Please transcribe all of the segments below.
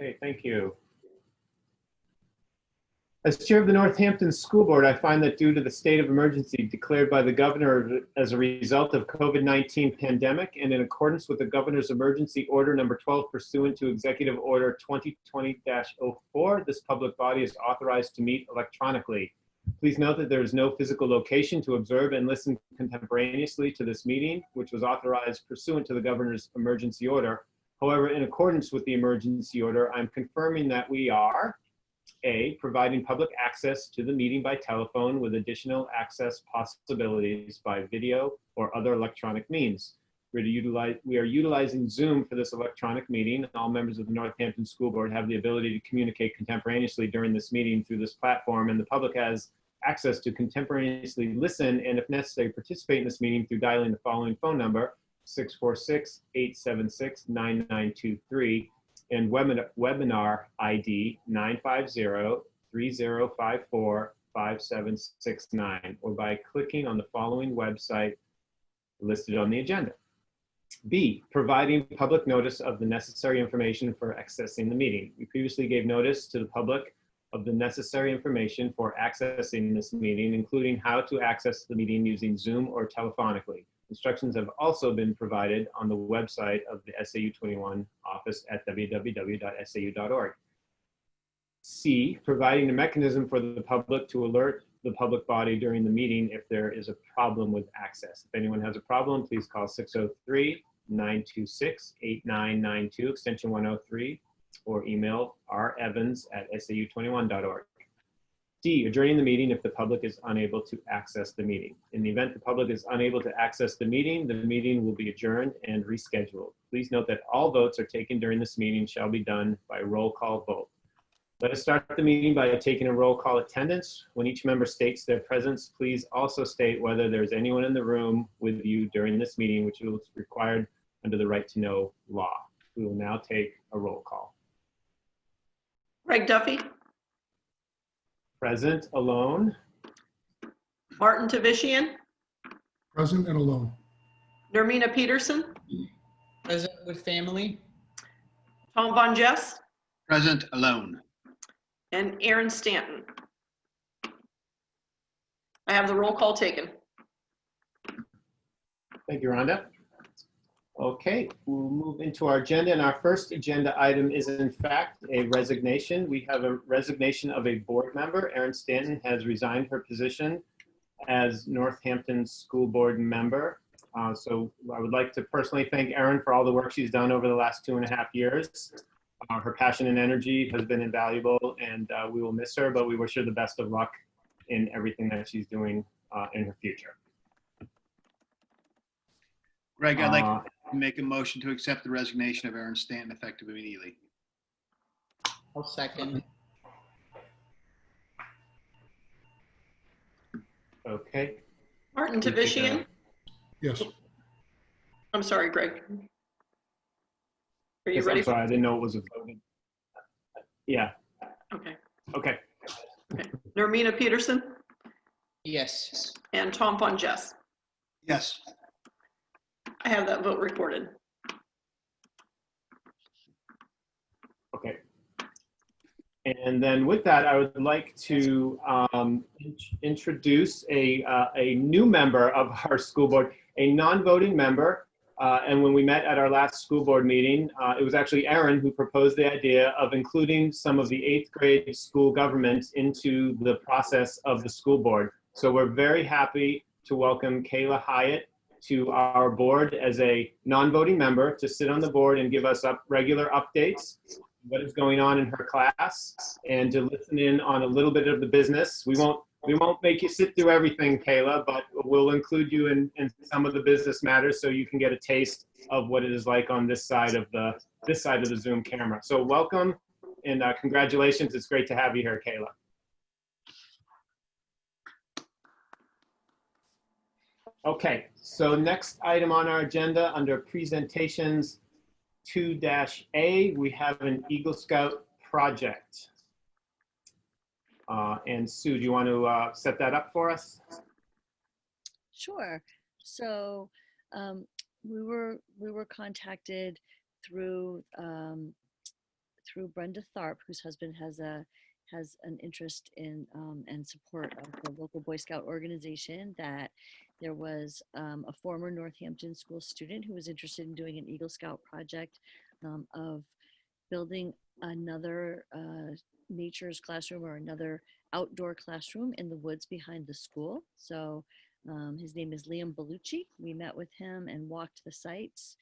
Okay, thank you. As chair of the Northampton School Board, I find that due to the state of emergency declared by the governor as a result of COVID-19 pandemic and in accordance with the governor's emergency order number 12 pursuant to executive order 2020-04, this public body is authorized to meet electronically. Please note that there is no physical location to observe and listen contemporaneously to this meeting, which was authorized pursuant to the governor's emergency order. However, in accordance with the emergency order, I'm confirming that we are A, providing public access to the meeting by telephone with additional access possibilities by video or other electronic means. We are utilizing Zoom for this electronic meeting. All members of the Northampton School Board have the ability to communicate contemporaneously during this meeting through this platform, and the public has access to contemporaneously listen and, if necessary, participate in this meeting through dialing the following phone number, 646-876-9923, and webinar ID 950-3054-5769, or by clicking on the following website listed on the agenda. B, providing public notice of the necessary information for accessing the meeting. We previously gave notice to the public of the necessary information for accessing this meeting, including how to access the meeting using Zoom or telephonically. Instructions have also been provided on the website of the SAU 21 office at www.sau.org. C, providing a mechanism for the public to alert the public body during the meeting if there is a problem with access. If anyone has a problem, please call 603-926-8992, extension 103, or email revans@sau21.org. D, adjourning the meeting if the public is unable to access the meeting. In the event the public is unable to access the meeting will be adjourned and rescheduled. Please note that all votes are taken during this meeting shall be done by roll call vote. Let us start the meeting by taking a roll call attendance. When each member states their presence, please also state whether there's anyone in the room with you during this meeting, which is required under the right to know law. We will now take a roll call. Greg Duffy. Present, alone. Martin Tavishian. Present and alone. Nermina Peterson. Present with family. Tom Von Jess. Present, alone. And Aaron Stanton. I have the roll call taken. Thank you, Rhonda. Okay, we'll move into our agenda, and our first agenda item is in fact a resignation. We have a resignation of a board member. Aaron Stanton has resigned her position as Northampton School Board member. So I would like to personally thank Aaron for all the work she's done over the last 2.5 years. Her passion and energy has been invaluable, and we will miss her, but we wish her the best of luck in everything that she's doing in her future. Greg, I'd like to make a motion to accept the resignation of Aaron Stanton effective immediately. I'll second. Okay. Martin Tavishian. Yes. I'm sorry, Greg. Are you ready? I'm sorry, I didn't know it was a voting. Yeah. Okay. Okay. Okay. Nermina Peterson Yes. and Tom Von Jess. Yes. I have that vote recorded. Okay. And then with that, I would like to introduce a new member of our school board, a non-voting member. And when we met at our last school board meeting, it was actually Aaron who proposed the idea of including some of the 8th grade school government into the process of the school board. So we're very happy to welcome Kayla Hyatt to our board as a non-voting member to sit on the board and give us regular updates, what is going on in her class, and to listen in on a little bit of the business. We won't make you sit through everything, Kayla, but we'll include you in some of the business matters so you can get a taste of what it is like on this side of the Zoom camera. So welcome and congratulations. It's great to have you here, Kayla. Okay, so next item on our agenda under presentations 2-A, we have an Eagle Scout project. And Sue, do you want to set that up for us? Sure. So we were contacted through through Brenda Tharp, whose husband has an interest in and support of the local Boy Scout organization, that there was a former Northampton school student who was interested in doing an Eagle Scout project of building another nature's classroom or another outdoor classroom in the woods behind the school. So his name is Liam Bellucci. We met with him and walked the sites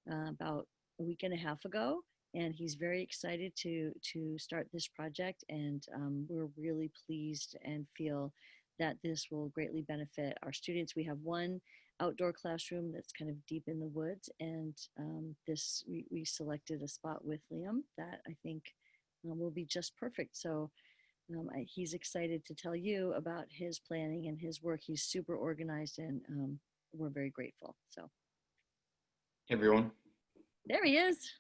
about a week and a half ago, and he's very excited to start this project, and we're really pleased and feel that this will greatly benefit our students. We have one outdoor classroom that's kind of deep in the woods, and we selected a spot with Liam that I think will be just perfect. So he's excited to tell you about his planning and his work. He's super organized, and we're very grateful. So Hey, everyone. there he is.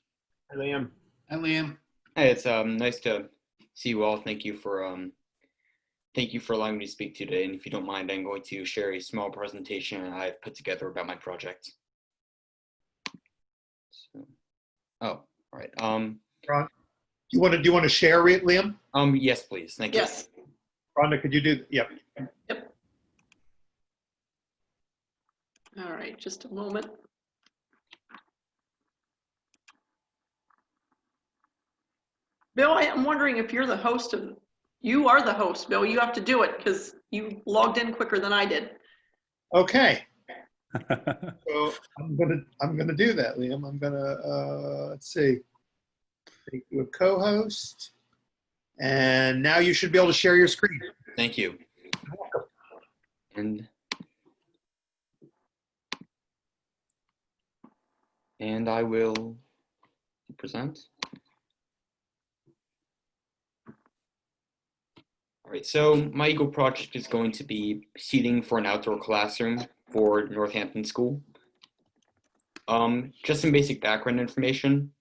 Hi, Liam. Hi, Liam. Hey, it's nice to see you all. Thank you for allowing me to speak today. And if you don't mind, I'm going to share a small presentation I've put together about my project. So, oh, all right. Ron, do you want to share it, Liam? Yes, please. Thank you. Yes. Rhonda, could you do? Yep. All right, just a moment. Bill, I am wondering if you're the host of, you are the host, Bill. You have to do it because you logged in quicker than I did. Okay. So I'm gonna do that, Liam. I'm gonna let's see. Make you a co-host, and now you should be able to share your screen. Thank you. You're welcome. And I will present. All right, so my Eagle project is going to be seating for an outdoor classroom for Northampton School. Just some basic background information.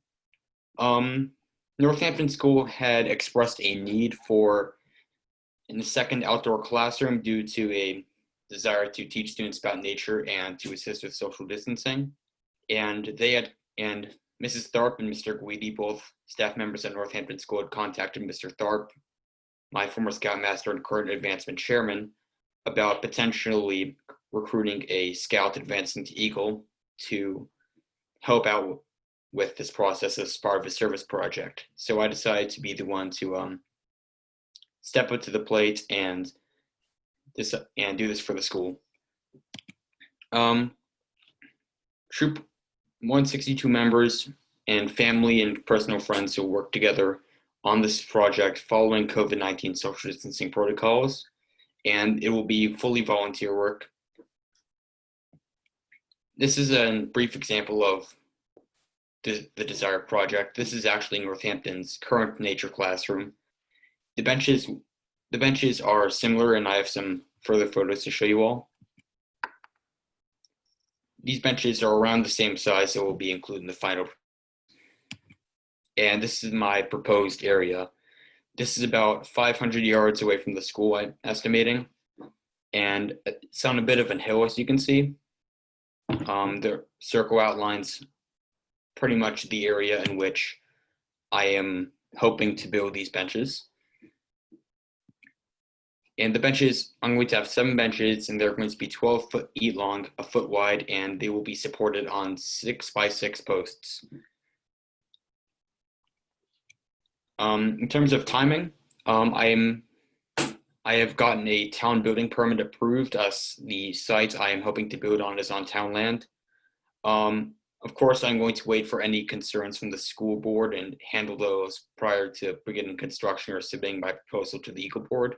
Northampton School had expressed a need for a second outdoor classroom due to a desire to teach students about nature and to assist with social distancing. And Mrs. Tharp and Mr. Guidi, both staff members at Northampton School, had contacted Mr. Tharp, my former Scoutmaster and current advancement chairman, about potentially recruiting a Scout advancing to Eagle to help out with this process as part of a service project. So I decided to be the one to step up to the plate and do this for the school. Troop 162 members and family and personal friends who work together on this project following COVID-19 social distancing protocols, and it will be fully volunteer work. This is a brief example of the desired project. This is actually Northampton's current nature classroom. The benches are similar, and I have some further photos to show you all. These benches are around the same size, so will be included in the final. And this is my proposed area. This is about 500 yards away from the school, I'm estimating. And it's on a bit of a hill, as you can see. The circle outlines pretty much the area in which I am hoping to build these benches. And the benches, I'm going to have 7 benches, and they're going to be 12 feet long, a foot wide, and they will be supported on 6x6 posts. In terms of timing, I have gotten a town building permit approved, as the site I am hoping to build on is on town land. Of course, I'm going to wait for any concerns from the school board and handle those prior to beginning construction or submitting my proposal to the Eagle Board.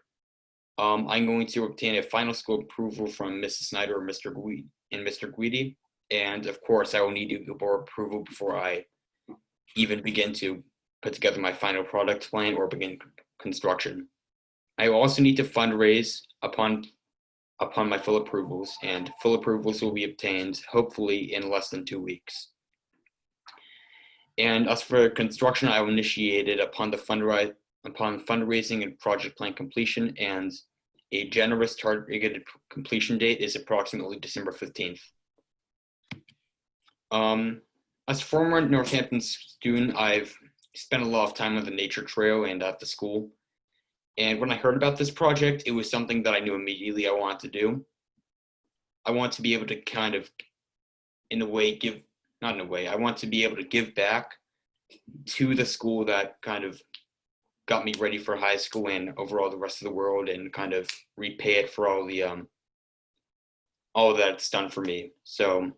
I'm going to obtain a final school approval from Mrs. Snyder and Mr. Guidi, and of course, I will need Eagle Board approval before I even begin to put together my final product plan or begin construction. I will also need to fundraise upon my full approvals, and full approvals will be obtained hopefully in less than 2 weeks. And as for construction, I will initiate it upon fundraising and project plan completion, and a generous targeted completion date is approximately December 15th. As a former Northampton student, I've spend a lot of time on the nature trail and at the school. And when I heard about this project, it was something that I knew immediately I wanted to do. I want to be able to kind of, in a way, I want to be able to give back to the school that kind of got me ready for high school and overall the rest of the world, and kind of repay it for all that it's done for me. So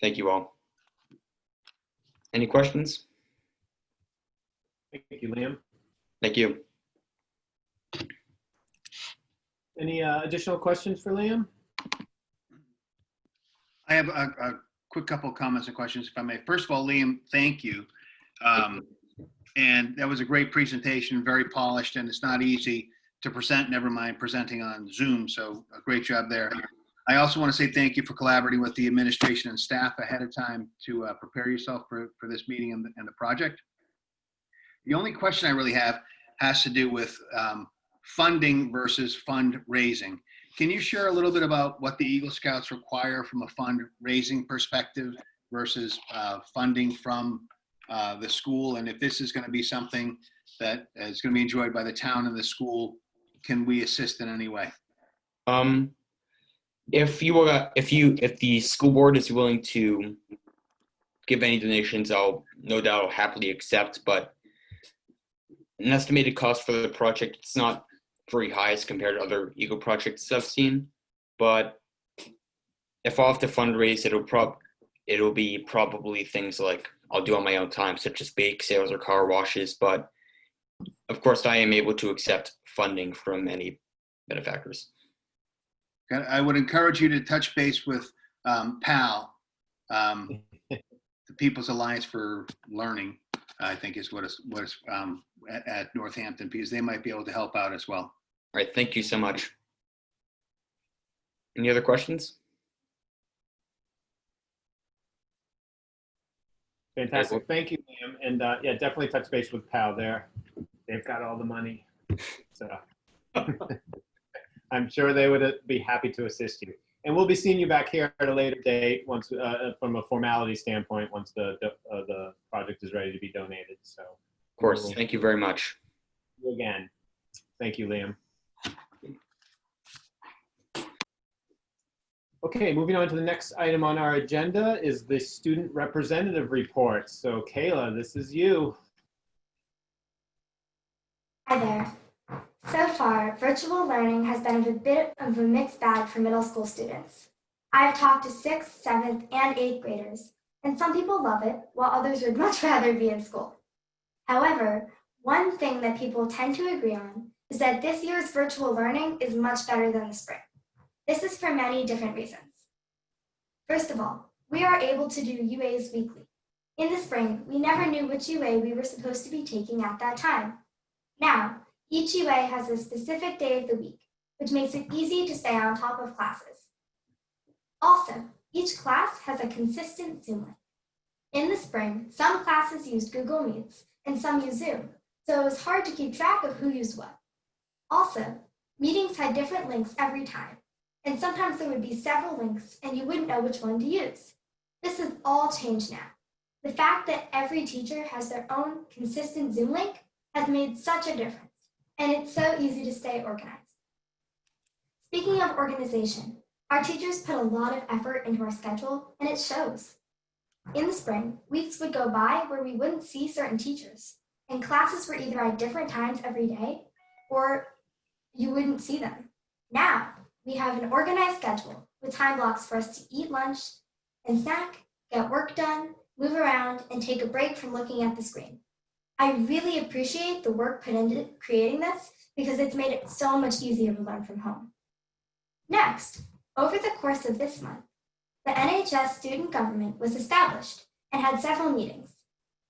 thank you all. Any questions? Thank you, Liam. Thank you. Any additional questions for Liam? I have a quick couple of comments and questions, if I may. First of all, Liam, thank you. And that was a great presentation, very polished, and it's not easy to present, never mind presenting on Zoom. So a great job there. I also want to say thank you for collaborating with the administration and staff ahead of time to prepare yourself for this meeting and the project. The only question I really have has to do with funding versus fundraising. Can you share a little bit about what the Eagle Scouts require from a fundraising perspective versus funding from the school? And if this is going to be something that is going to be enjoyed by the town and the school, can we assist in any way? If the school board is willing to give any donations, I'll no doubt happily accept, but an estimated cost for the project, it's not very high as compared to other Eagle projects I've seen. But if I'll have to fundraise, it'll be probably things like I'll do on my own time, such as bake sales or car washes. But of course, I am able to accept funding from any benefactors. I would encourage you to touch base with PAL, the People's Alliance for Learning, I think is what it's at Northampton, because they might be able to help out as well. All right, thank you so much. Any other questions? Fantastic. Thank you, Liam. And yeah, definitely touch base with PAL there. They've got all the money. So I'm sure they would be happy to assist you. And we'll be seeing you back here at a later date once, from a formality standpoint, once the project is ready to be donated. So, Of course. Thank you very much. You again. Thank you, Liam. Okay, moving on to the next item on our agenda is the student representative report. So, Kayla, this is you. Hi there. So far, virtual learning has been a bit of a mixed bag for middle school students. I've talked to 6th, 7th, and 8th graders, and some people love it, while others would much rather be in school. However, one thing that people tend to agree on is that this year's virtual learning is much better than the spring. This is for many different reasons. First of all, we are able to do UAs weekly. In the spring, we never knew which UA we were supposed to be taking at that time. Now, each UA has a specific day of the week, which makes it easy to stay on top of classes. Also, each class has a consistent Zoom link. In the spring, some classes used Google Meets and some used Zoom, so it was hard to keep track of who used what. Also, meetings had different links every time, and sometimes there would be several links and you wouldn't know which one to use. This has all changed now. The fact that every teacher has their own consistent Zoom link has made such a difference. And it's so easy to stay organized. Speaking of organization, our teachers put a lot of effort into our schedule, and it shows. In the spring, weeks would go by where we wouldn't see certain teachers, and classes were either at different times every day, or you wouldn't see them. Now, we have an organized schedule with time blocks for us to eat lunch and snack, get work done, move around, and take a break from looking at the screen. I really appreciate the work put into creating this because it's made it so much easier to learn from home. Next, over the course of this month, the NHS student government was established and had several meetings.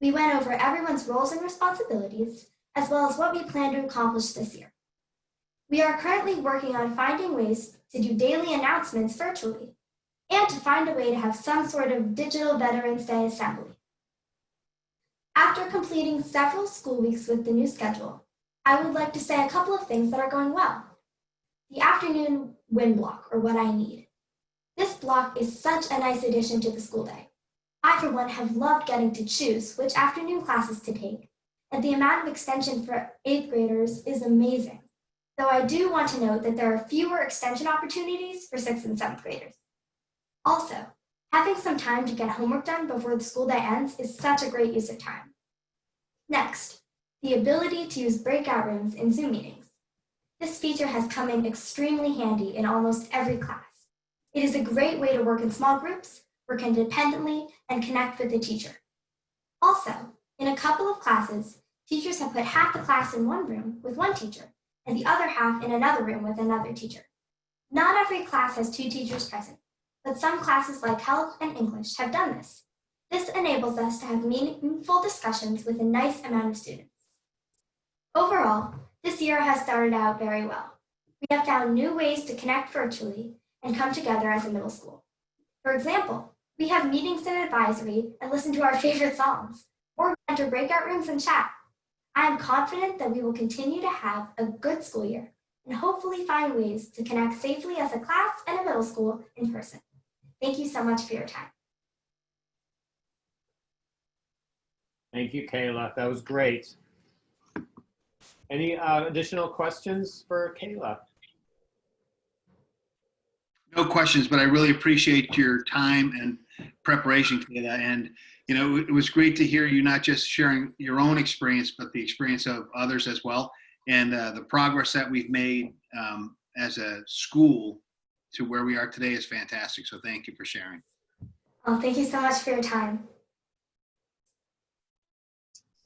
We went over everyone's roles and responsibilities, as well as what we plan to accomplish this year. We are currently working on finding ways to do daily announcements virtually and to find a way to have some sort of digital Veterans Day assembly. After completing several school weeks with the new schedule, I would like to say a couple of things that are going well. The afternoon win block, or what I need. This block is such a nice addition to the school day. I, for one, have loved getting to choose which afternoon classes to take, and the amount of extension for 8th graders is amazing. Though I do want to note that there are fewer extension opportunities for 6th and 7th graders. Also, having some time to get homework done before the school day ends is such a great use of time. Next, the ability to use breakout rooms in Zoom meetings. This feature has come in extremely handy in almost every class. It is a great way to work in small groups, work independently, and connect with the teacher. Also, in a couple of classes, teachers have put half the class in one room with one teacher and the other half in another room with another teacher. Not every class has 2 teachers present, but some classes like Health and English have done this. This enables us to have meaningful discussions with a nice amount of students. Overall, this year has started out very well. We have found new ways to connect virtually and come together as a middle school. For example, we have meetings and advisory and listen to our favorite songs, or enter breakout rooms and chat. I am confident that we will continue to have a good school year and hopefully find ways to connect safely as a class and a middle school in person. Thank you so much for your time. Thank you, Kayla. That was great. Any additional questions for Kayla? No questions, but I really appreciate your time and preparation, Kayla. And, you know, it was great to hear you not just sharing your own experience, but the experience of others as well. And the progress that we've made as a school to where we are today is fantastic. So thank you for sharing. Oh, thank you so much for your time.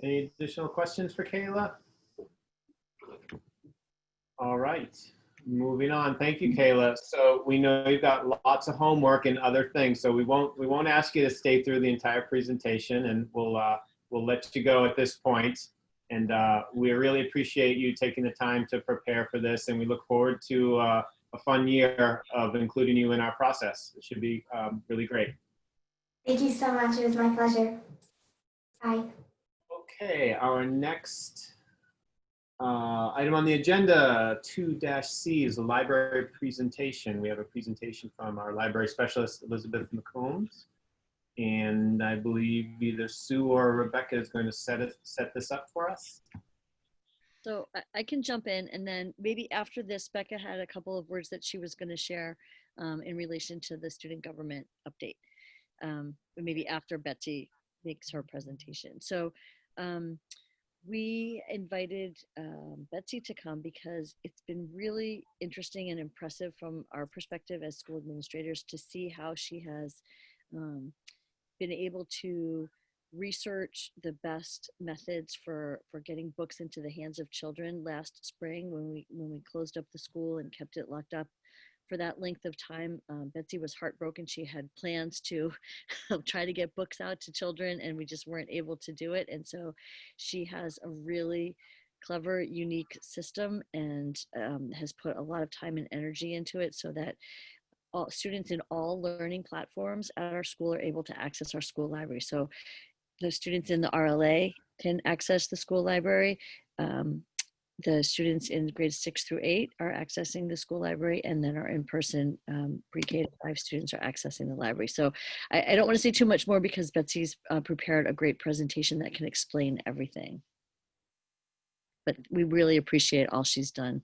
Any additional questions for Kayla? All right, moving on. Thank you, Kayla. So we know you've got lots of homework and other things, so we won't ask you to stay through the entire presentation, and we'll let you go at this point. And we really appreciate you taking the time to prepare for this, and we look forward to a fun year of including you in our process. It should be really great. Thank you so much. It was my pleasure. Bye. Okay, our next item on the agenda, 2-C, is the library presentation. We have a presentation from our library specialist, Elizabeth McCombs. And I believe either Sue or Rebecca is going to set this up for us. So I can jump in, and then maybe after this, Becca had a couple of words that she was going to share in relation to the student government update. Maybe after Betsy makes her presentation. So we invited Betsy to come because it's been really interesting and impressive from our perspective as school administrators to see how she has been able to research the best methods for getting books into the hands of children. Last spring, when we closed up the school and kept it locked up for that length of time, Betsy was heartbroken. She had plans to try to get books out to children, and we just weren't able to do it. And so she has a really clever, unique system, and has put a lot of time and energy into it so that all students in all learning platforms at our school are able to access our school library. So the students in the RLA can access the school library. The students in grades 6 through 8 are accessing the school library, and then our in-person pre-K to 5 students are accessing the library. So I don't want to say too much more because Betsy's prepared a great presentation that can explain everything. But we really appreciate all she's done.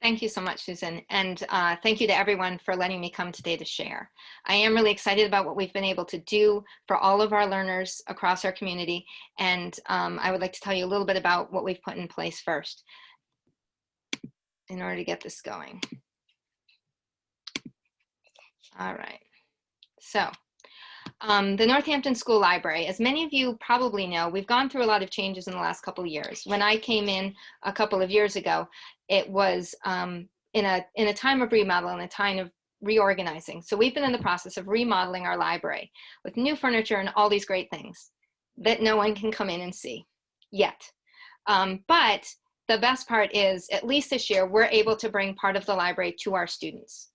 Thank you so much, Susan. And thank you to everyone for letting me come today to share. I am really excited about what we've been able to do for all of our learners across our community. And I would like to tell you a little bit about what we've put in place first in order to get this going. All right. So the Northampton School Library, as many of you probably know, we've gone through a lot of changes in the last couple of years. When I came in a couple of years ago, it was in a time of remodel and a time of reorganizing. So we've been in the process of remodeling our library with new furniture and all these great things that no one can come in and see yet. But the best part is, at least this year, we're able to bring part of the library to our students.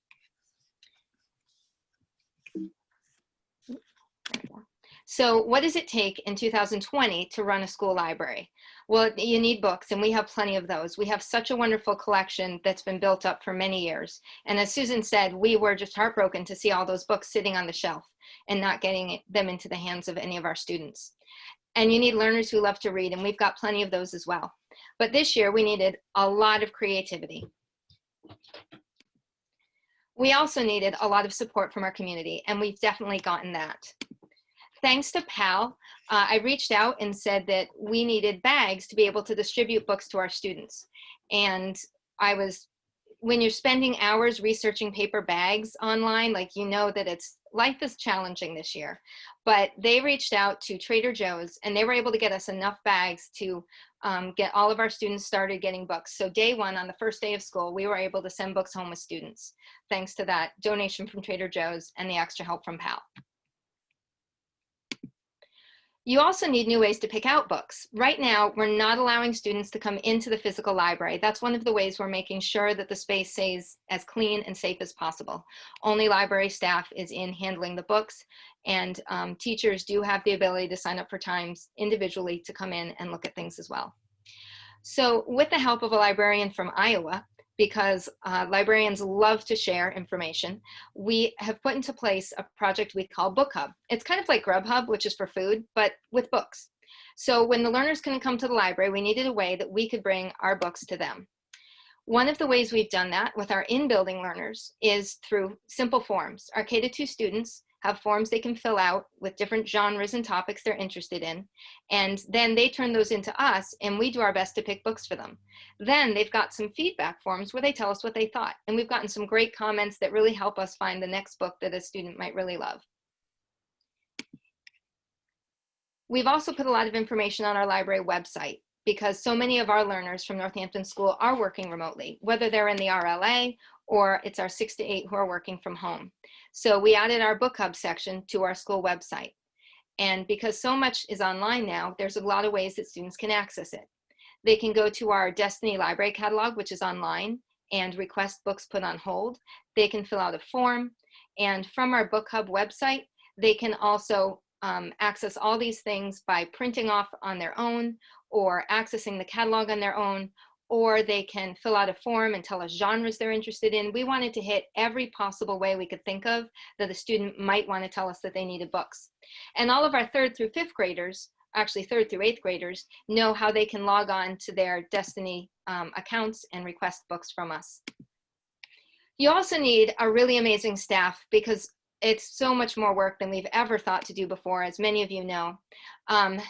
So what does it take in 2020 to run a school library? Well, you need books, and we have plenty of those. We have such a wonderful collection that's been built up for many years. And as Susan said, we were just heartbroken to see all those books sitting on the shelf and not getting them into the hands of any of our students. And you need learners who love to read, and we've got plenty of those as well. But this year, we needed a lot of creativity. We also needed a lot of support from our community, and we've definitely gotten that. Thanks to PAL, I reached out and said that we needed bags to be able to distribute books to our students. And when you're spending hours researching paper bags online, like, you know that life is challenging this year. But they reached out to Trader Joe's, and they were able to get us enough bags to get all of our students started getting books. So day one, on the first day of school, we were able to send books home with students, thanks to that donation from Trader Joe's and the extra help from PAL. You also need new ways to pick out books. Right now, we're not allowing students to come into the physical library. That's one of the ways we're making sure that the space stays as clean and safe as possible. Only library staff is in handling the books, and teachers do have the ability to sign up for times individually to come in and look at things as well. So with the help of a librarian from Iowa, because librarians love to share information, we have put into place a project we call Book Hub. It's kind of like Grubhub, which is for food, but with books. So when the learners couldn't come to the library, we needed a way that we could bring our books to them. One of the ways we've done that with our in-building learners is through simple forms. Our K-2 students have forms they can fill out with different genres and topics they're interested in. And then they turn those into us, and we do our best to pick books for them. Then they've got some feedback forms where they tell us what they thought. And we've gotten some great comments that really help us find the next book that a student might really love. We've also put a lot of information on our library website, because so many of our learners from Northampton School are working remotely, whether they're in the RLA or it's our 6 to 8 who are working from home. So we added our Book Hub section to our school website. And because so much is online now, there's a lot of ways that students can access it. They can go to our Destiny Library Catalog, which is online, and request books put on hold. They can fill out a form. And from our Book Hub website, they can also access all these things by printing off on their own, or accessing the catalog on their own, or they can fill out a form and tell us genres they're interested in. We wanted to hit every possible way we could think of that a student might want to tell us that they needed books. And all of our 3rd through 5th graders, actually 3rd through 8th graders, know how they can log on to their Destiny accounts and request books from us. You also need a really amazing staff, because it's so much more work than we've ever thought to do before, as many of you know.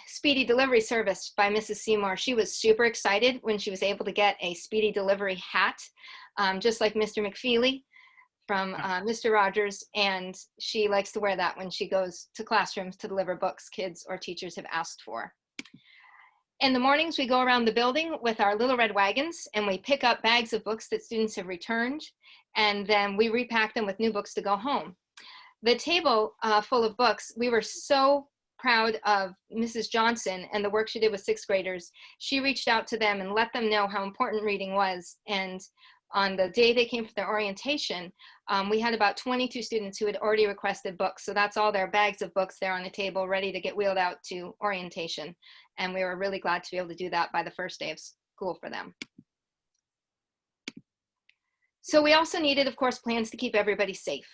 Speedy Delivery Service by Mrs. Seymour. She was super excited when she was able to get a Speedy Delivery hat, just like Mr. McFeely from Mr. Rogers, and she likes to wear that when she goes to classrooms to deliver books kids or teachers have asked for. In the mornings, we go around the building with our little red wagons, and we pick up bags of books that students have returned, and then we repack them with new books to go home. The table full of books, we were so proud of Mrs. Johnson and the work she did with 6th graders. She reached out to them and let them know how important reading was. And on the day they came for their orientation, we had about 22 students who had already requested books. So that's all their bags of books there on the table, ready to get wheeled out to orientation. And we were really glad to be able to do that by the first day of school for them. So we also needed, of course, plans to keep everybody safe.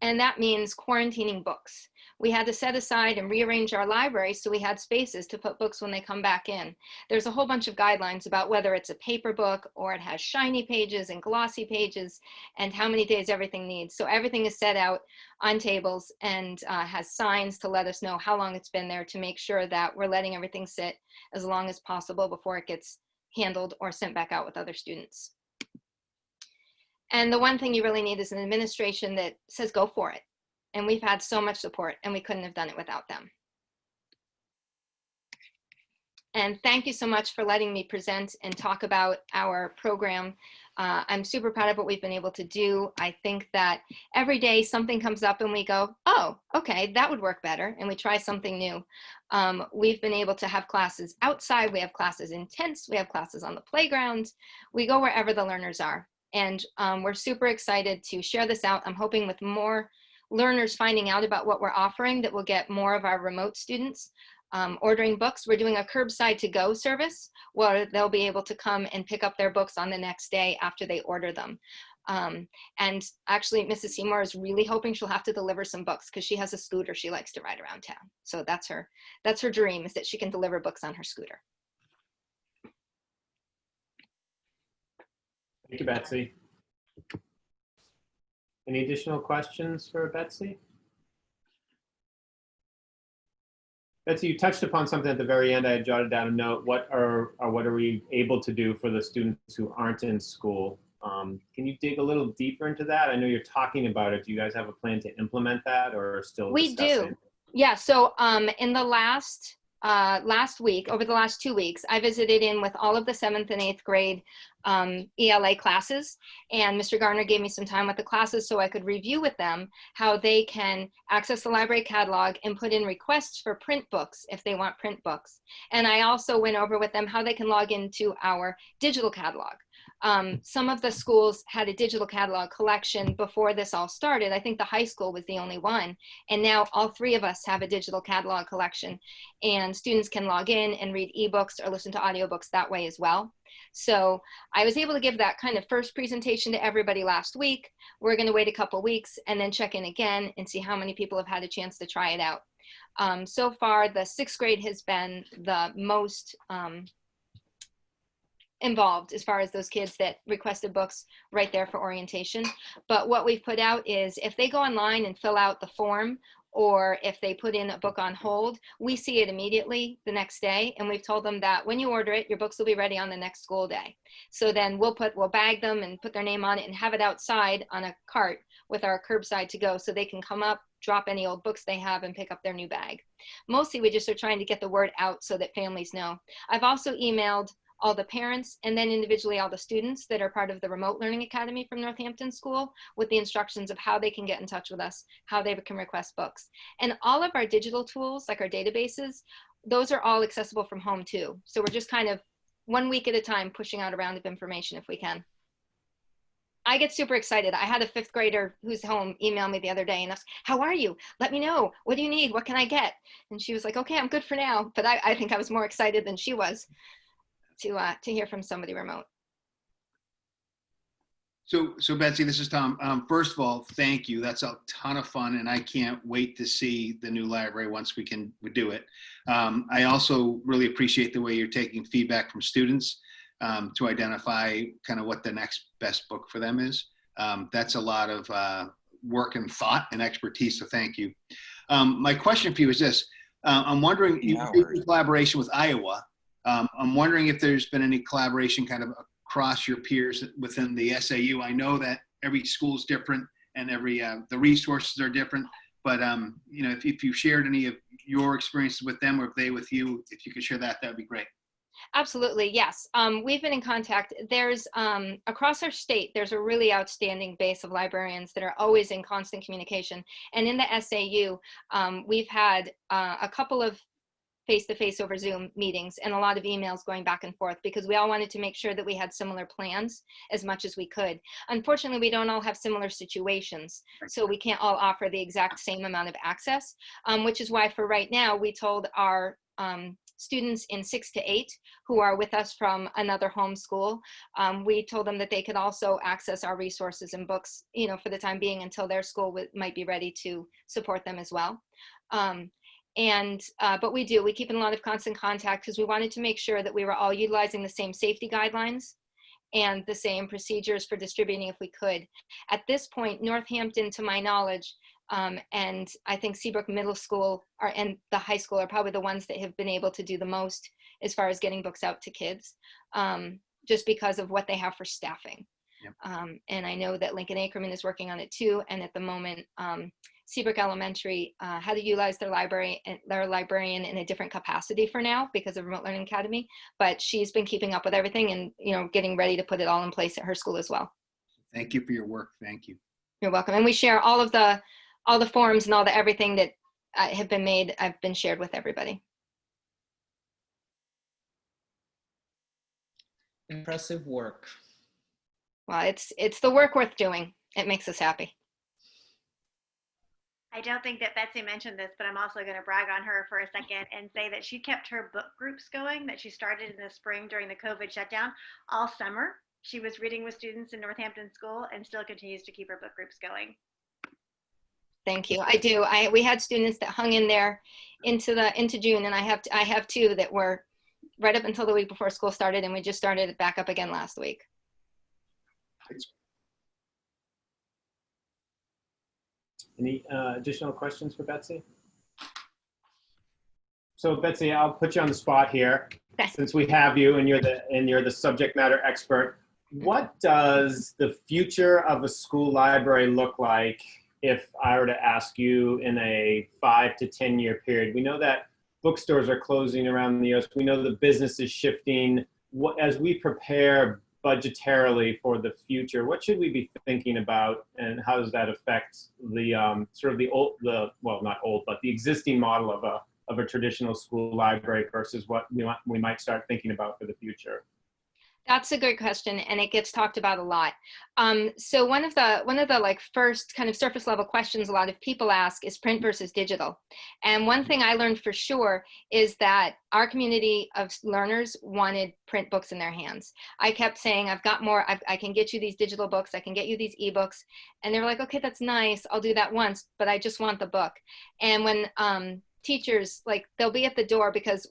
And that means quarantining books. We had to set aside and rearrange our library so we had spaces to put books when they come back in. There's a whole bunch of guidelines about whether it's a paper book or it has shiny pages and glossy pages, and how many days everything needs. So everything is set out on tables and has signs to let us know how long it's been there, to make sure that we're letting everything sit as long as possible before it gets handled or sent back out with other students. And the one thing you really need is an administration that says go for it. And we've had so much support, and we couldn't have done it without them. And thank you so much for letting me present and talk about our program. I'm super proud of what we've been able to do. I think that every day something comes up and we go, oh, okay, that would work better. And we try something new. We've been able to have classes outside. We have classes in tents. We have classes on the playground. We go wherever the learners are. And we're super excited to share this out. I'm hoping with more learners finding out about what we're offering that we'll get more of our remote students ordering books. We're doing a curbside to go service where they'll be able to come and pick up their books on the next day after they order them. And actually, Mrs. Seymour is really hoping she'll have to deliver some books because she has a scooter she likes to ride around town. So that's her dream, is that she can deliver books on her scooter. Thank you, Betsy. Any additional questions for Betsy? Betsy, you touched upon something at the very end. I had jotted down a note. What are we able to do for the students who aren't in school? Can you dig a little deeper into that? I know you're talking about it. Do you guys have a plan to implement that, or still discussing? We do. Yeah. So in the last week, over the last 2 weeks, I visited in with all of the 7th and 8th grade ELA classes, and Mr. Garner gave me some time with the classes so I could review with them how they can access the library catalog and put in requests for print books if they want print books. And I also went over with them how they can log into our digital catalog. Some of the schools had a digital catalog collection before this all started. I think the high school was the only one. And now all 3 of us have a digital catalog collection, and students can log in and read ebooks or listen to audiobooks that way as well. So I was able to give that kind of first presentation to everybody last week. We're going to wait a couple weeks and then check in again and see how many people have had a chance to try it out. So far, the 6th grade has been the most involved as far as those kids that requested books right there for orientation. But what we've put out is if they go online and fill out the form, or if they put in a book on hold, we see it immediately the next day. And we've told them that when you order it, your books will be ready on the next school day. So then we'll bag them and put their name on it and have it outside on a cart with our curbside to go, so they can come up, drop any old books they have, and pick up their new bag. Mostly we just are trying to get the word out so that families know. I've also emailed all the parents and then individually all the students that are part of the Remote Learning Academy from Northampton School with the instructions of how they can get in touch with us, how they can request books. And all of our digital tools, like our databases, those are all accessible from home too. So we're just kind of 1 week at a time pushing out a round of information if we can. I get super excited. I had a 5th grader who's home email me the other day and asked, how are you? Let me know. What do you need? What can I get? And she was like, okay, I'm good for now. But I think I was more excited than she was to hear from somebody remote. So Betsy, this is Tom. First of all, thank you. That's a ton of fun, and I can't wait to see the new library once we do it. I also really appreciate the way you're taking feedback from students to identify kind of what the next best book for them is. That's a lot of work and thought and expertise, so thank you. My question for you is this. I'm wondering, you did a collaboration with Iowa. I'm wondering if there's been any collaboration kind of across your peers within the SAU. I know that every school is different and the resources are different, but you know, if you shared any of your experiences with them or if they with you, if you could share that, that'd be great. Absolutely, yes. We've been in contact. There's, across our state, there's a really outstanding base of librarians that are always in constant communication. And in the SAU, we've had a couple of face-to-face over Zoom meetings and a lot of emails going back and forth because we all wanted to make sure that we had similar plans as much as we could. Unfortunately, we don't all have similar situations, so we can't all offer the exact same amount of access, which is why for right now, we told our students in 6 to 8 who are with us from another home school, we told them that they could also access our resources and books, you know, for the time being until their school might be ready to support them as well. But we keep in a lot of constant contact because we wanted to make sure that we were all utilizing the same safety guidelines and the same procedures for distributing if we could. At this point, Northampton, to my knowledge, and I think Seabrook Middle School and the high school are probably the ones that have been able to do the most as far as getting books out to kids, just because of what they have for staffing. Yep. And I know that Lincoln Ackerman is working on it too. And at the moment, Seabrook Elementary had to utilize their librarian in a different capacity for now because of Remote Learning Academy, but she's been keeping up with everything and, you know, getting ready to put it all in place at her school as well. Thank you for your work. Thank you. You're welcome. And we share all the forms and all the everything that have been made. I've been shared with everybody. Impressive work. Well, it's the work worth doing. It makes us happy. I don't think that Betsy mentioned this, but I'm also going to brag on her for a second and say that she kept her book groups going that she started in the spring during the COVID shutdown all summer. She was reading with students in Northampton School and still continues to keep her book groups going. Thank you. I do. We had students that hung in there into June, and I have two that were right up until the week before school started, and we just started it back up again last week. Any additional questions for Betsy? So Betsy, I'll put you on the spot here. Okay. Since we have you and you're the subject matter expert, what does the future of a school library look like if I were to ask you in a 5 to 10 year period? We know that bookstores are closing around the US. We know the business is shifting. As we prepare budgetarily for the future, what should we be thinking about, and how does that affect the sort of well, not old, but the existing model of a traditional school library versus what we might start thinking about for the future? That's a great question, and it gets talked about a lot. So one of the like first kind of surface level questions a lot of people ask is print versus digital. And one thing I learned for sure is that our community of learners wanted print books in their hands. I kept saying, I've got more, I can get you these digital books, I can get you these ebooks. And they were like, okay, that's nice, I'll do that once, but I just want the book. And when teachers, like, they'll be at the door, because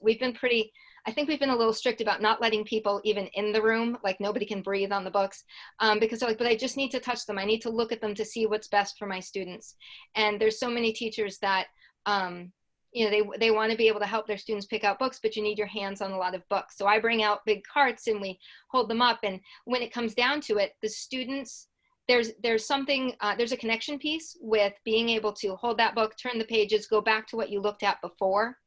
I think we've been a little strict about not letting people even in the room, like nobody can breathe on the books, because they're like, but I just need to touch them. I need to look at them to see what's best for my students. And there's so many teachers that, they want to be able to help their students pick out books, but you need your hands on a lot of books. So I bring out big carts and we hold them up. And when it comes down to it, the students, there's a connection piece with being able to hold that book, turn the pages, go back to what you looked at before,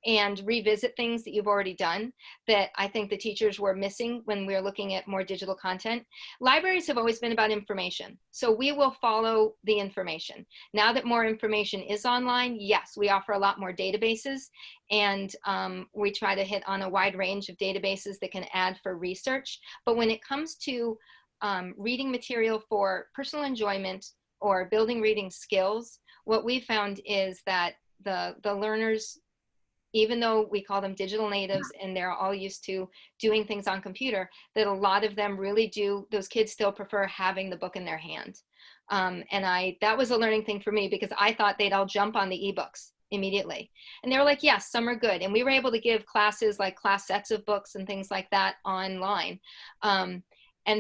and revisit things that you've already done that I think the teachers were missing when we were looking at more digital content. Libraries have always been about information, so we will follow the information. Now that more information is online, yes, we offer a lot more databases, and we try to hit on a wide range of databases that can add for research. But when it comes to reading material for personal enjoyment or building reading skills, what we found is that the learners, even though we call them digital natives and they're all used to doing things on computer, that a lot of them really do, those kids still prefer having the book in their hand. And that was a learning thing for me, because I thought they'd all jump on the ebooks immediately. And they were like, yes, some are good. And we were able to give classes, like class sets of books and things like that online. And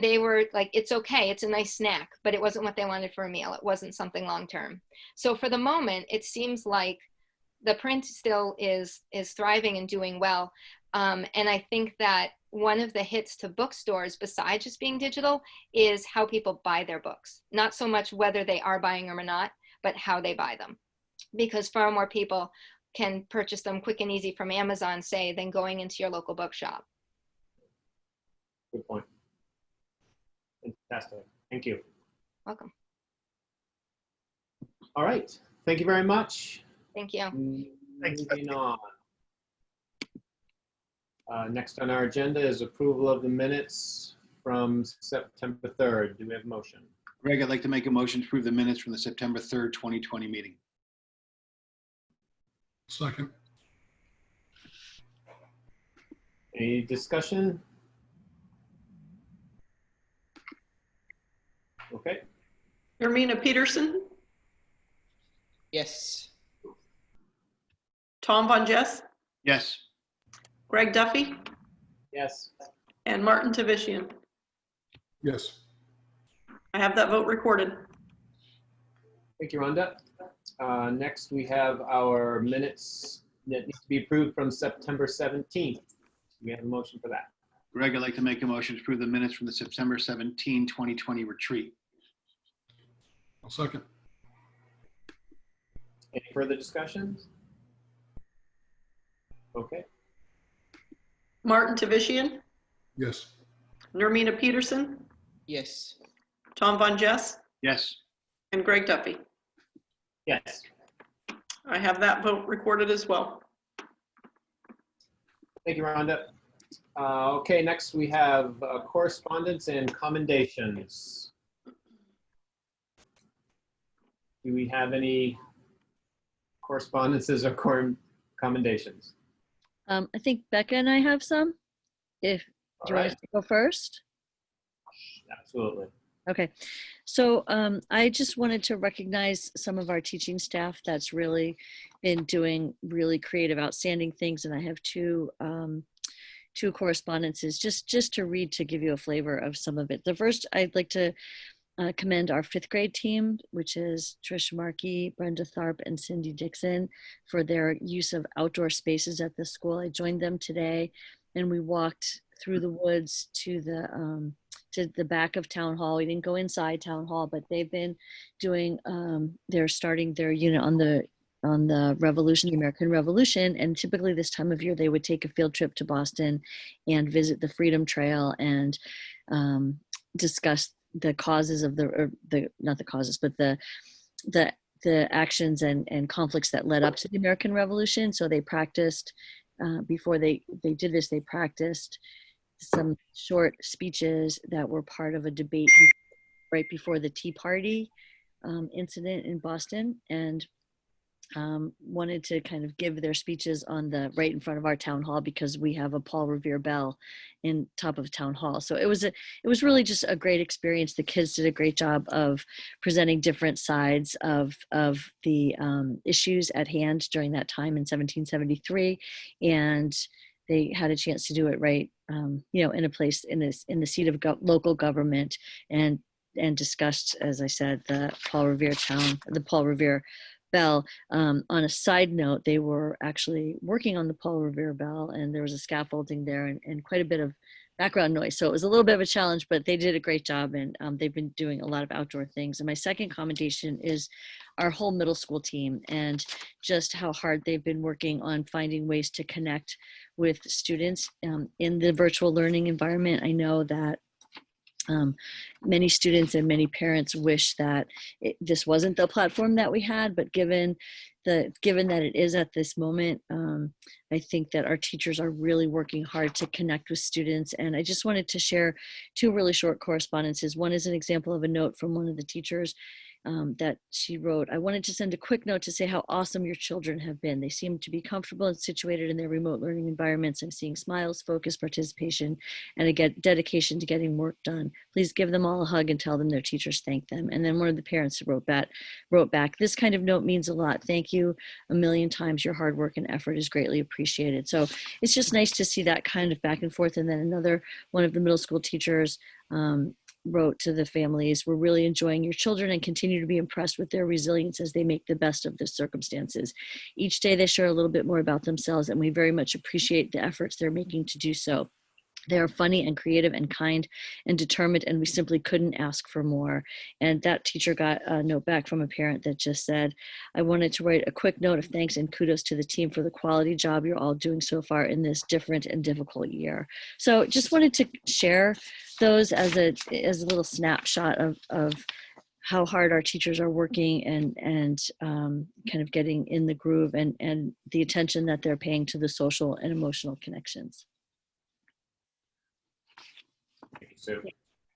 they were like, it's okay, it's a nice snack, but it wasn't what they wanted for a meal. It wasn't something long-term. So for the moment, it seems like the print still is thriving and doing well. And I think that one of the hits to bookstores, besides just being digital, is how people buy their books. Not so much whether they are buying them or not, but how they buy them. Because far more people can purchase them quick and easy from Amazon, say, than going into your local bookshop. Good point. Fantastic. Thank you. Welcome. All right. Thank you very much. Thank you. Moving on. Next on our agenda is approval of the minutes from September 3rd. Do we have a motion? Greg, I'd like to make a motion to approve the minutes from the September 3rd, 2020 meeting. Second. Any discussion? Okay. Nermina Peterson, Yes. Tom Von Jess, Yes. Greg Duffy, Yes. and Martin Tavishian. Yes. I have that vote recorded. Thank you, Rhonda. Next, we have our minutes that need to be approved from September 17th. We have a motion for that. Greg, I'd like to make a motion to approve the minutes from the September 17, 2020 retreat. I'll second. Any further discussions? Okay. Martin Tavishian, Yes. Nermina Peterson, Yes. Tom Von Jess, Yes. and Greg Duffy. Yes. I have that vote recorded as well. Thank you, Rhonda. Okay, next we have correspondence and commendations. Do we have any correspondences or commendations? I think Becca and I have some. If do you All want right. us to go first? Absolutely. Okay, so I just wanted to recognize some of our teaching staff that's really been doing really creative, outstanding things, and I have two correspondences just to read to give you a flavor of some of it. The first, I'd like to commend our 5th grade team, which is Trish Markey, Brenda Tharp, and Cindy Dixon, for their use of outdoor spaces at the school. I joined them today, and we walked through the woods to the back of Town Hall. We didn't go inside Town Hall, but they've been doing, they're starting their unit on the Revolution, the American Revolution. And typically this time of year, they would take a field trip to Boston and visit the Freedom Trail and discuss the causes of not the causes, but the actions and conflicts that led up to the American Revolution. So they practiced, before they did this, they practiced some short speeches that were part of a debate right before the Tea Party incident in Boston, and wanted to kind of give their speeches on the right in front of our town hall, because we have a Paul Revere bell in top of town hall. So it was really just a great experience. The kids did a great job of presenting different sides of the issues at hand during that time in 1773, and they had a chance to do it right, in a place in the seat of local government, and discussed, as I said, the Paul Revere bell. On a side note, they were actually working on the Paul Revere bell, and there was a scaffolding there and quite a bit of background noise. So it was a little bit of a challenge, but they did a great job, and they've been doing a lot of outdoor things. And my second commendation is our whole middle school team, and just how hard they've been working on finding ways to connect with students in the virtual learning environment. I know that many students and many parents wish that this wasn't the platform that we had, but given that it is at this moment, I think that our teachers are really working hard to connect with students. And I just wanted to share two really short correspondences. One is an example of a note from one of the teachers that she wrote. I wanted to send a quick note to say how awesome your children have been. They seem to be comfortable and situated in their remote learning environments. I'm seeing smiles, focus, participation, and a dedication to getting work done. Please give them all a hug and tell them their teachers thank them. And then one of the parents wrote back, this kind of note means a lot. Thank you a million times. Your hard work and effort is greatly appreciated. So it's just nice to see that kind of back and forth. And then another one of the middle school teachers wrote to the families, we're really enjoying your children and continue to be impressed with their resilience as they make the best of the circumstances. Each day they share a little bit more about themselves, and we very much appreciate the efforts they're making to do so. They are funny and creative and kind and determined, and we simply couldn't ask for more. And that teacher got a note back from a parent that just said, I wanted to write a quick note of thanks and kudos to the team for the quality job you're all doing so far in this different and difficult year. So just wanted to share those as a little snapshot of how hard our teachers are working and kind of getting in the groove and the attention that they're paying to the social and emotional connections. So,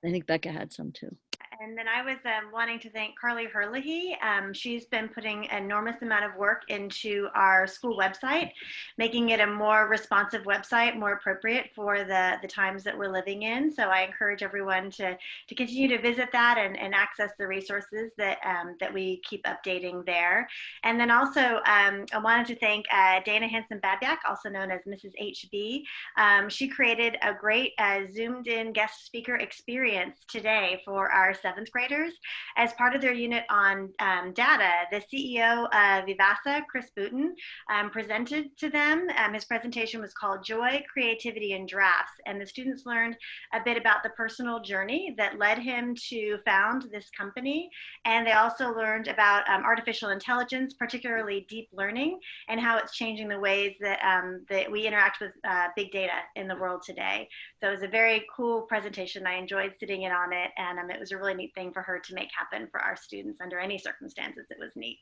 I think Becca had some too. And then I was wanting to thank Carly Herlihy. She's been putting an enormous amount of work into our school website, making it a more responsive website, more appropriate for the times that we're living in. So I encourage everyone to continue to visit that and access the resources that we keep updating there. And then also I wanted to thank Dana Hanson-Badback, also known as Mrs. HB. She created a great zoomed in guest speaker experience today for our 7th graders. As part of their unit on data, the CEO of Vivasa, Chris Booten, presented to them. His presentation was called Joy, Creativity, and Drafts, and the students learned a bit about the personal journey that led him to found this company. And they also learned about artificial intelligence, particularly deep learning, and how it's changing the ways that, that we interact with big data in the world today. So it was a very cool presentation. I enjoyed sitting in on it, and it was a really neat thing for her to make happen for our students under any circumstances. It was neat.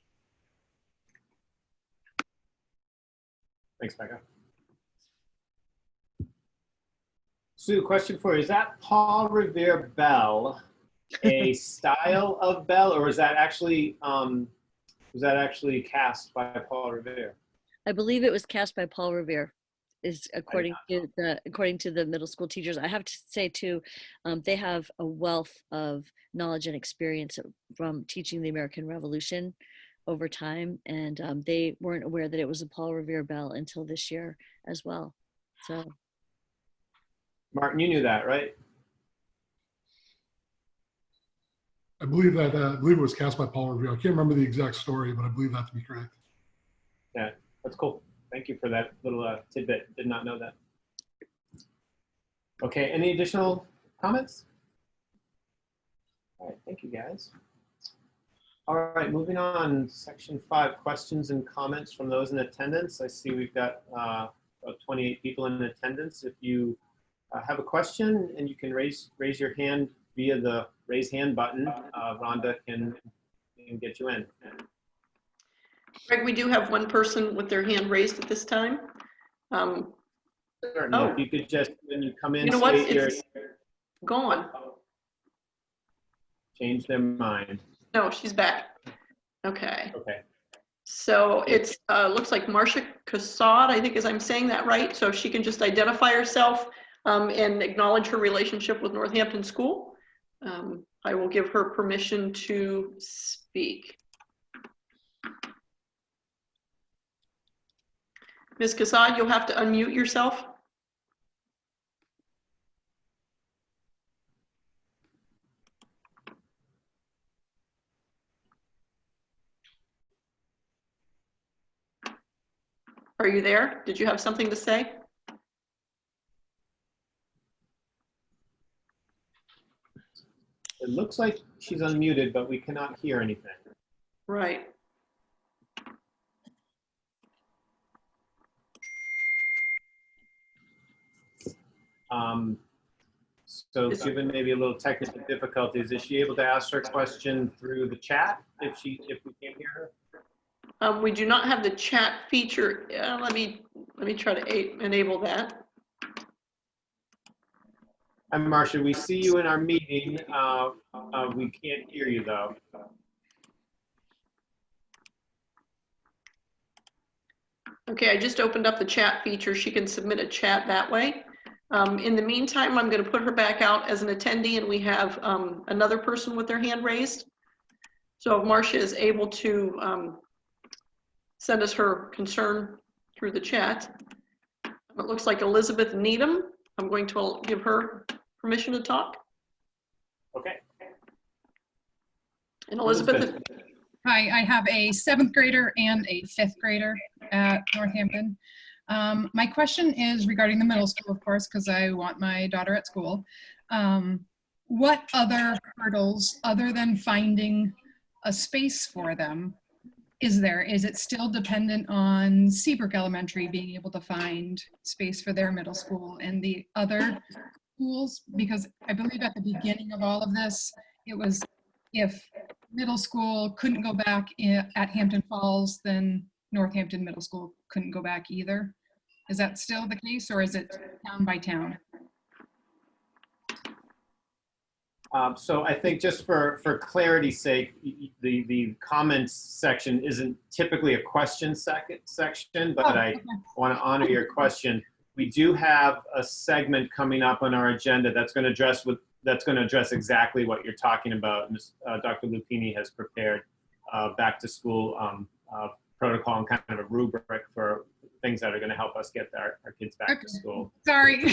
thanks, Becca. Sue, question for you. Is that Paul Revere bell a style of bell, or is that actually Was that actually cast by Paul Revere? I believe it was cast by Paul Revere, is according to the middle school teachers. I have to say too, they have a wealth of knowledge and experience from teaching the American Revolution over time, and they weren't aware that it was a Paul Revere bell until this year as well. So, Martin, you knew that, right? I believe it was cast by Paul Revere. I can't remember the exact story, but I believe that to be correct. Yeah, that's cool. Thank you for that little tidbit. Did not know that. Okay, any additional comments? All right, thank you guys. All right, moving on, section 5, questions and comments from those in attendance. I see we've got about 28 people in attendance. If you have a question, and you can raise your hand via the raise hand button, Rhonda can get you in. Greg, we do have one person with their hand raised at this time. Certainly, if you could just, when you come in, You know what? state your, It's gone. change their mind. No, she's back. Okay. Okay. So it's looks like Marcia Cassad, I think, as I'm saying that right. So if she can just identify herself and acknowledge her relationship with Northampton School, I will give her permission to speak. Ms. Cassad, you'll have to unmute yourself. Are you there? Did you have something to say? It looks like she's unmuted, but we cannot hear anything. Right. So given maybe a little technical difficulties, is she able to ask her question through the chat if we can't hear her? We do not have the chat feature. Let me try to enable that. Hi, Marcia. We see you in our meeting. We can't hear you though. Okay, I just opened up the chat feature. She can submit a chat that way. In the meantime, I'm going to put her back out as an attendee, and we have another person with their hand raised. So if Marcia is able to send us her concern through the chat. It looks like Elizabeth Needham. I'm going to give her permission to talk. Okay. And Elizabeth. Hi, I have a 7th grader and a 5th grader at Northampton. My question is regarding the middle school, of course, because I want my daughter at school. What other hurdles, other than finding a space for them, is there? Is it still dependent on Seabrook Elementary being able to find space for their middle school and the other schools? Because I believe at the beginning of all of this, it was if middle school couldn't go back at Hampton Falls, then Northampton Middle School couldn't go back either. Is that still the case, or is it town by town? So I think just for clarity's sake, the comments section isn't typically a question section, but I want to honor your question. We do have a segment coming up on our agenda that's going to address exactly what you're talking about. Dr. Lupini has prepared back to school protocol and kind of a rubric for things that are going to help us get our kids back to school. Sorry.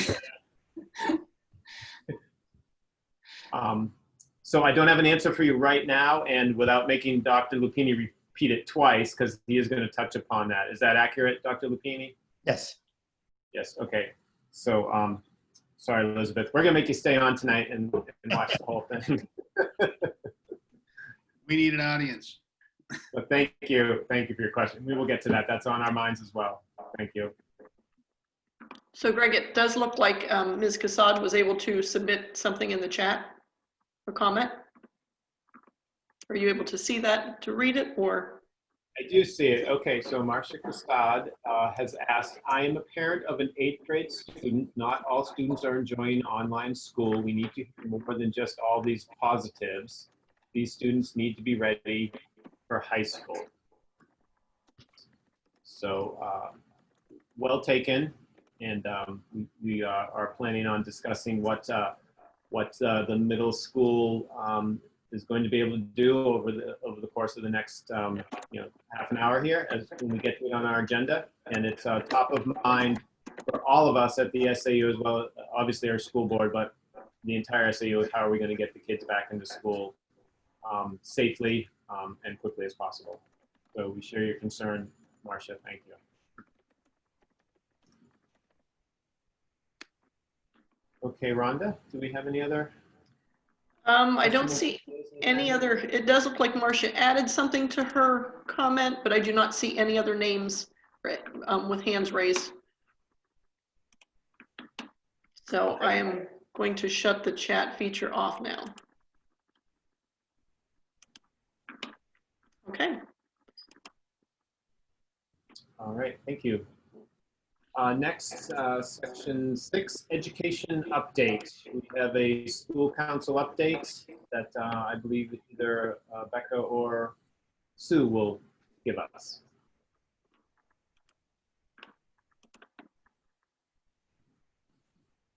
So I don't have an answer for you right now, and without making Dr. Lupini repeat it twice, because he is going to touch upon that. Is that accurate, Dr. Lupini? Yes. Yes, okay. So, sorry, Elizabeth. We're going to make you stay on tonight and watch the whole thing. We need an audience. But thank you. Thank you for your question. We will get to that. That's on our minds as well. Thank you. So Greg, it does look like Ms. Cassad was able to submit something in the chat or comment. Are you able to see that, to read it, or? I do see it. Okay, so Marcia Cassad has asked, I am a parent of an 8th grade student. Not all students are enjoying online school. We need to hear more than just all these positives. These students need to be ready for high school. So well taken, and we are planning on discussing what the middle school is going to be able to do over the course of the next half an hour here, as when we get to it on our agenda. And it's top of mind for all of us at the SAU, as well as obviously our school board, but the entire SAU, is how are we going to get the kids back into school safely and quickly as possible. So we share your concern, Marcia. Thank you. Okay, Rhonda, do we have any other? I don't see any other. It does look like Marcia added something to her comment, but I do not see any other names with hands raised. So I am going to shut the chat feature off now. Okay. All right, thank you. Next, section 6, education update. We have a school council update that I believe either Becca or Sue will give us.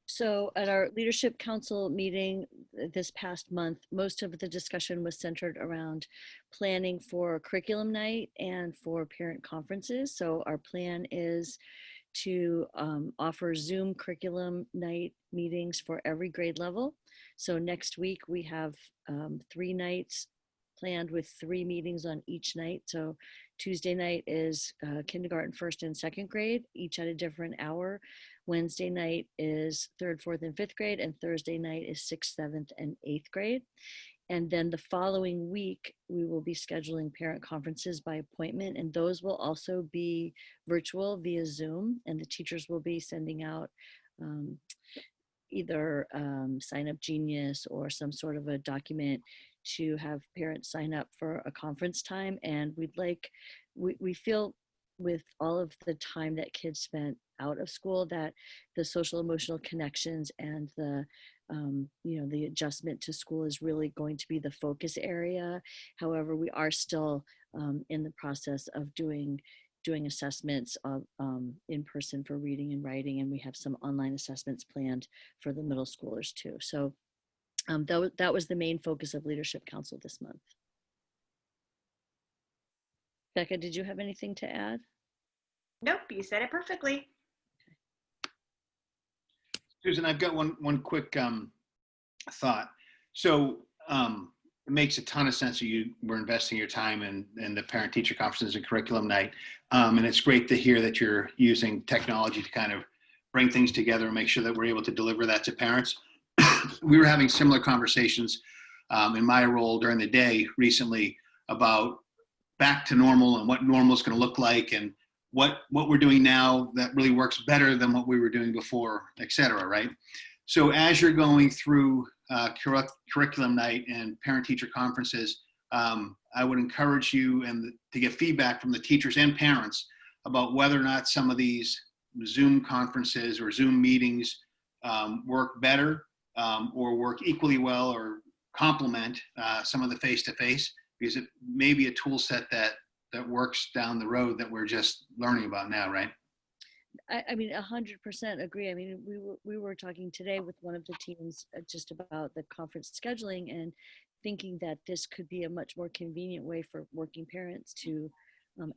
So at our leadership council meeting this past month, most of the discussion was centered around planning for curriculum night and for parent conferences. So our plan is to offer Zoom curriculum night meetings for every grade level. So next week we have 3 nights planned with 3 meetings on each night. So Tuesday night is kindergarten, 1st and 2nd grade, each at a different hour. Wednesday night is 3rd, 4th, and 5th grade, and Thursday night is 6th, 7th, and 8th grade. And then the following week, we will be scheduling parent conferences by appointment, and those will also be virtual via Zoom, and the teachers will be sending out either Sign Up Genius or some sort of a document to have parents sign up for a conference time. And we feel with all of the time that kids spent out of school, that the social emotional connections and the the adjustment to school is really going to be the focus area. However, we are still in the process of doing assessments of in person for reading and writing, and we have some online assessments planned for the middle schoolers too. So that was the main focus of Leadership Council this month. Becca, did you have anything to add? Nope, you said it perfectly. Susan, I've got one quick thought. So it makes a ton of sense that you were investing your time in the parent-teacher conferences and curriculum night. And it's great to hear that you're using technology to kind of bring things together and make sure that we're able to deliver that to parents. We were having similar conversations in my role during the day recently about back to normal and what normal is going to look like, and what we're doing now that really works better than what we were doing before, et cetera, right? So as you're going through curriculum night and parent-teacher conferences, I would encourage you to get feedback from the teachers and parents about whether or not some of these Zoom conferences or Zoom meetings work better or work equally well or complement some of the face-to-face, because it may be a tool set that works down the road that we're just learning about now, right? I mean, 100% agree. I mean, we were talking today with one of the teams just about the conference scheduling and thinking that this could be a much more convenient way for working parents to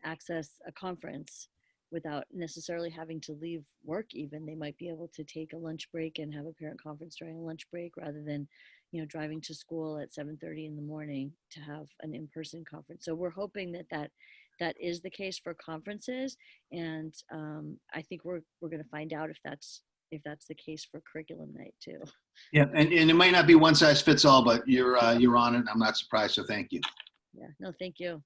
access a conference without necessarily having to leave work even. They might be able to take a lunch break and have a parent conference during a lunch break rather than, driving to school at 7:30 in the morning to have an in-person conference. So we're hoping that is the case for conferences, and I think we're going to find out if that's the case for curriculum night too. Yeah, and it might not be one size fits all, but you're on it. I'm not surprised, so thank you. Yeah, no, thank you.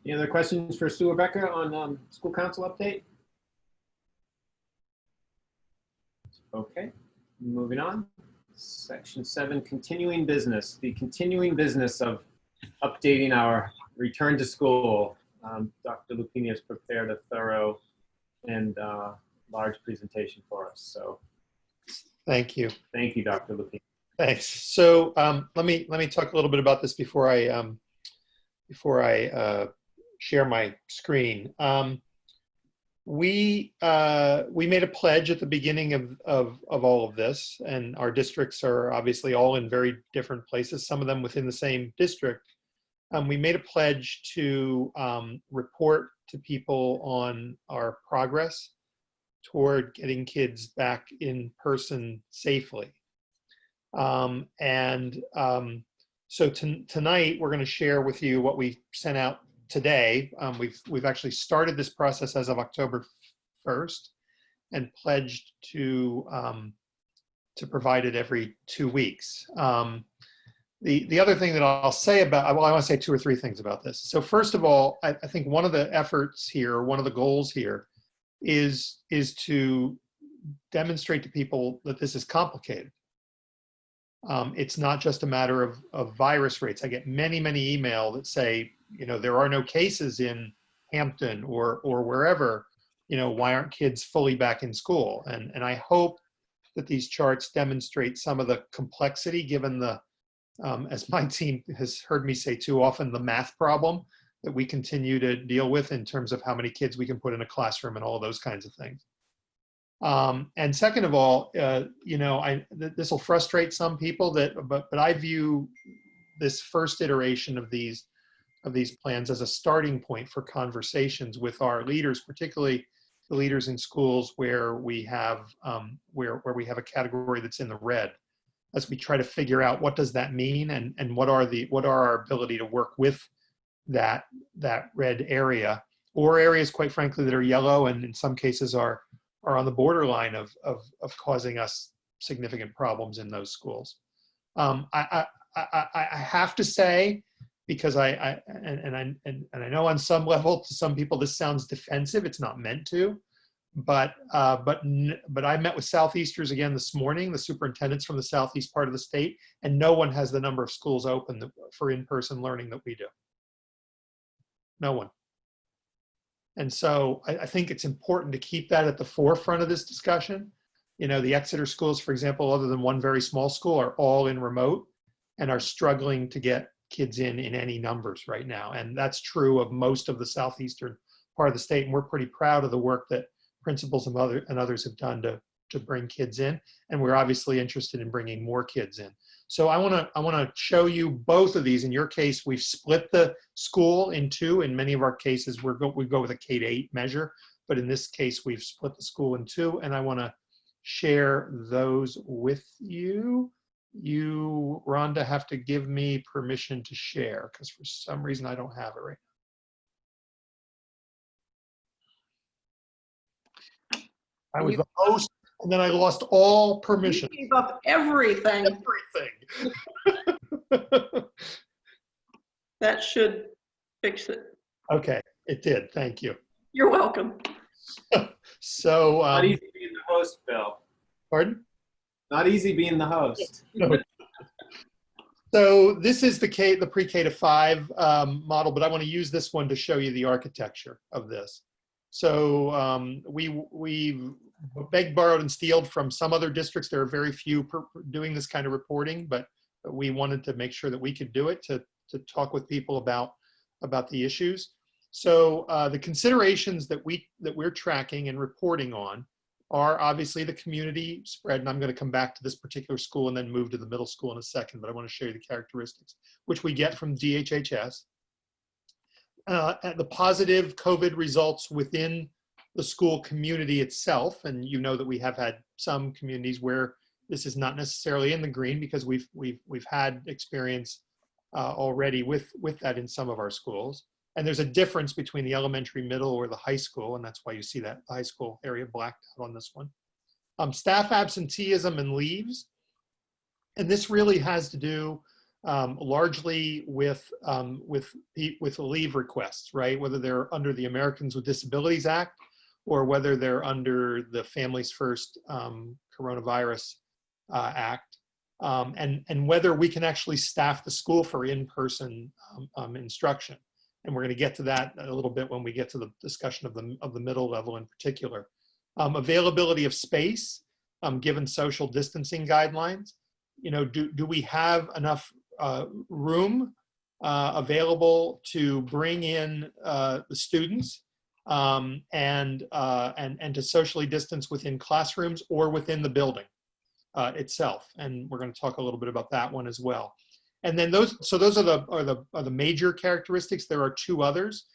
Any other questions for Sue or Becca on school council update? Okay, moving on. Section 7, continuing business. The continuing business of updating our return to school. Dr. Lupini has prepared a thorough and large presentation for us. So Thank you. thank you, Dr. Lupini. Thanks. So let me talk a little bit about this before I before I share my screen. We made a pledge at the beginning of all of this, and our districts are obviously all in very different places, some of them within the same district. We made a pledge to report to people on our progress toward getting kids back in person safely. So tonight we're going to share with you what we sent out today. We've actually started this process as of October 1st and pledged to provide it every 2 weeks. The other thing that I'll say about, well, I want to say 2 or 3 things about this. So first of all, I think one of the efforts here, one of the goals here is to demonstrate to people that this is complicated. It's not just a matter of virus rates. I get many email that say, there are no cases in Hampton or wherever, why aren't kids fully back in school? And I hope that these charts demonstrate some of the complexity given the, as my team has heard me say too often, the math problem that we continue to deal with in terms of how many kids we can put in a classroom and all those kinds of things. And second of all, this will frustrate some people but I view this first iteration of these plans as a starting point for conversations with our leaders, particularly the leaders in schools where we have where we have a category that's in the red, as we try to figure out what does that mean and what are our ability to work with that red area, or areas quite frankly that are yellow and in some cases are on the borderline of causing us significant problems in those schools. I have to say, because I know on some level to some people this sounds defensive. It's not meant to, but I met with Southeasters again this morning, the superintendents from the southeast part of the state, and no one has the number of schools open for in-person learning that we do. No one. And so I think it's important to keep that at the forefront of this discussion. The Exeter schools, for example, other than one very small school, are all in remote and are struggling to get kids in any numbers right now. And that's true of most of the southeastern part of the state. And we're pretty proud of the work that principals and others have done to bring kids in. And we're obviously interested in bringing more kids in. So I want to show you both of these. In your case, we've split the school in two. In many of our cases, we go with a K-8 measure, but in this case, we've split the school in two, and I want to share those with you. You, Rhonda, have to give me permission to share because for some reason I don't have it right now. I was the host, and then I lost all permission. You gave up everything. That should fix it. Okay, it did. Thank you. You're welcome. So, not easy being the host, Bill. Pardon? Not easy being the host. No. So this is the pre-K to 5 model, but I want to use this one to show you the architecture of this. So we begged, borrowed, and stealed from some other districts. There are very few doing this kind of reporting, but we wanted to make sure that we could do it to talk with people about the issues. So the considerations that we're tracking and reporting on are obviously the community spread, and I'm going to come back to this particular school and then move to the middle school in a second, but I want to show you the characteristics, which we get from DHHS. The positive COVID results within the school community itself, and you know that we have had some communities where this is not necessarily in the green because we've had experience already with that in some of our schools. And there's a difference between the elementary, middle, or the high school, and that's why you see that high school area blacked out on this one. Staff absenteeism and leaves, and this really has to do largely with leave requests, right? Whether they're under the Americans with Disabilities Act or whether they're under the Families First Coronavirus Act, and whether we can actually staff the school for in-person instruction. And we're going to get to that a little bit when we get to the discussion of the middle level in particular. Availability of space, given social distancing guidelines. Do we have enough room available to bring in the students and to socially distance within classrooms or within the building itself. And we're going to talk a little bit about that one as well. And then those are the major characteristics. There are two others,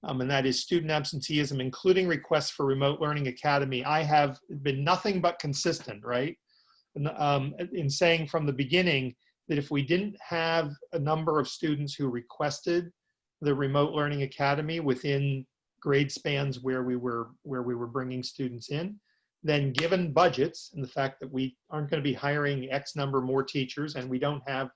and that is student absenteeism, including requests for remote learning academy. I have been nothing but consistent, right, in saying from the beginning that if we didn't have a number of students who requested the remote learning academy within grade spans where we were bringing students in, then given budgets and the fact that we aren't going to be hiring X number more teachers and we don't have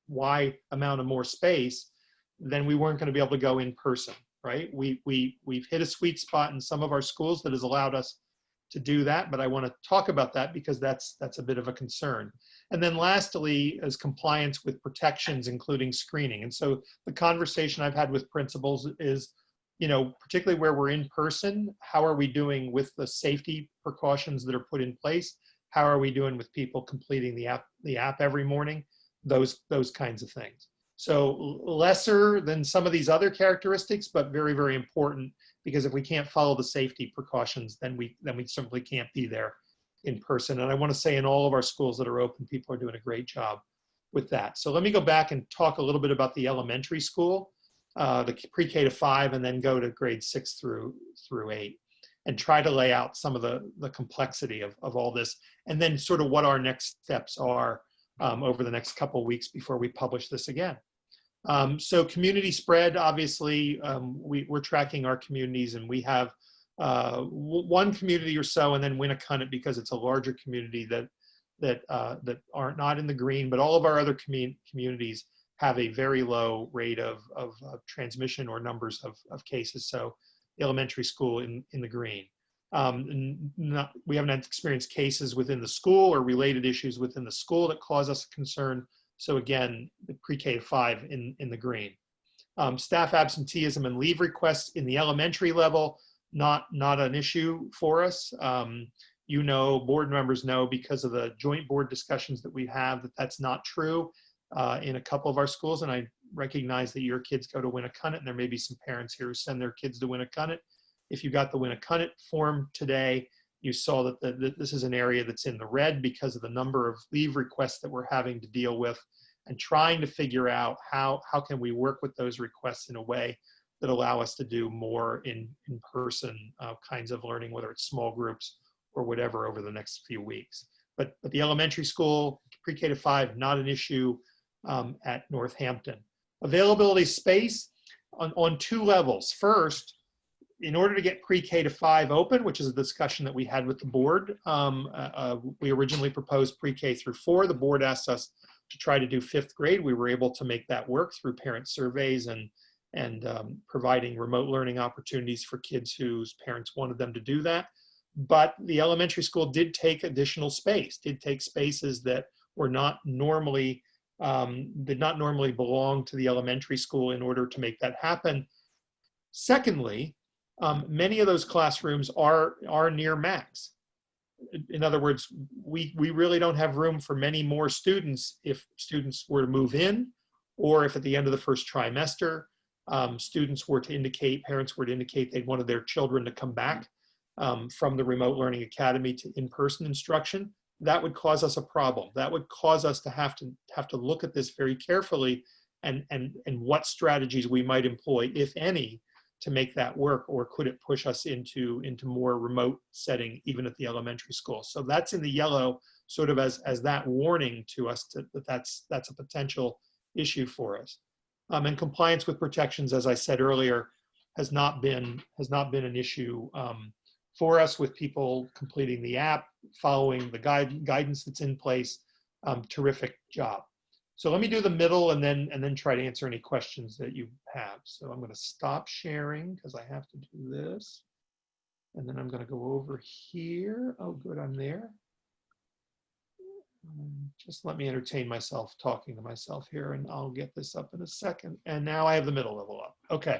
Y amount of more space, then we weren't going to be able to go in person, right? We've hit a sweet spot in some of our schools that has allowed us to do that, but I want to talk about that because that's a bit of a concern. And then lastly is compliance with protections, including screening. And so the conversation I've had with principals is, particularly where we're in person, how are we doing with the safety precautions that are put in place? How are we doing with people completing the app every morning? Those kinds of things. So lesser than some of these other characteristics, but very, very important, because if we can't follow the safety precautions, then we simply can't be there in person. And I want to say in all of our schools that are open, people are doing a great job with that. So let me go back and talk a little bit about the elementary school, the pre-K to 5, and then go to grade 6 through 8, and try to lay out some of the complexity of all this, and then sort of what our next steps are over the next couple of weeks before we publish this again. So community spread, obviously, we're tracking our communities, and we have one community or so, and then Winnicott, because it's a larger community that are not in the green, but all of our other communities have a very low rate of transmission or numbers of cases. So the elementary school in the green. We haven't experienced cases within the school or related issues within the school that cause us concern. So again, the pre-K to 5 in the green. Staff absenteeism and leave requests in the elementary level, not an issue for us. Board members know, because of the joint board discussions that we have, that that's not true in a couple of our schools. And I recognize that your kids go to Winnicott, and there may be some parents here who send their kids to Winnicott. If you got the Winnicott form today, you saw that this is an area that's in the red because of the number of leave requests that we're having to deal with, and trying to figure out how can we work with those requests in a way that allow us to do more in-person kinds of learning, whether it's small groups or whatever, over the next few weeks. But the elementary school, pre-K to 5, not an issue at Northampton. Availability space on 2 levels. First, in order to get pre-K to 5 open, which is a discussion that we had with the board, we originally proposed pre-K through 4. The board asked us to try to do 5th grade. We were able to make that work through parent surveys and providing remote learning opportunities for kids whose parents wanted them to do that. But the elementary school did take additional space, did take spaces that were not normally, did not normally belong to the elementary school in order to make that happen. Secondly, many of those classrooms are near max. In other words, we really don't have room for many more students if students were to move in, or if at the end of the first trimester, parents were to indicate they wanted their children to come back from the remote learning academy to in-person instruction. That would cause us a problem. That would cause us to have to look at this very carefully and what strategies we might employ, if any, to make that work, or could it push us into more remote setting, even at the elementary school. So that's in the yellow, sort of as that warning to us that's a potential issue for us. And compliance with protections, as I said earlier, has not been an issue for us, with people completing the app, following the guidance that's in place. Terrific job. So let me do the middle and then try to answer any questions that you have. So I'm going to stop sharing because I have to do this. And then I'm going to go over here. Oh, good, I'm there. Just let me entertain myself talking to myself here, and I'll get this up in a second. And now I have the middle level up. Okay.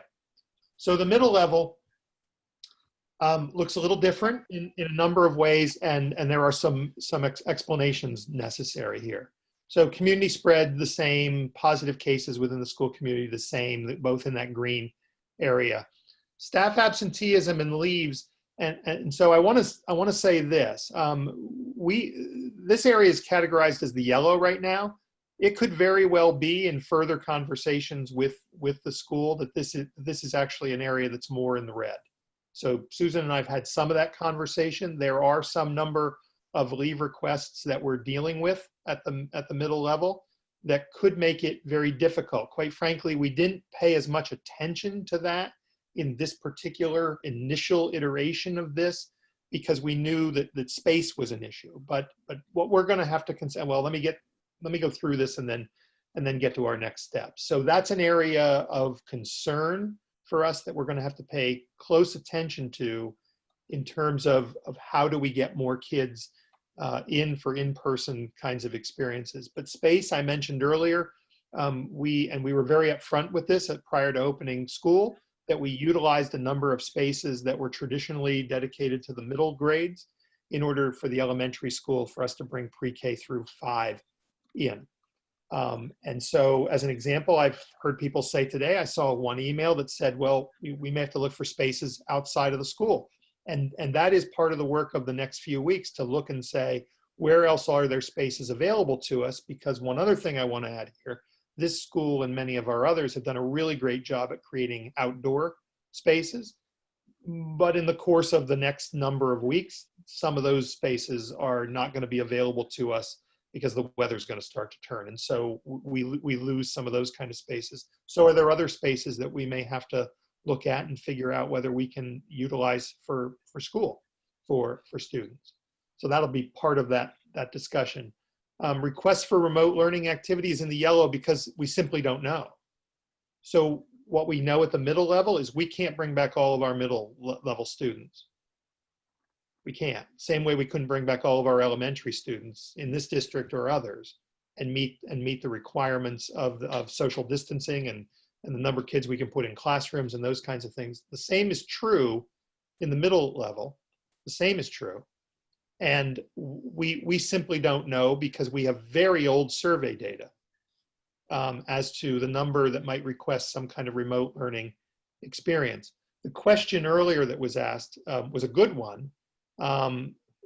So the middle level looks a little different in a number of ways, and there are some explanations necessary here. So community spread the same, positive cases within the school community the same, both in that green area. Staff absenteeism and leaves, and so I want to say this: this area is categorized as the yellow right now. It could very well be in further conversations with the school that this is actually an area that's more in the red. So Susan and I have had some of that conversation. There are some number of leave requests that we're dealing with at the middle level that could make it very difficult. Quite frankly, we didn't pay as much attention to that in this particular initial iteration of this because we knew that space was an issue. But what we're going to have to consider, well, let me go through this and then get to our next steps. So that's an area of concern for us that we're going to have to pay close attention to in terms of how do we get more kids in for in-person kinds of experiences. But space, I mentioned earlier, we were very upfront with this prior to opening school, that we utilized a number of spaces that were traditionally dedicated to the middle grades in order for the elementary school for us to bring pre-K through 5 in. And so as an example, I've heard people say today, I saw one email that said, well, we may have to look for spaces outside of the school. And that is part of the work of the next few weeks to look and say, where else are there spaces available to us? Because one other thing I want to add here, this school and many of our others have done a really great job at creating outdoor spaces. But in the course of the next number of weeks, some of those spaces are not going to be available to us because the weather's going to start to turn. And so we lose some of those kind of spaces. So are there other spaces that we may have to look at and figure out whether we can utilize for school, for students? So that'll be part of that discussion. Requests for remote learning activities in the yellow because we simply don't know. So what we know at the middle level is we can't bring back all of our middle level students. We can't. Same way we couldn't bring back all of our elementary students in this district or others and meet the requirements of social distancing and the number of kids we can put in classrooms and those kinds of things. The same is true in the middle level. The same is true. And we simply don't know because we have very old survey data as to the number that might request some kind of remote learning experience. The question earlier that was asked was a good one,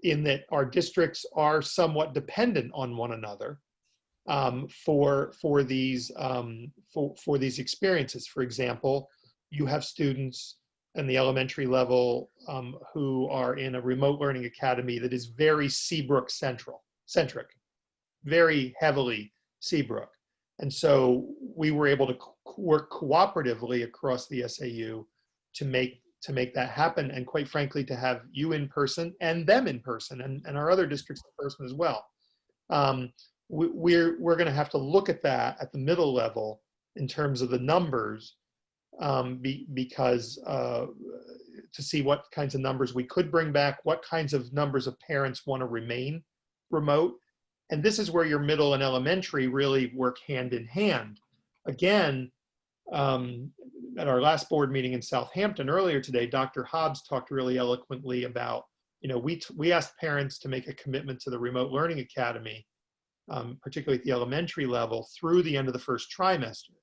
in that our districts are somewhat dependent on one another for these experiences. For example, you have students in the elementary level who are in a remote learning academy that is very Seabrook centric, very heavily Seabrook. And so we were able to work cooperatively across the SAU to make that happen, and quite frankly, to have you in person and them in person and our other districts in person as well. We're going to have to look at that at the middle level in terms of the numbers because to see what kinds of numbers we could bring back, what kinds of numbers of parents want to remain remote. And this is where your middle and elementary really work hand in hand. Again, at our last board meeting in Southampton earlier today, Dr. Hobbs talked really eloquently about, we asked parents to make a commitment to the Remote Learning Academy, particularly at the elementary level, through the end of the first trimester.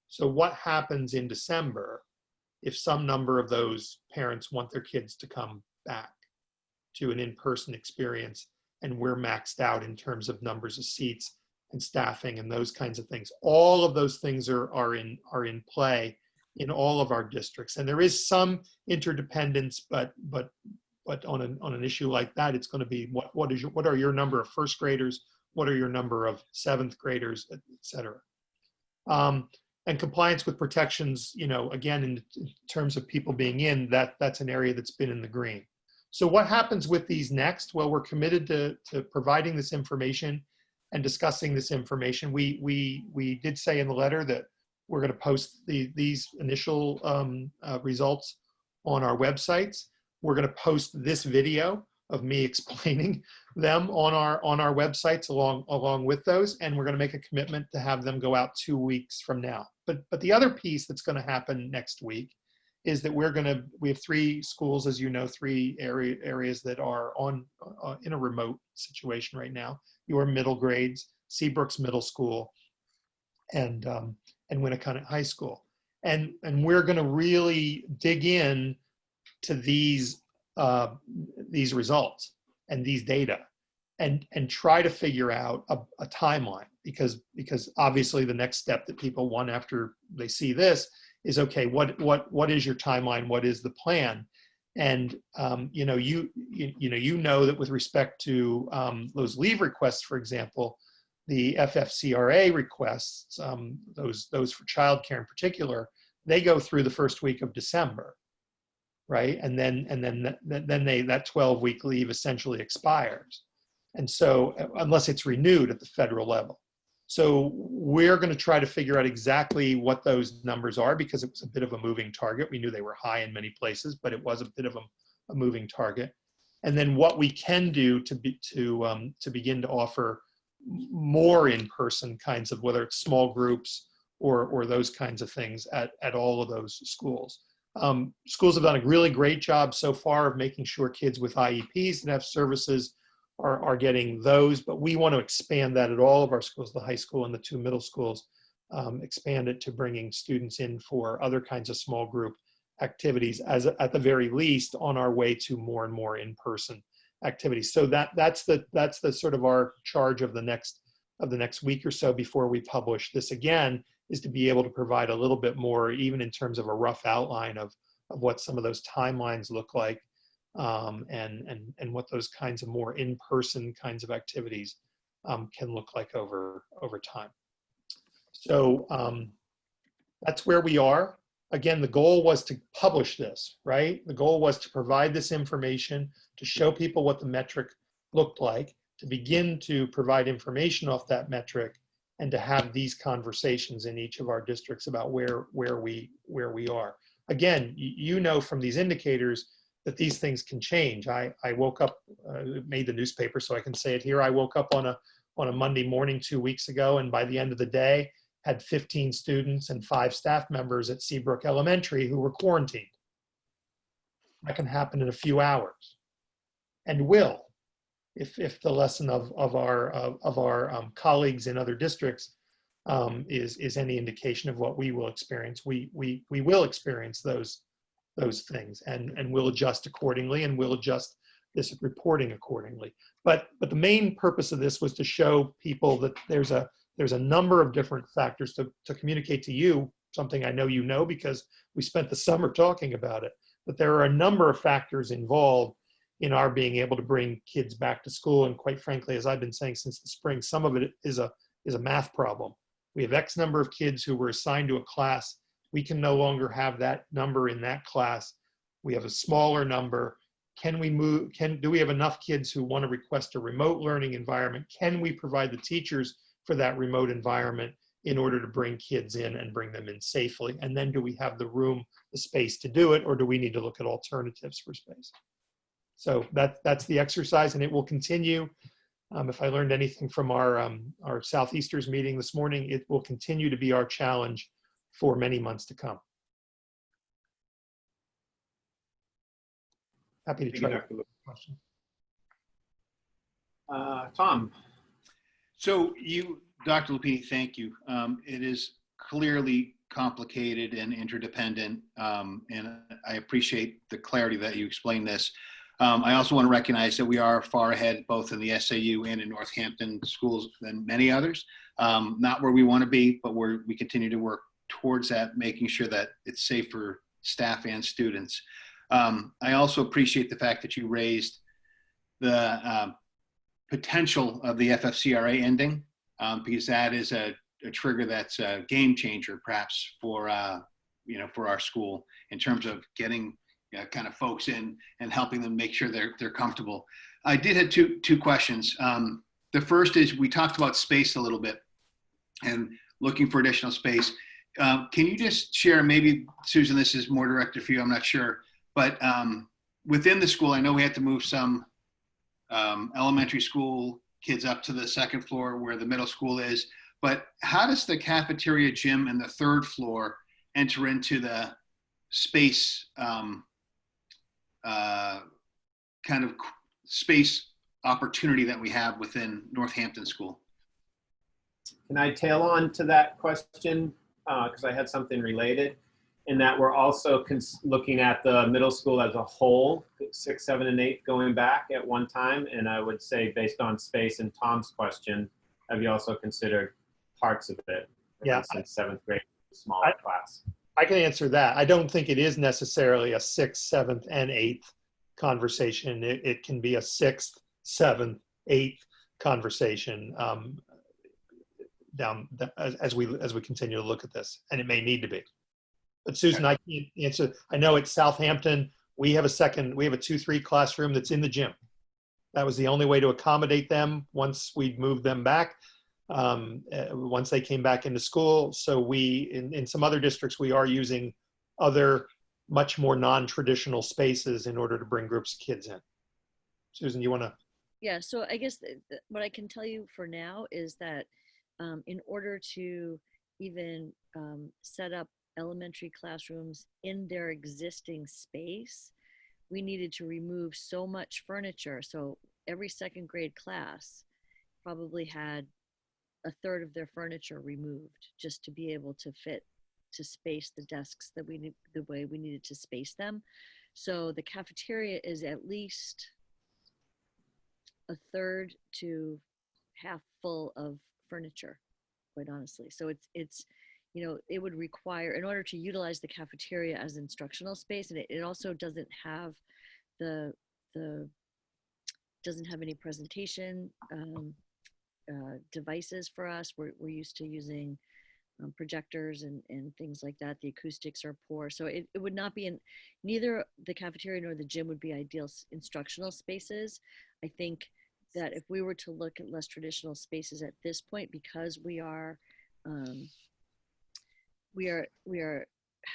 So what happens in December if some number of those parents want their kids to come back to an in-person experience and we're maxed out in terms of numbers of seats and staffing and those kinds of things? All of those things are in play in all of our districts, and there is some interdependence, but on an issue like that, it's going to be what are your number of first graders, what are your number of seventh graders, et cetera. And compliance with protections, again, in terms of people being in, that's an area that's been in the green. So what happens with these next? Well, we're committed to providing this information and discussing this information. We did say in the letter that we're going to post these initial results on our websites. We're going to post this video of me explaining them on our websites along with those, and we're going to make a commitment to have them go out 2 weeks from now. But the other piece that's going to happen next week is that we have 3 schools, as you know, 3 areas that are in a remote situation right now. Your middle grades, Seabrooks Middle School, and Winnicott High School. And we're going to really dig in to these results and these data, and try to figure out a timeline, because obviously the next step that people want after they see this is, okay, what is your timeline? What is the plan? And you know that with respect to those leave requests, for example, the FFCRA requests, those for childcare in particular, they go through the first week of December, right? And then that 12-week leave essentially expires. And so, unless it's renewed at the federal level. So we're going to try to figure out exactly what those numbers are, because it was a bit of a moving target. We knew they were high in many places, but it was a bit of a moving target. And then what we can do to begin to offer more in-person kinds of, whether it's small groups or those kinds of things at all of those schools. Schools have done a really great job so far of making sure kids with IEPs that have services are getting those, but we want to expand that at all of our schools, the high school and the 2 middle schools, expand it to bringing students in for other kinds of small group activities, as at the very least on our way to more and more in-person activities. So that's the sort of our charge of the next week or so before we publish this again, is to be able to provide a little bit more, even in terms of a rough outline of what some of those timelines look like. And what those kinds of more in-person kinds of activities can look like over time. So that's where we are. Again, the goal was to publish this, right? The goal was to provide this information, to show people what the metric looked like, to begin to provide information off that metric, and to have these conversations in each of our districts about where we are. Again, you know from these indicators that these things can change. I woke up, made the newspaper, so I can say it here. I woke up on a Monday morning 2 weeks ago, and by the end of the day, had 15 students and 5 staff members at Seabrook Elementary who were quarantined. That can happen in a few hours, and will, if the lesson of our colleagues in other districts is any indication of what we will experience. We will experience those things, and we'll adjust accordingly, and we'll adjust this reporting accordingly. But the main purpose of this was to show people that there's a number of different factors to communicate to you, something I know you know because we spent the summer talking about it, but there are a number of factors involved in our being able to bring kids back to school. And quite frankly, as I've been saying since the spring, some of it is a math problem. We have X number of kids who were assigned to a class. We can no longer have that number in that class. We have a smaller number. Can we move? Do we have enough kids who want to request a remote learning environment? Can we provide the teachers for that remote environment in order to bring kids in and bring them in safely? And then do we have the room, the space to do it, or do we need to look at alternatives for space? So that's the exercise, and it will continue. If I learned anything from our Southeasters meeting this morning, it will continue to be our challenge for many months to come. Happy to try to answer the question. Tom. So Dr. Lupini, thank you. It is clearly complicated and interdependent, and I appreciate the clarity that you explained this. I also want to recognize that we are far ahead, both in the SAU and in Northampton schools than many others. Not where we want to be, but where we continue to work towards that, making sure that it's safe for staff and students. I also appreciate the fact that you raised the potential of the FFCRA ending, because that is a trigger that's a game changer, perhaps for for our school in terms of getting kind of folks in and helping them make sure they're comfortable. I did have two questions. The first is, we talked about space a little bit and looking for additional space. Can you just share, maybe Susan, this is more directed for you, I'm not sure, but within the school, I know we had to move some elementary school kids up to the second floor where the middle school is, but how does the cafeteria, gym, and the third floor enter into the space kind of space opportunity that we have within Northampton School? Can I tail on to that question? Because I had something related, in that we're also looking at the middle school as a whole, 6, 7, and 8 going back at one time. And I would say, based on space and Tom's question, have you also considered parts of it? For Yeah. instance, 7th grade, smaller class. I can answer that. I don't think it is necessarily a 6th, 7th, and 8th conversation. It can be a 6th, 7th, 8th conversation as we continue to look at this, and it may need to be. But Susan, I can't answer. I know at Southampton we have a 2-3 classroom that's in the gym. That was the only way to accommodate them once we moved them back. Once they came back into school. So we, in some other districts, we are using other much more non-traditional spaces in order to bring groups of kids in. Susan, you want to? Yeah, so I guess what I can tell you for now is that in order to even set up elementary classrooms in their existing space, we needed to remove so much furniture. So every 2nd grade class probably had a third of their furniture removed just to be able to space the desks that the way we needed to space them. So the cafeteria is at least a third to half full of furniture, quite honestly. So it's it would require, in order to utilize the cafeteria as instructional space, and it also doesn't have doesn't have any presentation devices for us. We're used to using projectors and things like that. The acoustics are poor. So it would not be neither the cafeteria nor the gym would be ideal instructional spaces. I think that if we were to look at less traditional spaces at this point, because we are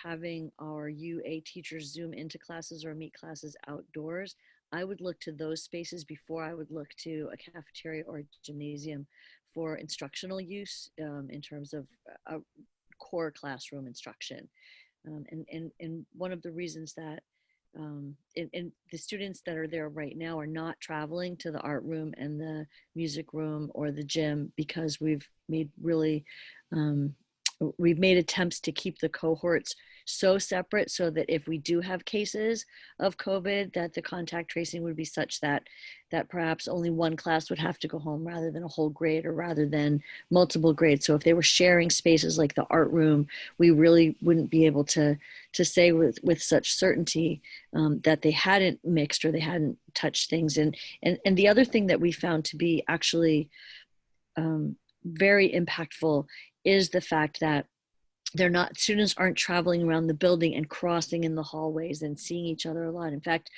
having our UA teachers Zoom into classes or meet classes outdoors, I would look to those spaces before I would look to a cafeteria or a gymnasium for instructional use in terms of a core classroom instruction. And one of the reasons that and the students that are there right now are not traveling to the art room and the music room or the gym, because we've made attempts to keep the cohorts so separate so that if we do have cases of COVID, that the contact tracing would be such that perhaps only one class would have to go home rather than a whole grade, or rather than multiple grades. So if they were sharing spaces like the art room, we really wouldn't be able to say with such certainty that they hadn't mixed or they hadn't touched things. And the other thing that we found to be actually very impactful is the fact that students aren't traveling around the building and crossing in the hallways and seeing each other a lot. In fact,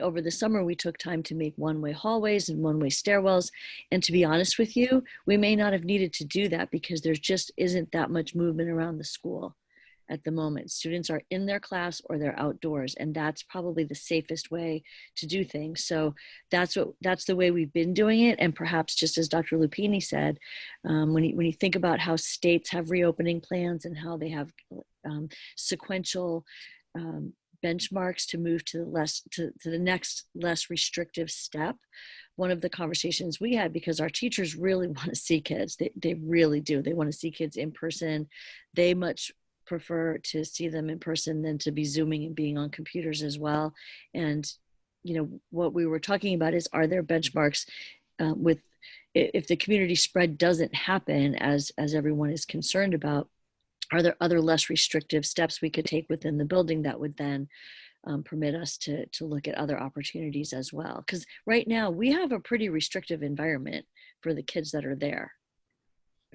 over the summer, we took time to make one-way hallways and one-way stairwells. And to be honest with you, we may not have needed to do that because there just isn't that much movement around the school at the moment. Students are in their class or they're outdoors, and that's probably the safest way to do things. So that's the way we've been doing it. And perhaps, just as Dr. Lupini said, when you think about how states have reopening plans and how they have sequential benchmarks to move to the next less restrictive step, one of the conversations we had, because our teachers really want to see kids, they really do. They want to see kids in person. They much prefer to see them in person than to be Zooming and being on computers as well. And what we were talking about is, are there benchmarks if the community spread doesn't happen as everyone is concerned about, are there other less restrictive steps we could take within the building that would then permit us to look at other opportunities as well? Because right now we have a pretty restrictive environment for the kids that are there.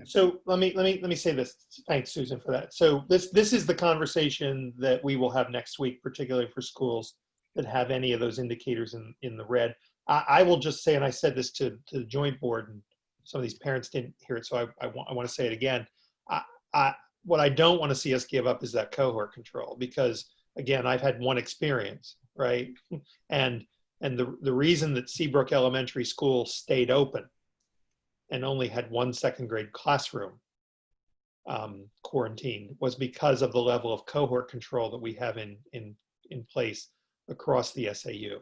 So let me say this. Thanks, Susan, for that. So this is the conversation that we will have next week, particularly for schools that have any of those indicators in the red. I will just say, and I said this to the joint board, and some of these parents didn't hear it, so I want to say it again. What I don't want to see us give up is that cohort control, because again, I've had one experience, right? And the reason that Seabrook Elementary School stayed open and only had one 2nd grade classroom quarantined was because of the level of cohort control that we have in place across the SAU.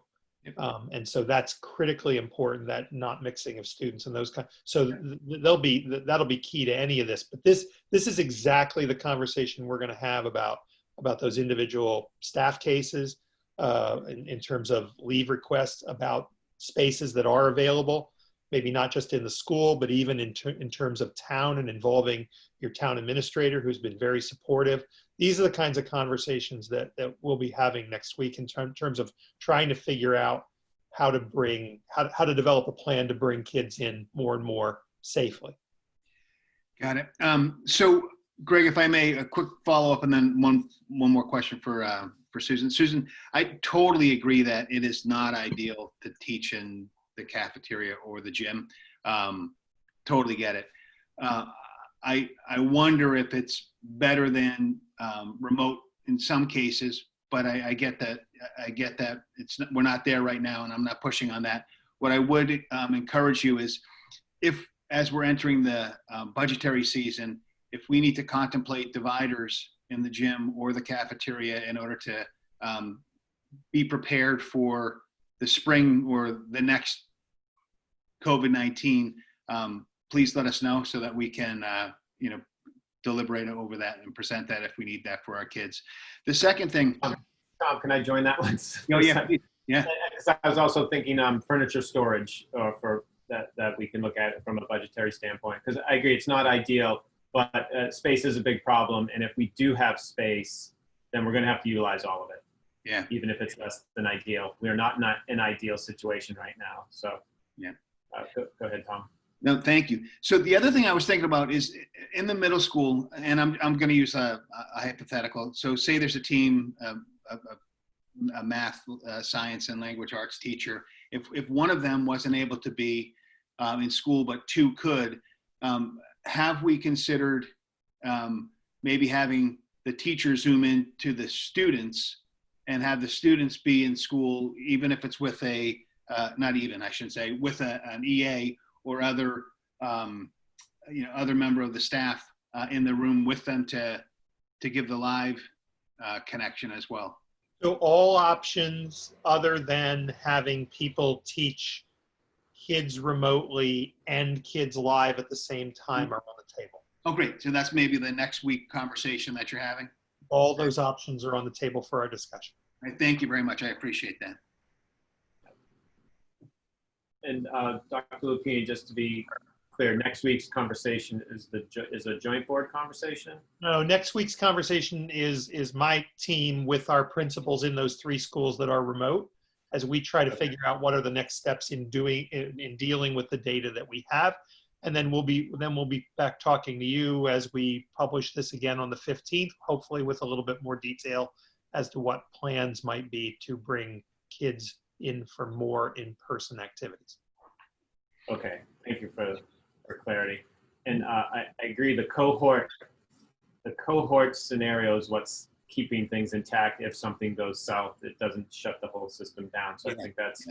And so that's critically important, that not mixing of students and those kind. So that'll be key to any of this. But this is exactly the conversation we're going to have about those individual staff cases, in terms of leave requests, about spaces that are available, maybe not just in the school, but even in terms of town, and involving your town administrator, who's been very supportive. These are the kinds of conversations that we'll be having next week in terms of trying to figure out how to develop a plan to bring kids in more and more safely. Got it. So, Greg, if I may, a quick follow-up, and then one more question for Susan. Susan, I totally agree that it is not ideal to teach in the cafeteria or the gym. Totally get it. I wonder if it's better than remote in some cases, but I get that. I get that we're not there right now, and I'm not pushing on that. What I would encourage you is, if as we're entering the budgetary season, if we need to contemplate dividers in the gym or the cafeteria in order to be prepared for the spring or the next COVID-19, please let us know so that we can, deliberate over that and present that if we need that for our kids. The second thing. Tom, can I join that one? Oh, yeah. Yeah. Because I was also thinking furniture storage for that we can look at it from a budgetary standpoint. Because I agree, it's not ideal, but space is a big problem. And if we do have space, then we're going to have to utilize all of it. Yeah. Even if it's less than ideal. We're not in an ideal situation right now. So yeah. Go ahead, Tom. No, thank you. So the other thing I was thinking about is in the middle school, and I'm going to use a hypothetical. So say there's a team, a math, science, and language arts teacher. If one of them wasn't able to be in school, but two could, have we considered maybe having the teacher zoom in to the students and have the students be in school, even if it's with with an EA or other member of the staff in the room with them to give the live connection as well. So all options other than having people teach kids remotely and kids live at the same time are on the table. Oh, great. So that's maybe the next week conversation that you're having? All those options are on the table for our discussion. All right, thank you very much. I appreciate that. And Dr. Lupini, just to be clear, next week's conversation is a joint board conversation? No, next week's conversation is my team with our principals in those 3 schools that are remote, as we try to figure out what are the next steps in dealing with the data that we have. And then we'll be back talking to you as we publish this again on the 15th, hopefully with a little bit more detail as to what plans might be to bring kids in for more in-person activities. Okay, thank you for clarity. And I agree, the cohort scenario is what's keeping things intact. If something goes south, it doesn't shut the whole system down. So I think that's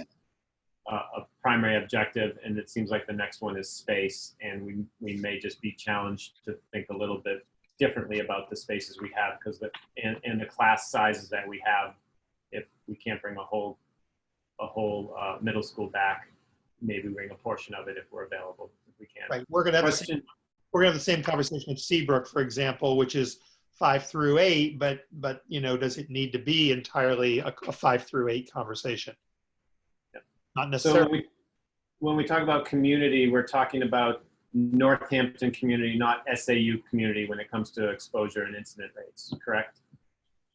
a primary objective, and it seems like the next one is space, and we may just be challenged to think a little bit differently about the spaces we have, because and the class sizes that we have, if we can't bring a whole middle school back, maybe bring a portion of it if we're available, if we can. Right, we're gonna have the same conversation at Seabrook, for example, which is 5 through 8, but does it need to be entirely a 5 through 8 conversation? Yeah. Not necessarily. So when we talk about community, we're talking about Northampton community, not SAU community when it comes to exposure and incident rates, correct?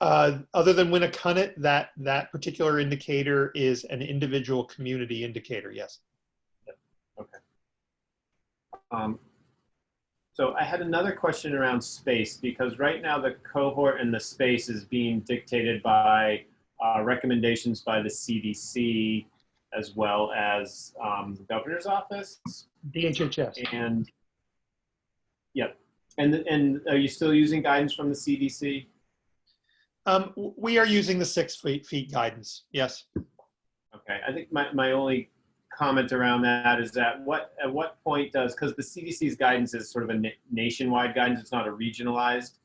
Other than Winnicott, that particular indicator is an individual community indicator, yes. Yep. Okay. So I had another question around space, because right now the cohort and the space is being dictated by recommendations by the CDC, as well as the governor's office. DHHS. And yep. And are you still using guidance from the CDC? We are using the 6 feet guidance, yes. Okay, I think my only comment around that is that at what point because the CDC's guidance is sort of a nationwide guidance, it's not a regionalized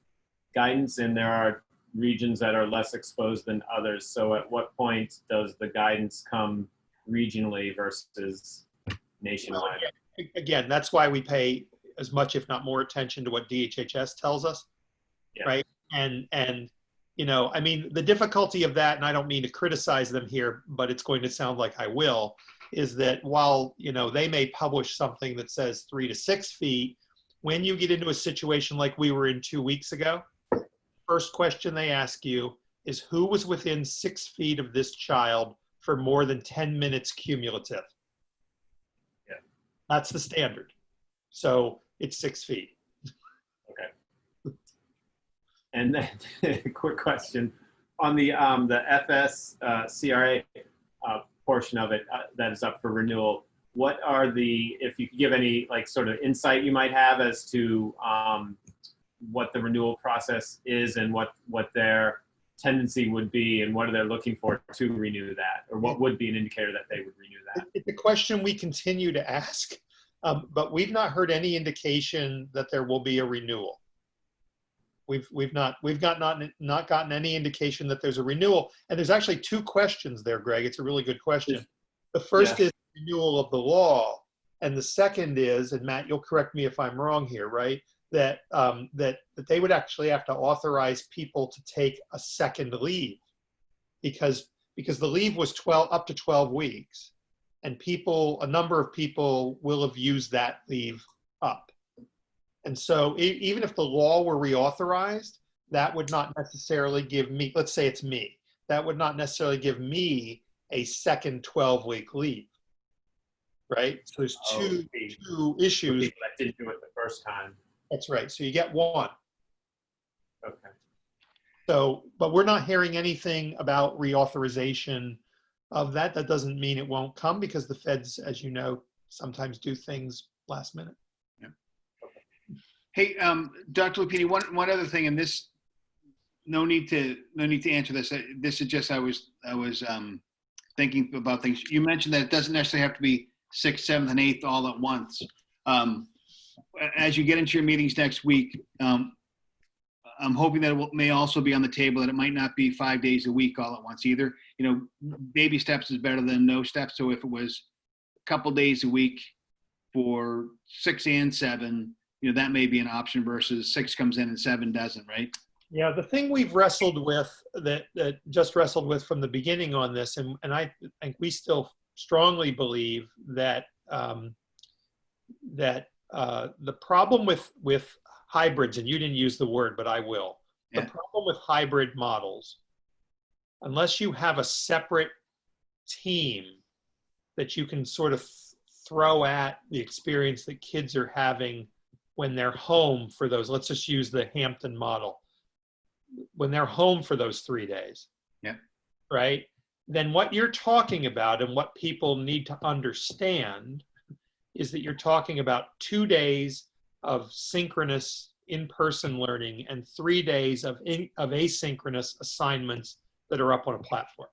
guidance, and there are regions that are less exposed than others. So at what point does the guidance come regionally versus nationwide? Again, that's why we pay as much, if not more, attention to what DHHS tells us, Yeah. right? And you know, I mean, the difficulty of that, and I don't mean to criticize them here, but it's going to sound like I will, is that while, you know, they may publish something that says 3 to 6 feet, when you get into a situation like we were in 2 weeks ago, first question they ask you is who was within 6 feet of this child for more than 10 minutes cumulative? Yeah. That's the standard. So it's 6 feet. Okay. And then a quick question on the FS CRA portion of it that is up for renewal. What are the, if you could give any like sort of insight you might have as to what the renewal process is and what their tendency would be and what are they looking for to renew that, or what would be an indicator that they would renew that? It's a question we continue to ask, but we've not heard any indication that there will be a renewal. We've not gotten any indication that there's a renewal. And there's actually 2 questions there, Greg. It's a really good question. The first is renewal of the law, and the second is, and Matt, you'll correct me if I'm wrong here, right? That that they would actually have to authorize people to take a second leave, because the leave was up to 12 weeks, and a number of people will have used that leave up. And so even if the law were reauthorized, that would not necessarily give me, let's say it's me, that would not necessarily give me a second 12-week leave, right? So there's two issues. People that didn't do it the first time. That's right. So you get one. Okay. So, but we're not hearing anything about reauthorization of that. That doesn't mean it won't come, because the feds, as you know, sometimes do things last minute. Hey, Dr. Lupini, one other thing, and this, no need to answer this. This is just I was thinking about things. You mentioned that it doesn't necessarily have to be 6th, 7th, and 8th all at once. As you get into your meetings next week, I'm hoping that it may also be on the table that it might not be 5 days a week all at once either. You know, baby steps is better than no steps. So if it was a couple days a week for 6 and 7, you know, that may be an option versus 6 comes in and 7 doesn't, right? Yeah, the thing we've wrestled with, that just wrestled with from the beginning on this, and I think we still strongly believe that the problem with hybrids, and you didn't use the word, but I will. Yeah. The problem with hybrid models, unless you have a separate team that you can sort of throw at the experience that kids are having when they're home for those, let's just use the Hampton model, when they're home for those 3 days, yeah, right? Then what you're talking about, and what people need to understand, is that you're talking about 2 days of synchronous in-person learning and 3 days of asynchronous assignments that are up on a platform.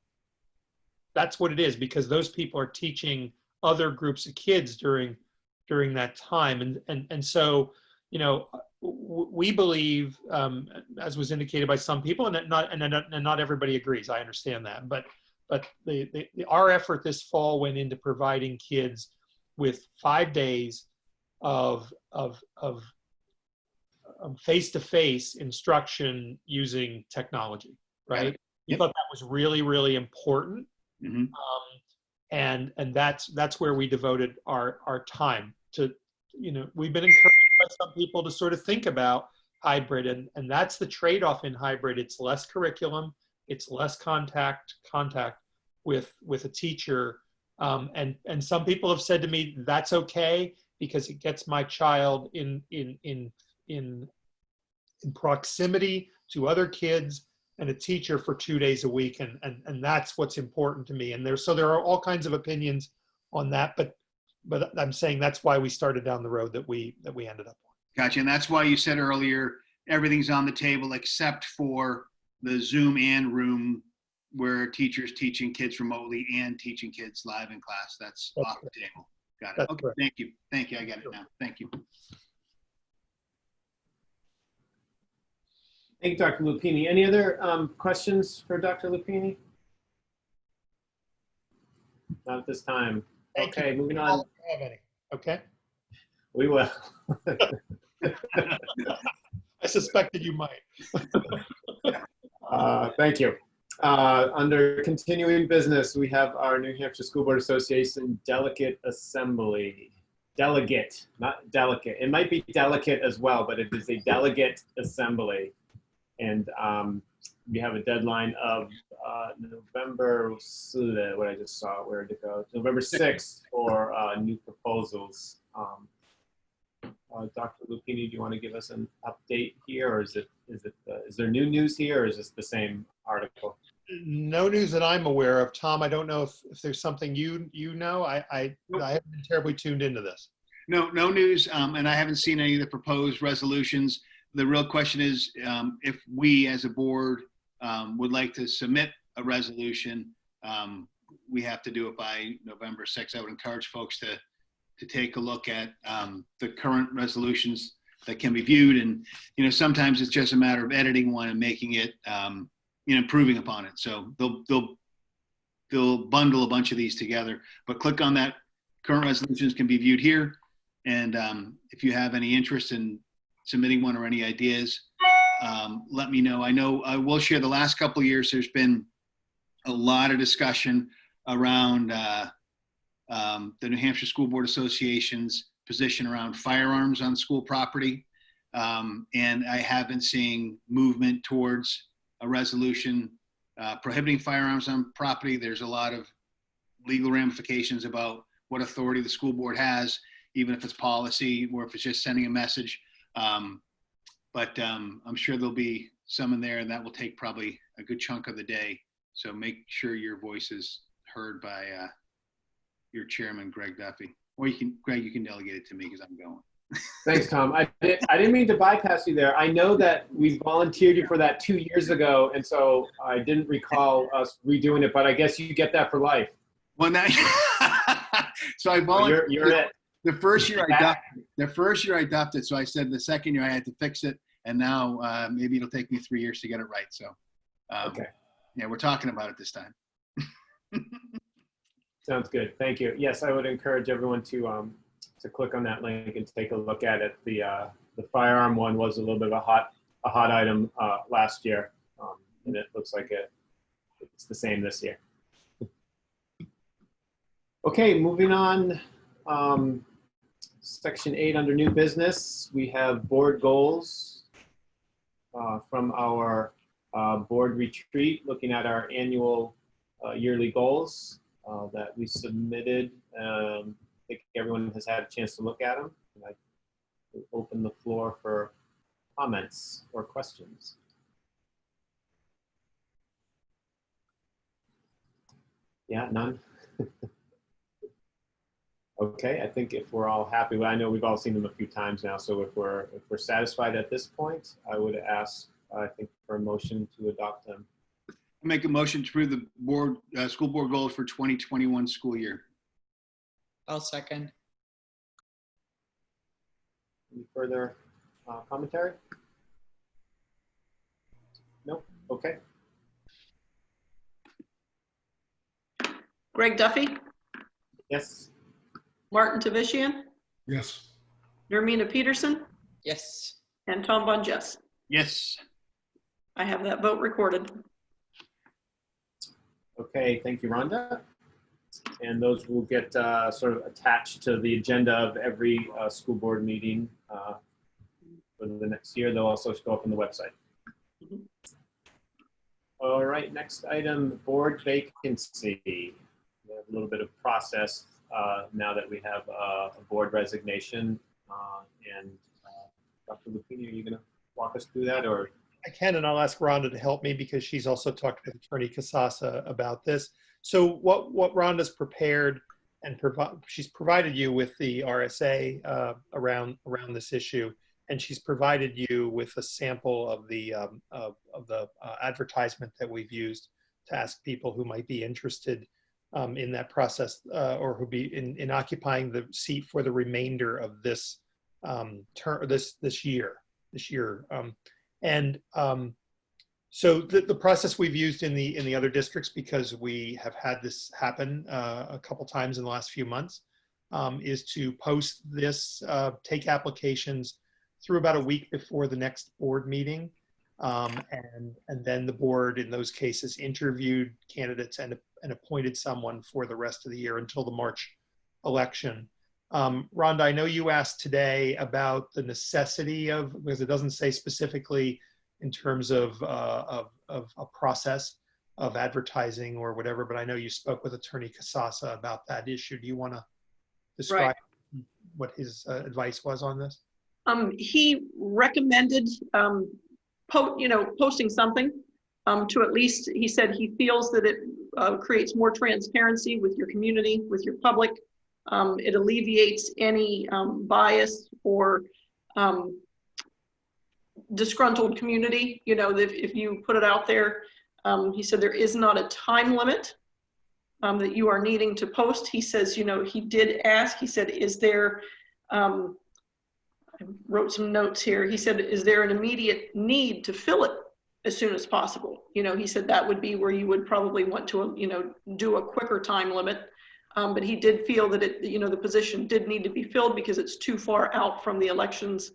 That's what it is, because those people are teaching other groups of kids during that time. And so, you know, we believe, as was indicated by some people, and not everybody agrees, I understand that, but our effort this fall went into providing kids with 5 days of face-to-face instruction using technology, right? We thought that was really, really important. Mm-hmm. And that's where we devoted our time to. You know, we've been encouraged by some people to sort of think about hybrid, and that's the trade-off in hybrid. It's less curriculum, it's less contact with a teacher, and some people have said to me that's okay because it gets my child in proximity to other kids and a teacher for 2 days a week, and that's what's important to me. And there are all kinds of opinions on that, but I'm saying that's why we started down the road that we ended up on. Gotcha. And that's why you said earlier, everything's on the table except for the Zoom and Room, where teachers teaching kids remotely and teaching kids live in class. That's off the table. Got it. That's okay. Correct. Thank you. Thank you. I get it now. Thank you. Thank you, Dr. Lupini. Any other questions for Dr. Lupini? Not at this time. Thank you. Okay, moving I on. don't have any. Okay. We will. I suspected you might. Thank you. Under continuing business, we have our New Hampshire School Board Association Delegate Assembly. Delegate, not delicate. It might be delicate as well, but it is a delegate assembly. And we have a deadline of November, what I just saw, where did it go? November 6th for new proposals. Dr. Lupini, do you want to give us an update here, or is there new news here, or is this the same article? No news that I'm aware of. Tom, I don't know if there's something you know. I haven't been terribly tuned into this. No news, and I haven't seen any of the proposed resolutions. The real question is if we as a board would like to submit a resolution, we have to do it by November 6th. I would encourage folks to take a look at the current resolutions that can be viewed. And, sometimes it's just a matter of editing one and making it, improving upon it. So they'll bundle a bunch of these together, but click on that. Current resolutions can be viewed here. And if you have any interest in submitting one or any ideas, let me know. I know I will share the last couple of years, there's been a lot of discussion around the New Hampshire School Board Association's position around firearms on school property. And I have been seeing movement towards a resolution prohibiting firearms on property. There's a lot of legal ramifications about what authority the school board has, even if it's policy or if it's just sending a message. But I'm sure there'll be some in there, and that will take probably a good chunk of the day. So make sure your voice is heard by your chairman, Greg Duffy. Or Greg, you can delegate it to me because I'm going. Thanks, Tom. I didn't mean to bypass you there. I know that we volunteered you for that 2 years ago, and so I didn't recall us redoing it, but I guess you get that for life. Well, now, so I volunteered. You're it. The first year I duffed it, so I said the second year I had to fix it, and now maybe it'll take me 3 years to get it right. So, okay. Yeah, we're talking about it this time. Sounds good. Thank you. Yes, I would encourage everyone to click on that link and take a look at it. The firearm one was a little bit of a hot item last year, and it looks like it's the same this year. Okay, moving on. Section 8 under new business, we have board goals from our board retreat, looking at our annual yearly goals that we submitted. I think everyone has had a chance to look at them. And I will open the floor for comments or questions. Yeah, none? Okay, I think if we're all happy, well, I know we've all seen them a few times now, so if we're satisfied at this point, I would ask, I think, for a motion to adopt them. I make a motion to approve the board school board goals for 2021 school year. I'll second. Any further commentary? No? Okay. Greg Duffy, Yes. Martin Tavishian, Yes. Nermina Peterson, Yes. and Tom Bunjes. Yes. I have that vote recorded. Okay, thank you, Rhonda. And those will get sort of attached to the agenda of every school board meeting for the next year. They'll also show up on the website. Mhm. All right, next item, board vacancy. We have a little bit of process now that we have a board resignation. And Dr. Lupini, are you going to walk us through that, or? I can, and I'll ask Rhonda to help me because she's also talked with Attorney Casasa about this. So what Rhonda's prepared and she's provided you with the RSA around this issue, and she's provided you with a sample of the advertisement that we've used to ask people who might be interested in that process or who be in occupying the seat for the remainder of this term, this year. And so the process we've used in the other districts, because we have had this happen a couple times in the last few months, is to post this, take applications through about a week before the next board meeting. And then the board, in those cases, interviewed candidates and appointed someone for the rest of the year until the March election. Rhonda, I know you asked today about the necessity of, because it doesn't say specifically in terms of a process of advertising or whatever, but I know you spoke with Attorney Casasa about that issue. Do you want to describe what his advice was on this? He recommended posting something to at least, he said he feels that it creates more transparency with your community, with your public. It alleviates any bias or disgruntled community, if you put it out there. He said there is not a time limit that you are needing to post. He says, he did ask, he said, is there, I wrote some notes here. He said, is there an immediate need to fill it as soon as possible? He said that would be where you would probably want to, do a quicker time limit. But he did feel that the position did need to be filled because it's too far out from the elections,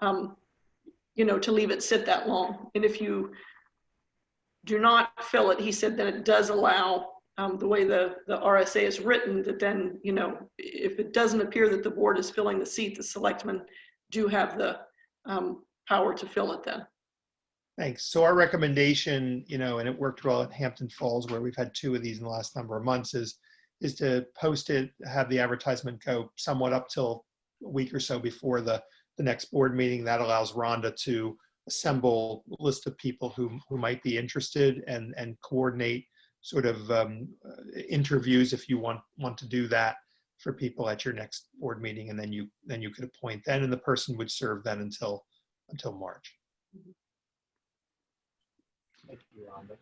to leave it sit that long. And if you do not fill it, he said that it does allow, the way the RSA is written, that then, if it doesn't appear that the board is filling the seat, the selectmen do have the power to fill it then. Thanks. So our recommendation, and it worked well at Hampton Falls, where we've had 2 of these in the last number of months, is to post it, have the advertisement go somewhat up till a week or so before the next board meeting. That allows Rhonda to assemble a list of people who might be interested and coordinate sort of interviews if you want to do that for people at your next board meeting, and then you could appoint then, and the person would serve then until March. Thank you, Rhonda.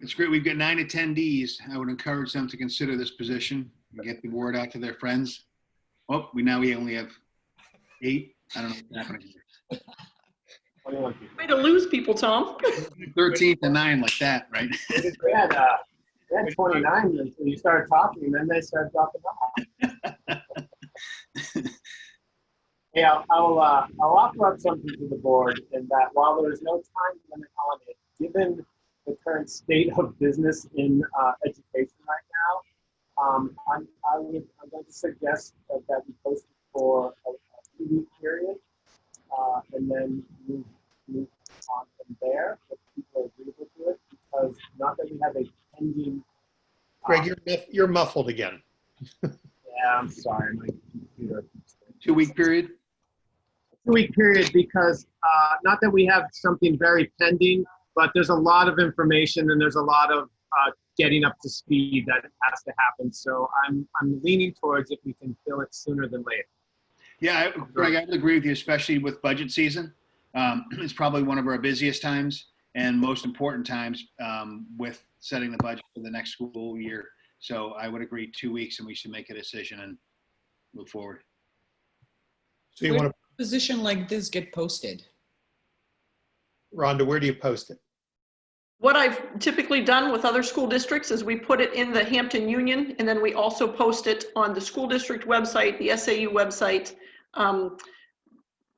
It's great. We've got 9 attendees. I would encourage them to consider this position and get the word out to their friends. Oh, we only have 8. I don't know what's happening here. 21 people. Way to lose people, Tom. 13 to 9 like that, right? We had 29 until you started talking, and then they started dropping off. Hey, I'll offer up something to the board, in that while there is no time limit on it, given the current state of business in education right now, I'm going to suggest that we post it for a 2-week period, and then move on from there if people are agreeable to it, because not that we have a pending. Greg, you're muffled again. Yeah, I'm sorry, my computer. 2-week period? 2-week period, because not that we have something very pending, but there's a lot of information and there's a lot of getting up to speed that has to happen. So I'm leaning towards if we can fill it sooner than later. Yeah, Greg, I would agree with you, especially with budget season. It's probably one of our busiest times and most important times with setting the budget for the next school year. So I would agree 2 weeks, and we should make a decision and move forward. So you Where want does a position like this get posted? Rhonda, where do you post it? What I've typically done with other school districts is we put it in the Hampton Union, and then we also post it on the school district website, the SAU website.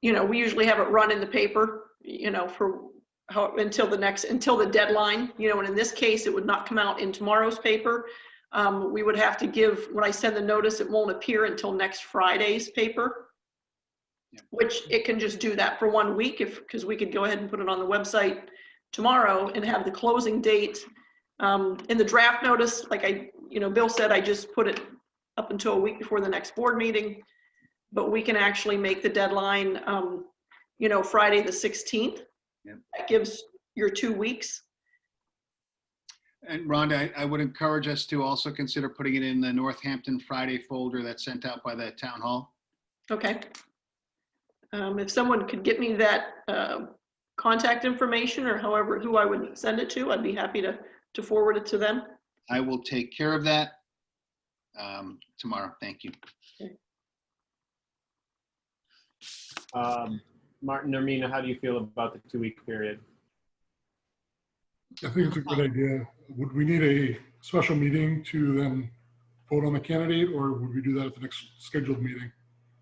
We usually have it run in the paper, for until the deadline, and in this case, it would not come out in tomorrow's paper. We would have to give, when I send the notice, it won't appear until next Friday's paper, which it can just do that for 1 week because we could go ahead and put it on the website tomorrow and have the closing date in the draft notice. Like Bill said, I just put it up until a week before the next board meeting, but we can actually make the deadline, Friday the 16th. Yep. That gives your 2 weeks. And Rhonda, I would encourage us to also consider putting it in the Northampton Friday folder that's sent out by the town hall. Okay. If someone could get me that contact information, or who I would send it to, I'd be happy to forward it to them. I will take care of that tomorrow. Thank you. Okay. Martin or Mina, how do you feel about the 2-week period? I think it's a good idea. Would we need a special meeting to then vote on the candidate, or would we do that at the next scheduled meeting?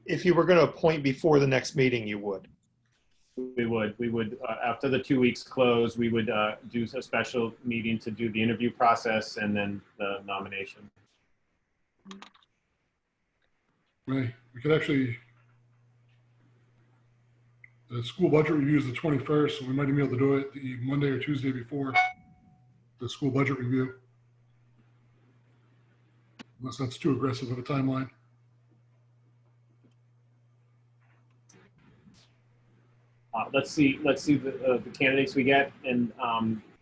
If you were going to appoint before the next meeting, you would. We would, after the 2 weeks close, we would do a special meeting to do the interview process and then the nomination. Right. We could actually, the school budget review is the 21st, so we might even be able to do it the Monday or Tuesday before the school budget review. Unless that's too aggressive of a timeline. Let's see the candidates we get and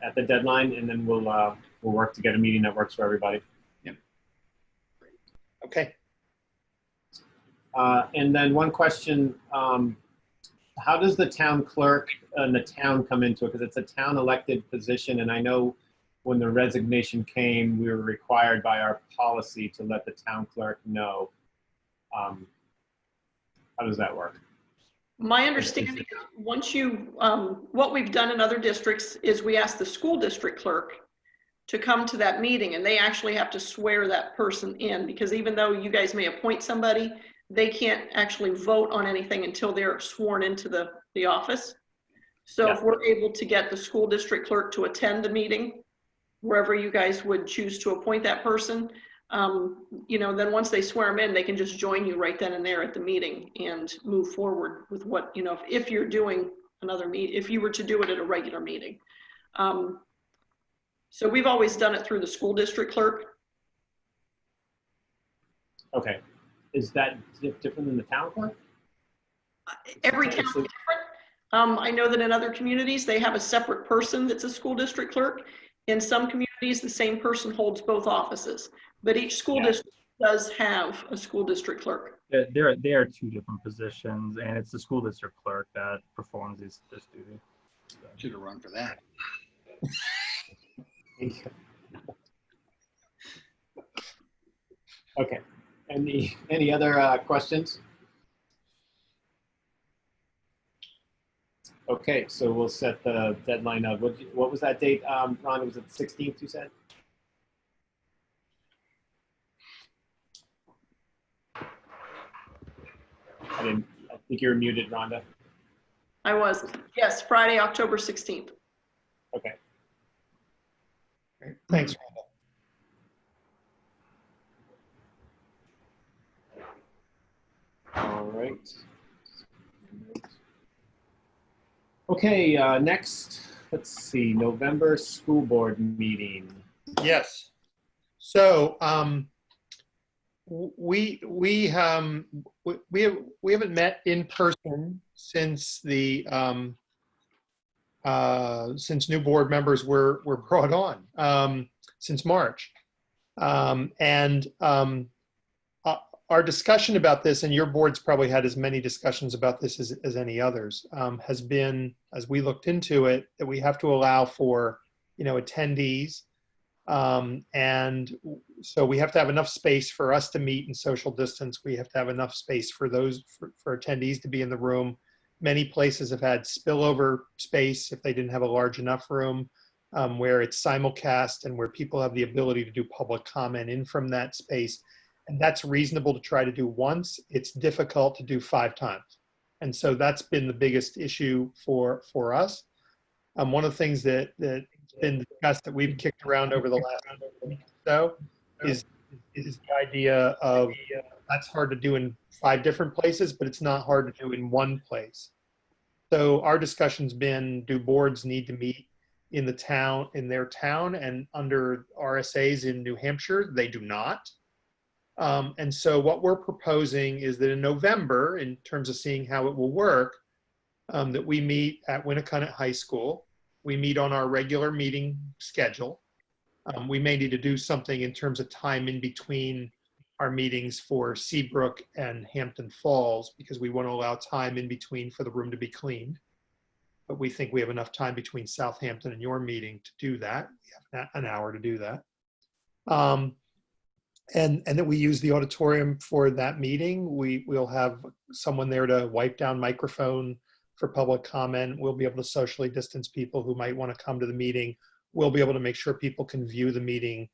at the deadline, and then we'll work to get a meeting that works for everybody. Yep. Okay. And then one question, how does the town clerk and the town come into it? Because it's a town elected position, and I know when the resignation came, we were required by our policy to let the town clerk know. How does that work? My understanding is once you, what we've done in other districts is we ask the school district clerk to come to that meeting, and they actually have to swear that person in, because even though you guys may appoint somebody, they can't actually vote on anything until they're sworn into the office. So Yeah. if we're able to get the school district clerk to attend the meeting, wherever you guys would choose to appoint that person, you know, then once they swear them in, they can just join you right then and there at the meeting and move forward with what, you know, if you're doing another meeting, if you were to do it at a regular meeting. So we've always done it through the school district clerk. Okay. Is that different than the town clerk? Every town is different. I know that in other communities, they have a separate person that's a school district clerk. In some communities, the same person holds both offices, but each school district does have a school district clerk. They are two different positions, and it's the school district clerk that performs this duty. Should have run for that. Okay. Any other questions? Okay, so we'll set the deadline of what was that date, Ron? Was it the 16th? You said. I think you were muted, Rhonda. I was. Yes, Friday, October 16th. Okay. Great. Thanks, Rhonda. All right. Okay, next, let's see, November school board meeting. Yes. So we haven't met in person since since new board members were brought on since March, our discussion about this, and your board's probably had as many discussions about this as any others, has been, as we looked into it, that we have to allow for, you know, attendees. And so we have to have enough space for us to meet in social distance. We have to have enough space for for attendees to be in the room. Many places have had spillover space if they didn't have a large enough room, where it's simulcast and where people have the ability to do public comment in from that space. And that's reasonable to try to do once. It's difficult to do 5 times. And so that's been the biggest issue for us. One of the things that's been discussed that we've kicked around over the last week or so is the idea of that's hard to do in 5 different places, but it's not hard to do in one place. So our discussion's been, do boards need to meet in their town, and under RSAs in New Hampshire, they do not. And so what we're proposing is that in November, in terms of seeing how it will work, that we meet at Winnicott High School. We meet on our regular meeting schedule. We may need to do something in terms of time in between our meetings for Seabrook and Hampton Falls, because we want to allow time in between for the room to be cleaned. But we think we have enough time between Southampton and your meeting to do that. We have an hour to do that. And that we use the auditorium for that meeting. We'll have someone there to wipe down microphone for public comment. We'll be able to socially distance people who might want to come to the meeting. We'll be able to make sure people can view the meeting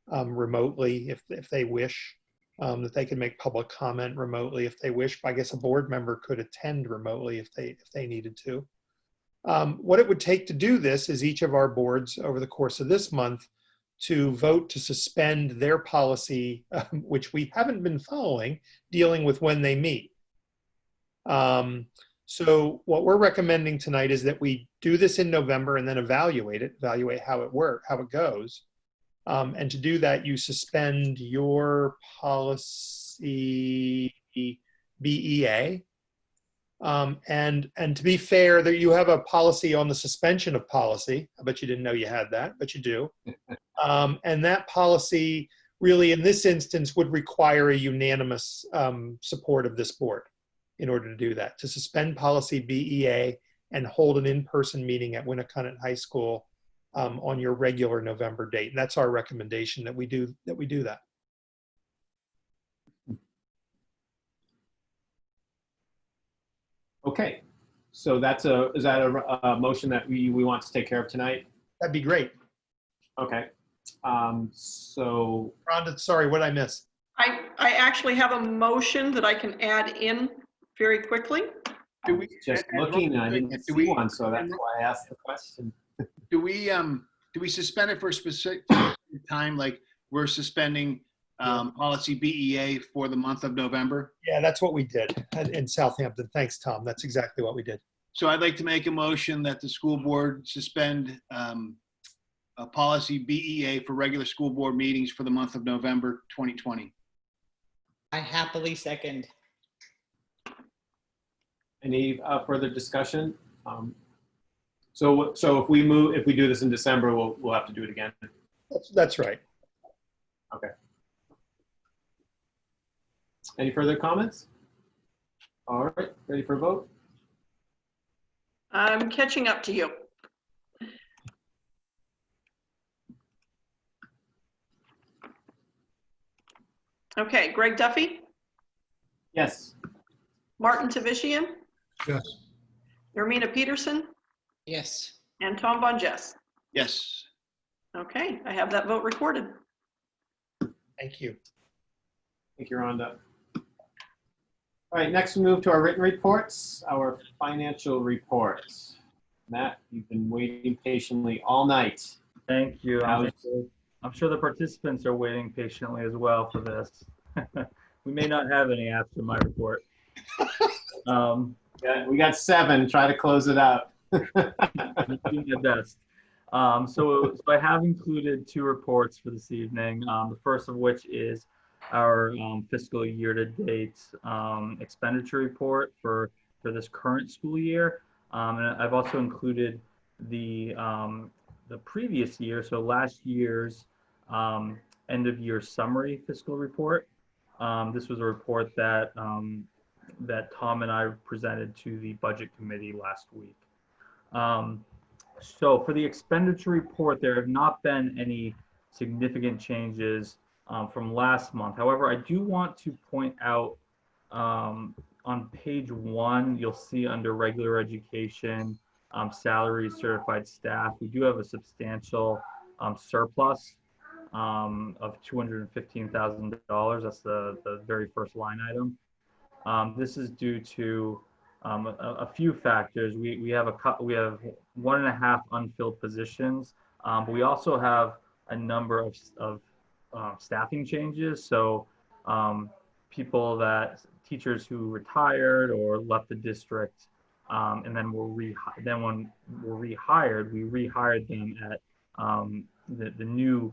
remotely if they wish, that they can make public comment remotely if they wish. I guess a board member could attend remotely if they needed to. What it would take to do this is each of our boards over the course of this month to vote to suspend their policy, which we haven't been following, dealing with when they meet. So what we're recommending tonight is that we do this in November and then evaluate how it goes. And to do that, you suspend your policy BEA. And to be fair, that you have a policy on the suspension of policy. I bet you didn't know you had that, but you do. And that policy really, in this instance, would require a unanimous support of this board in order to do that, to suspend policy BEA and hold an in-person meeting at Winnicott High School on your regular November date. And that's our recommendation, that we do that. Okay, so is that a motion that we want to take care of tonight? That'd be great. Okay, so. Rhonda, sorry, what did I miss? I actually have a motion that I can add in very quickly. I was just looking, and I didn't see one, so that's why I asked the question. Do we suspend it for a specific time, like we're suspending policy BEA for the month of November? Yeah, that's what we did in Southampton. Thanks, Tom. That's exactly what we did. So I'd like to make a motion that the school board suspend a policy BEA for regular school board meetings for the month of November 2020. I happily second. Any further discussion? So if we do this in December, we'll have to do it again. That's right. Okay. Any further comments? All right, ready for a vote? I'm catching up to you. Okay, Greg Duffy, Yes. Martin Tavishian, Yes. Nermina Peterson, Yes. and Tom Von Jess. Yes. Okay, I have that vote recorded. Thank you. Thank you, Rhonda. All right, next we move to our written reports, our financial reports. Matt, you've been waiting patiently all night. Thank you. How's- I'm sure the participants are waiting patiently as well for this. We may not have any after my report. Yeah, we got 7. Try to close it out. I'm doing my best. So I have included 2 reports for this evening. The first of which is our fiscal year-to-date expenditure report for this current school year. And I've also included the previous year, so last year's end-of-year summary fiscal report. This was a report that that Tom and I presented to the budget committee last week. So for the expenditure report, there have not been any significant changes from last month. However, I do want to point out on page 1, you'll see under regular education, salaries, certified staff, we do have a substantial surplus of $215,000. That's the very first line item. This is due to a few factors. We have 1.5 unfilled positions, but we also have a number of staffing changes. So teachers who retired or left the district, and then when were rehired, we rehired them at the new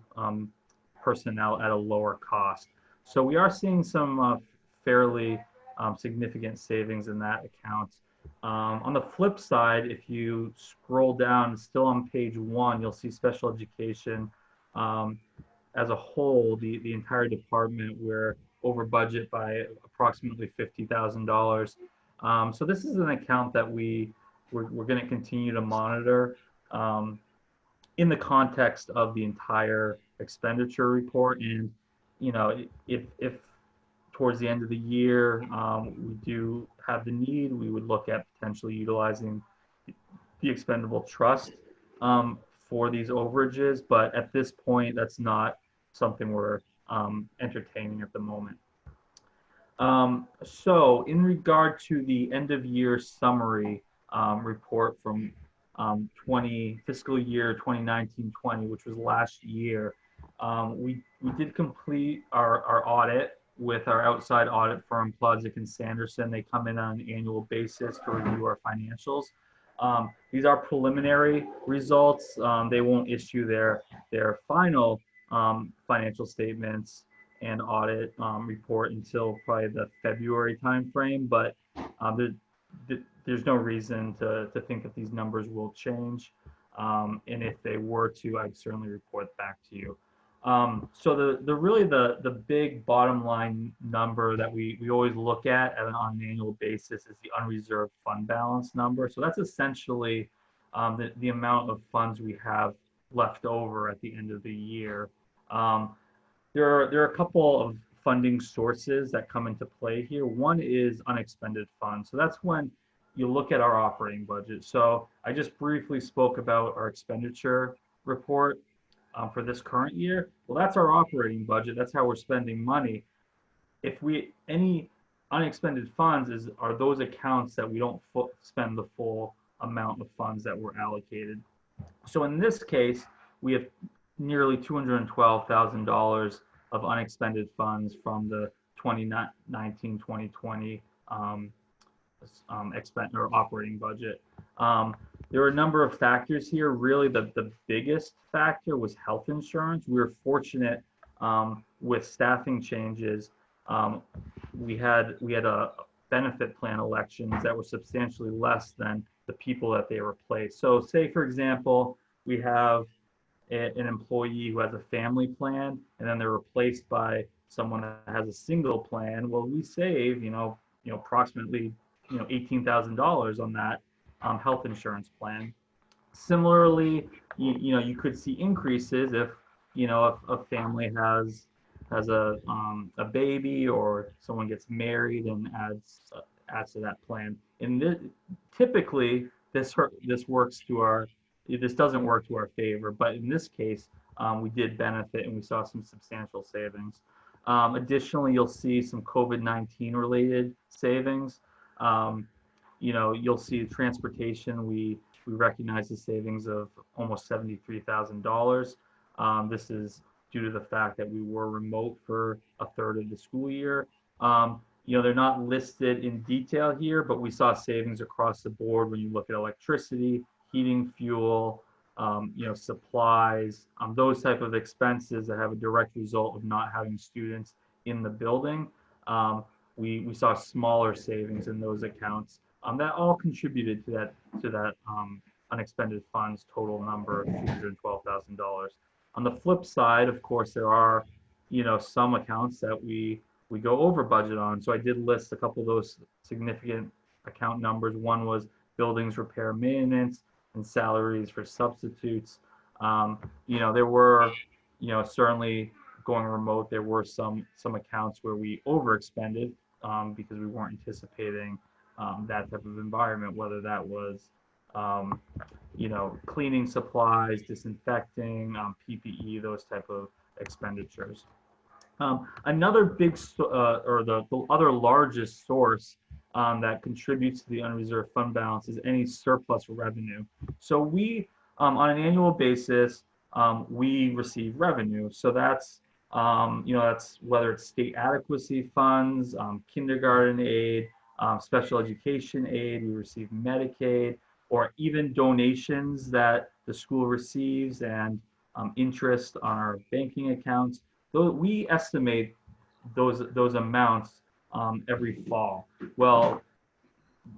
personnel at a lower cost. So we are seeing some fairly significant savings in that account. On the flip side, if you scroll down, still on page 1, you'll see special education. As a whole, the entire department, we're over budget by approximately $50,000. So this is an account that we're going to continue to monitor in the context of the entire expenditure report. And if towards the end of the year, we do have the need, we would look at potentially utilizing the expendable trust for these overages, but at this point, that's not something we're entertaining at the moment. So in regard to the end of year summary report from fiscal year 2019-20, which was last year, we did complete our audit with our outside audit firm, Plodzik and Sanderson. They come in on an annual basis to review our financials. These are preliminary results. They won't issue their final financial statements and audit report until probably the February timeframe, but there's no reason to think that these numbers will change. And if they were to, I'd certainly report back to you. So the big bottom line number that we always look at on an annual basis is the unreserved fund balance number. So that's essentially the amount of funds we have left over at the end of the year. There are a couple of funding sources that come into play here. One is unexpended funds. So that's when you look at our operating budget. So I just briefly spoke about our expenditure report for this current year. Well, that's our operating budget. That's how we're spending money. Any unexpended funds are those accounts that we don't spend the full amount of funds that were allocated. So in this case, we have nearly $212,000 of unexpended funds from the 2019-2020 operating budget. There were a number of factors here. Really, the biggest factor was health insurance. We were fortunate with staffing changes. We had a benefit plan elections that were substantially less than the people that they replaced. So say, for example, we have an employee who has a family plan, and then they're replaced by someone that has a single plan. Well, we save, approximately, $18,000 on that health insurance plan. Similarly, you could see increases if, if a family has a baby or someone gets married and adds to that plan. And typically, this doesn't work to our favor, but in this case, we did benefit and we saw some substantial savings. Additionally, you'll see some COVID-19 related savings. You'll see transportation. We recognize the savings of almost $73,000. This is due to the fact that we were remote for a third of the school year. They're not listed in detail here, but we saw savings across the board when you look at electricity, heating, fuel, supplies, those type of expenses that have a direct result of not having students in the building. We saw smaller savings in those accounts. That all contributed to that unexpended funds total number of $212,000. On the flip side, of course, there are some accounts that we go over budget on. So I did list a couple of those significant account numbers. One was buildings repair maintenance and salaries for substitutes. There were, certainly going remote, there were some accounts where we overexpended because we weren't anticipating that type of environment, whether that was, cleaning supplies, disinfecting, PPE, those type of expenditures. Another big, or the other largest source that contributes to the unreserved fund balance is any surplus revenue. So we, on an annual basis, we receive revenue. So that's, that's whether it's state adequacy funds, kindergarten aid, special education aid, we receive Medicaid, or even donations that the school receives and interest on our banking accounts. We estimate those amounts every fall. Well,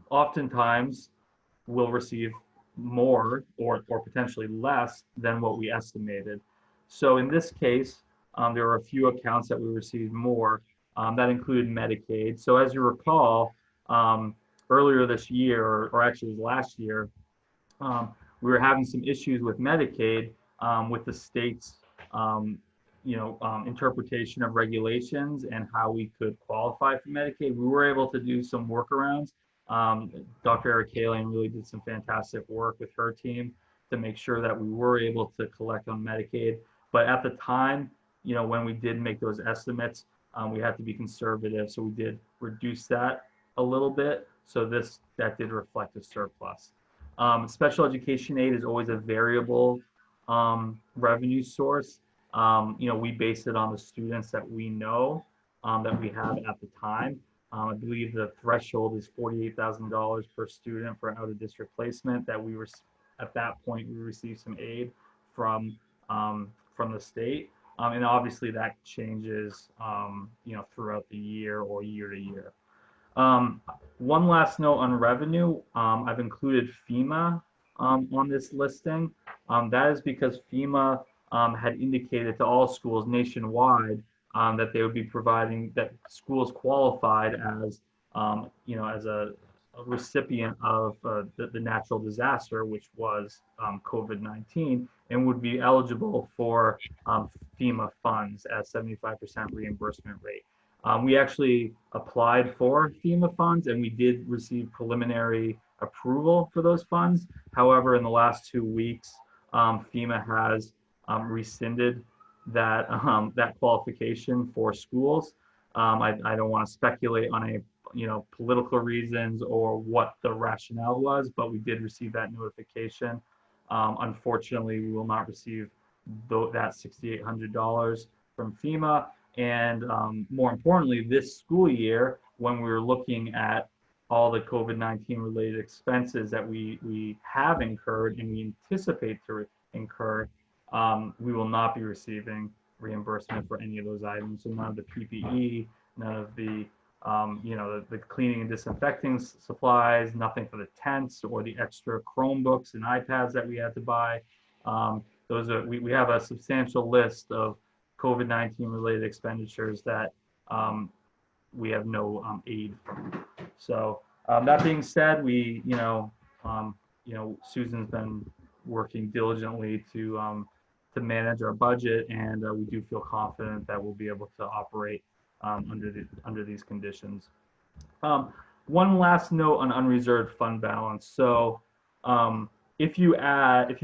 oftentimes we'll receive more or potentially less than what we estimated. So in this case, there are a few accounts that we received more. That included Medicaid. So as you recall, earlier this year, or actually it was last year, we were having some issues with Medicaid with the states interpretation of regulations and how we could qualify for Medicaid. We were able to do some workarounds. Dr. Eric Kalian really did some fantastic work with her team to make sure that we were able to collect on Medicaid. But at the time, when we did make those estimates, we had to be conservative. So we did reduce that a little bit. So that did reflect a surplus. Special education aid is always a variable revenue source. We base it on the students that we know that we have at the time. I believe the threshold is $48,000 per student for out of district placement. That we were at that point we received some aid from the state, and obviously that changes throughout the year or year to year. One last note on revenue. I've included FEMA on this listing. That is because FEMA had indicated to all schools nationwide that they would be providing, that schools qualified as as a recipient of the natural disaster, which was COVID-19, and would be eligible for FEMA funds at 75% reimbursement rate. We actually applied for FEMA funds and we did receive preliminary approval for those funds. However, in the last 2 weeks, FEMA has rescinded that qualification for schools. I don't want to speculate on political reasons or what the rationale was, but we did receive that notification. Unfortunately, we will not receive that $6,800 from FEMA. And more importantly, this school year, when we were looking at all the COVID-19 related expenses that we have incurred and we anticipate to incur, we will not be receiving reimbursement for any of those items. So none of the PPE, none of the the cleaning and disinfecting supplies, nothing for the tents or the extra Chromebooks and iPads that we had to buy. We have a substantial list of COVID-19 related expenditures that we have no aid from. So that being said, Susan's been working diligently to manage our budget, and we do feel confident that we'll be able to operate under these conditions. One last note on unreserved fund balance. So if you add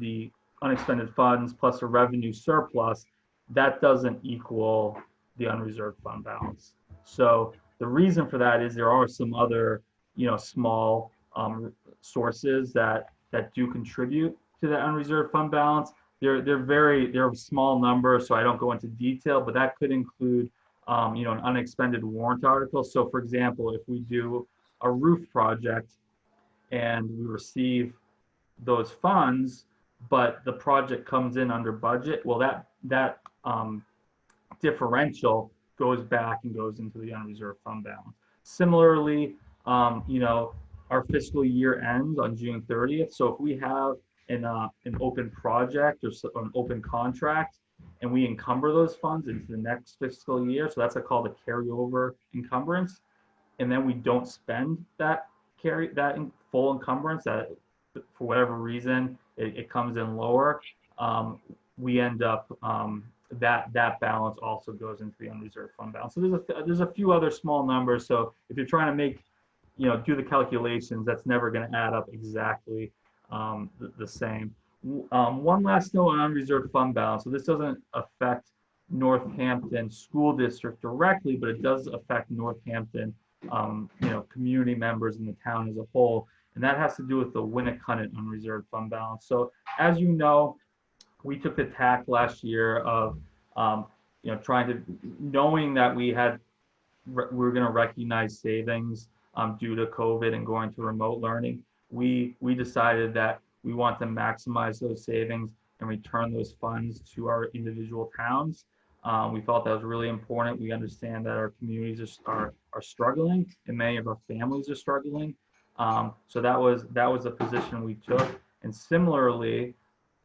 the unexpended funds plus a revenue surplus, that doesn't equal the unreserved fund balance. So the reason for that is there are some other small sources that do contribute to the unreserved fund balance. They're small numbers, so I don't go into detail, but that could include an unexpended warrant article. So for example, if we do a roof project and we receive those funds, but the project comes in under budget, well, that differential goes back and goes into the unreserved fund balance. Similarly, our fiscal year ends on June 30th. So if we have an open project or an open contract and we encumber those funds into the next fiscal year, so that's called a carryover encumbrance, and then we don't spend that in full encumbrance, that for whatever reason it comes in lower, we end up that balance also goes into the unreserved fund balance. So there's a few other small numbers. So if you're trying to make do the calculations, that's never going to add up exactly the same. One last note on unreserved fund balance. So this doesn't affect Northampton School District directly, but it does affect Northampton, community members in the town as a whole, and that has to do with the Winnicott unreserved fund balance. So as you know, we took the tack last year of knowing that we were going to recognize savings due to COVID and going to remote learning. We decided that we want to maximize those savings and return those funds to our individual towns. We felt that was really important. We understand that our communities are struggling and many of our families are struggling. So that was a position we took. And similarly,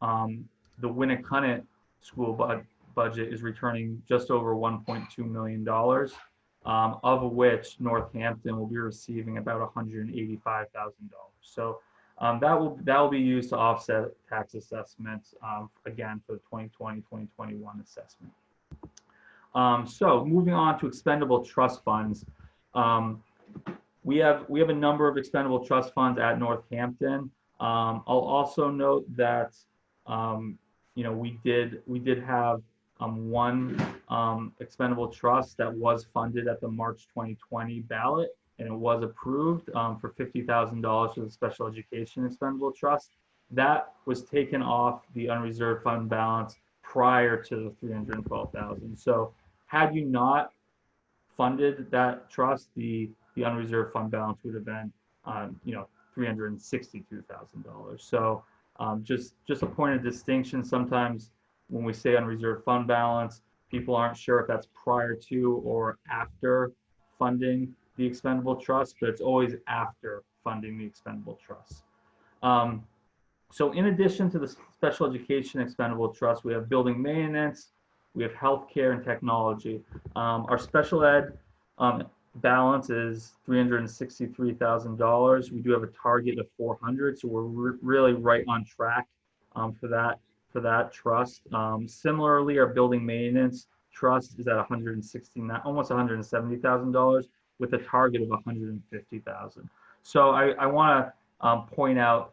the Winnicott school budget is returning just over $1.2 million, of which Northampton will be receiving about $185,000. So That will be used to offset tax assessments, again, for the 2020, 2021 assessment. So moving on to expendable trust funds. We have a number of expendable trust funds at Northampton. I'll also note that we did have one expendable trust that was funded at the March 2020 ballot, and it was approved for $50,000 for the special education expendable trust. That was taken off the unreserved fund balance prior to the $312,000. So had you not funded that trust, the unreserved fund balance would have been, $362,000. So just a point of distinction. Sometimes when we say unreserved fund balance, people aren't sure if that's prior to or after funding the expendable trust, but it's always after funding the expendable trust. So in addition to the special education expendable trust, we have building maintenance, we have healthcare and technology. Our special ed balance is $363,000. We do have a target of 400, so we're really right on track for that trust. Similarly, our building maintenance trust is at almost $170,000 with a target of $150,000. So I want to point out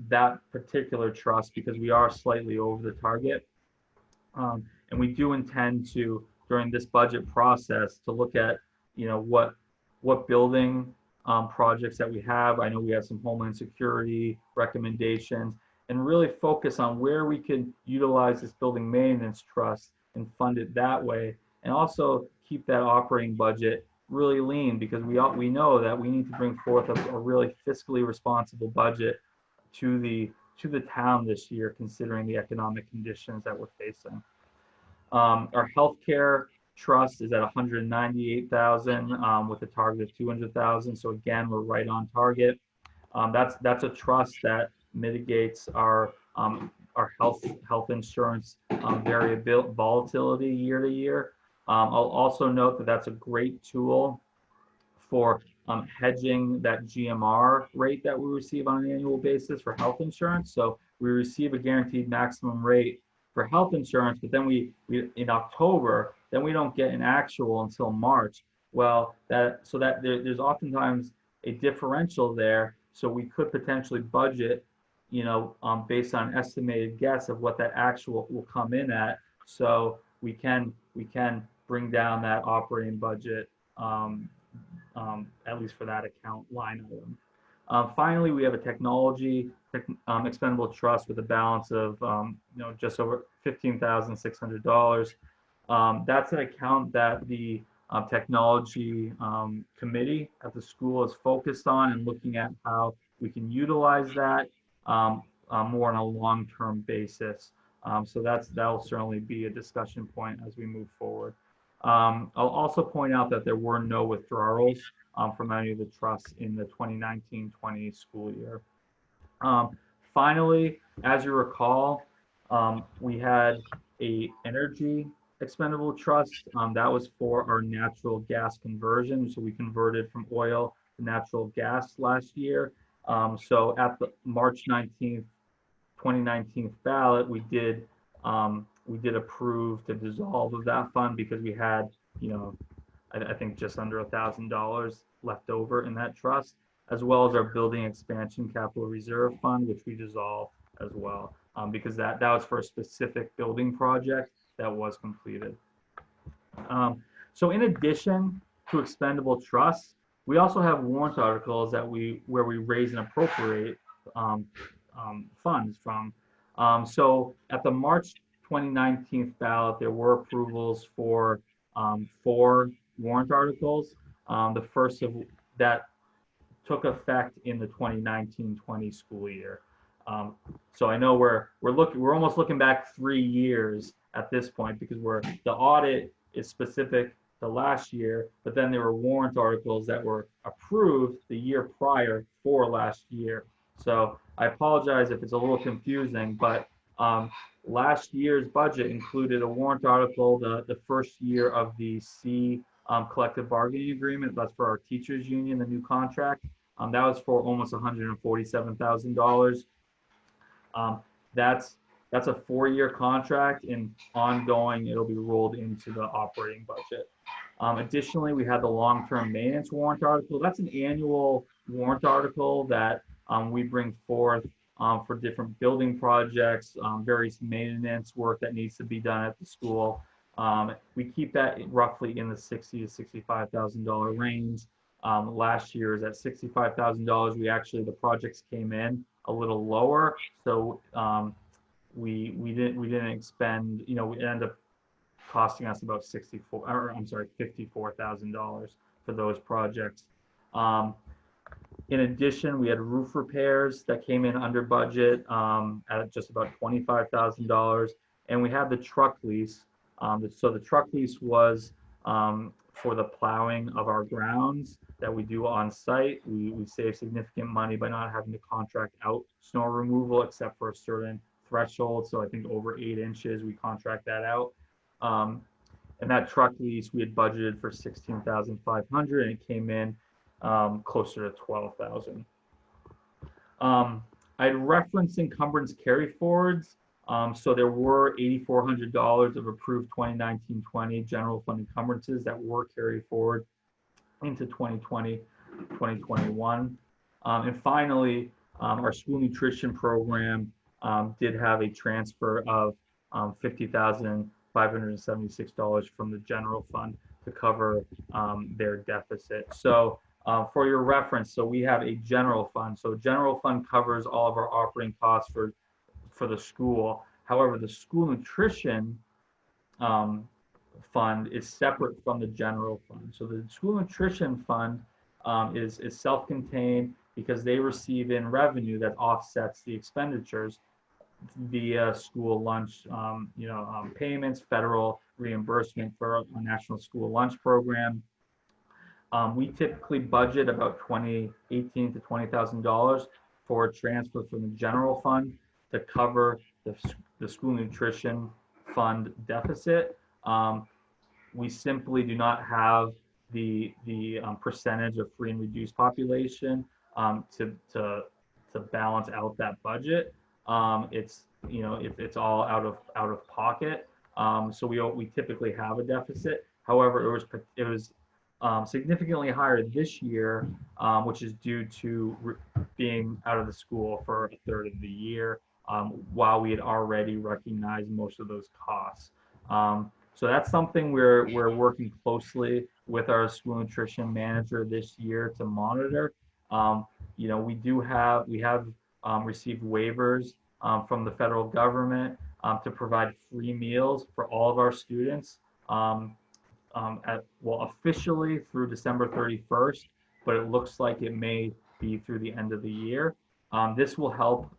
that particular trust because we are slightly over the target. And we do intend to, during this budget process, to look at, what building projects that we have. I know we have some Homeland Security recommendations, and really focus on where we can utilize this building maintenance trust and fund it that way, and also keep that operating budget really lean, because we know that we need to bring forth a really fiscally responsible budget to the town this year, considering the economic conditions that we're facing. Our healthcare trust is at $198,000 with a target of $200,000. So again, we're right on target. That's a trust that mitigates our health insurance volatility year to year. I'll also note that that's a great tool for hedging that GMR rate that we receive on an annual basis for health insurance. So we receive a guaranteed maximum rate for health insurance, but then we in October, then we don't get an actual until March. Well, there's oftentimes a differential there. So we could potentially budget, based on an estimated guess of what that actual will come in at. So we can bring down that operating budget, at least for that account line item. Finally, we have a technology expendable trust with a balance of just over $15,600. That's an account that the technology committee at the school is focused on and looking at how we can utilize that more on a long-term basis. So that'll certainly be a discussion point as we move forward. I'll also point out that there were no withdrawals from any of the trusts in the 2019-20 school year. Finally, as you recall, we had a energy expendable trust that was for our natural gas conversion. So we converted from oil to natural gas last year. So at the March 19th, 2019 ballot, we did approve the dissolve of that fund because we had, I think just under $1,000 left over in that trust, as well as our building expansion capital reserve fund, which we dissolved as well, because that was for a specific building project that was completed. So in addition to expendable trusts, we also have warrant articles where we raise and appropriate funds from. So at the March 2019 ballot, there were approvals for 4 warrant articles. The first of that took effect in the 2019-20 school year. So I know we're almost looking back 3 years at this point, because the audit is specific to last year, but then there were warrant articles that were approved the year prior for last year. So I apologize if it's a little confusing, but last year's budget included a warrant article the first year of the collective bargaining agreement. That's for our teachers union, the new contract. That was for almost $147,000. That's a 4-year contract, and ongoing it'll be rolled into the operating budget. Additionally, we had the long-term maintenance warrant article. That's an annual warrant article that we bring forth for different building projects, various maintenance work that needs to be done at the school. We keep that roughly in the $60,000 to $65,000 range. Last year is at $65,000. The projects came in a little lower, so we didn't expend. It ended up costing us about $54,000 for those projects. In addition, we had roof repairs that came in under budget at just about $25,000, and we had the truck lease. So the truck lease was for the plowing of our grounds that we do on site. We save significant money by not having to contract out snow removal except for a certain threshold. So I think over 8 inches, we contract that out. And that truck lease, we had budgeted for $16,500, and it came in closer to $12,000. I'd referenced encumbrance carry forwards. So there were $8,400 of approved 2019-20 general fund encumbrances that were carried forward into 2020, 2021. And finally, our school nutrition program did have a transfer of $50,576 from the general fund to cover their deficit. So for your reference, so we have a general fund. So general fund covers all of our operating costs for the school. However, the school nutrition fund is separate from the general fund. So the school nutrition fund is self-contained because they receive in revenue that offsets the expenditures via school lunch, payments, federal reimbursement for a national school lunch program. We typically budget about $18,000 to $20,000 for a transfer from the general fund to cover the school nutrition fund deficit. We simply do not have the percentage of free and reduced population to balance out that budget. It's all out of pocket. So we typically have a deficit. However, it was significantly higher this year, which is due to being out of the school for a third of the year, while we had already recognized most of those costs. So that's something we're working closely with our school nutrition manager this year to monitor. We have received waivers from the federal government to provide free meals for all of our students officially through December 31st, but it looks like it may be through the end of the year. This will help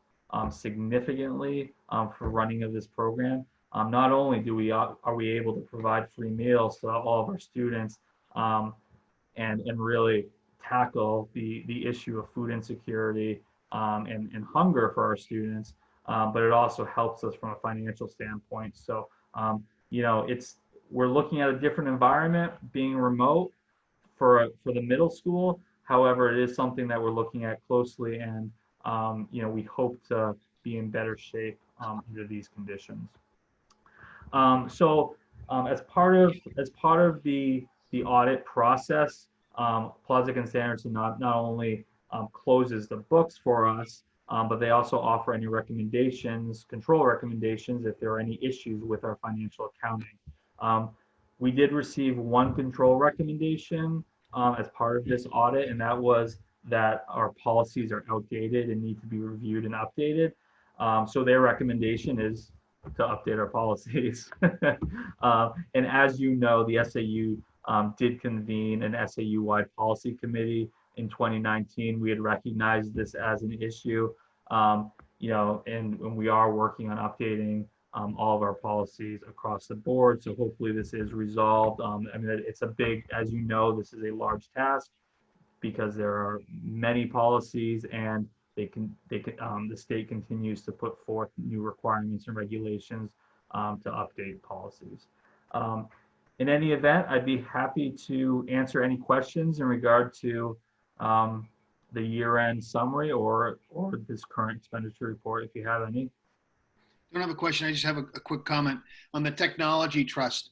significantly for running of this program. Not only are we able to provide free meals to all of our students and really tackle the issue of food insecurity and hunger for our students, but it also helps us from a financial standpoint. So, we're looking at a different environment being remote for the middle school. However, it is something that we're looking at closely, and we hope to be in better shape under these conditions. As part of the audit process, Plotzik and Sanderson not only closes the books for us, but they also offer any control recommendations if there are any issues with our financial accounting. We did receive one control recommendation as part of this audit, and that was that our policies are outdated and need to be reviewed and updated. So their recommendation is to update our policies. And as you know, the SAU did convene an SAU-wide policy committee in 2019. We had recognized this as an issue, and we are working on updating all of our policies across the board. So hopefully this is resolved. It's a big, as you know, this is a large task because there are many policies, and the state continues to put forth new requirements and regulations to update policies. In any event, I'd be happy to answer any questions in regard to the year-end summary or this current expenditure report, if you have any. I don't have a question. I just have a quick comment on the technology trust.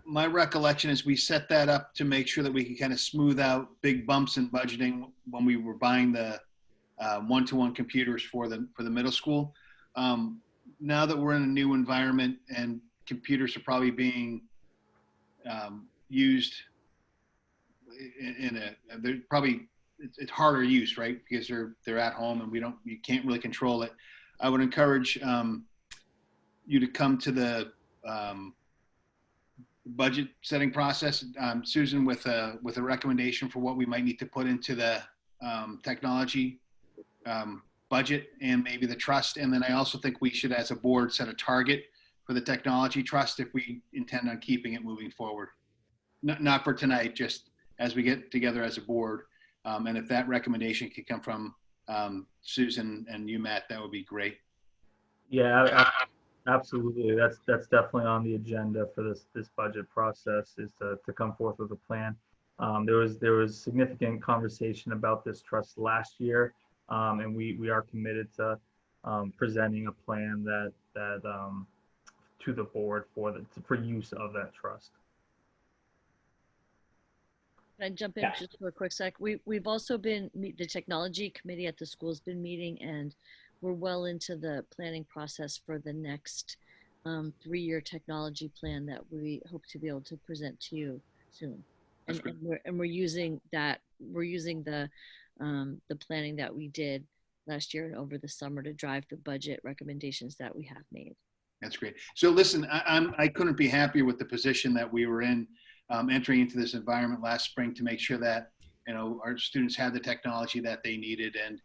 My recollection is we set that up to make sure that we can kind of smooth out big bumps in budgeting when we were buying the one-to-one computers for the middle school. Now that we're in a new environment and computers are probably being used they're probably, it's harder use, right? Because they're at home and you can't really control it. I would encourage you to come to the budget setting process, Susan, with a recommendation for what we might need to put into the technology budget and maybe the trust. And then I also think we should, as a board, set a target for the technology trust if we intend on keeping it moving forward. Not for tonight, just as we get together as a board. And if that recommendation could come from Susan and you, Matt, that would be great. Yeah, absolutely. That's definitely on the agenda for this budget process, is to come forth with a plan. There was significant conversation about this trust last year, and we are committed to presenting a plan that to the board for use of that trust. Can I jump in just for a quick sec? We've also been, the technology committee at the school has been meeting, and we're well into the planning process for the next 3-year technology plan that we hope to be able to present to you soon. And we're using the planning that we did last year and over the summer to drive the budget recommendations that we have made. That's great. So listen, I couldn't be happier with the position that we were in entering into this environment last spring to make sure that, our students had the technology that they needed. And,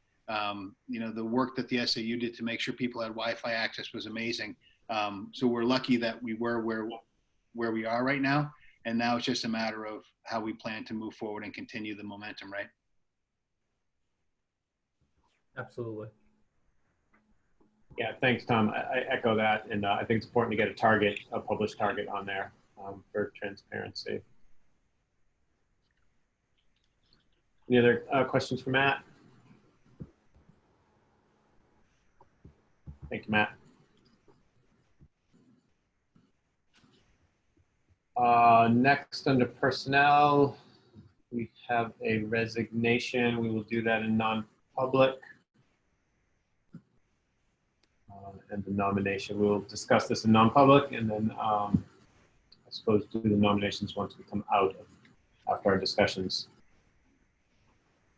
the work that the SAU did to make sure people had Wi-Fi access was amazing. So we're lucky that we were where we are right now. And now it's just a matter of how we plan to move forward and continue the momentum, right? Absolutely. Yeah, thanks, Tom. I echo that. And I think it's important to get a published target on there for transparency. Any other questions for Matt? Thank you, Matt. Next, under personnel, we have a resignation. We will do that in non-public. And the nomination, we will discuss this in non-public, and then I suppose do the nominations once we come out after our discussions.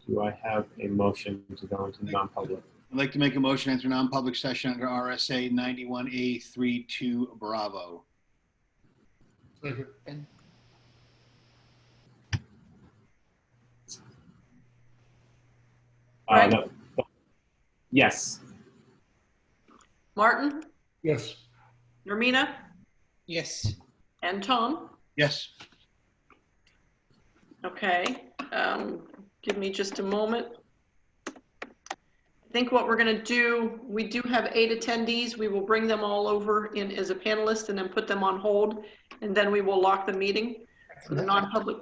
Do I have a motion to go into non-public? I'd like to make a motion to enter non-public session under RSA 91A32 Bravo. Second. Right. No. Yes. Martin, Yes. Nermina, Yes. and Tom. Yes. Okay, give me just a moment. I think what we're gonna do, we do have 8 attendees. We will bring them all over in as a panelist and then put them on hold. And then we will lock the meeting for the non-public.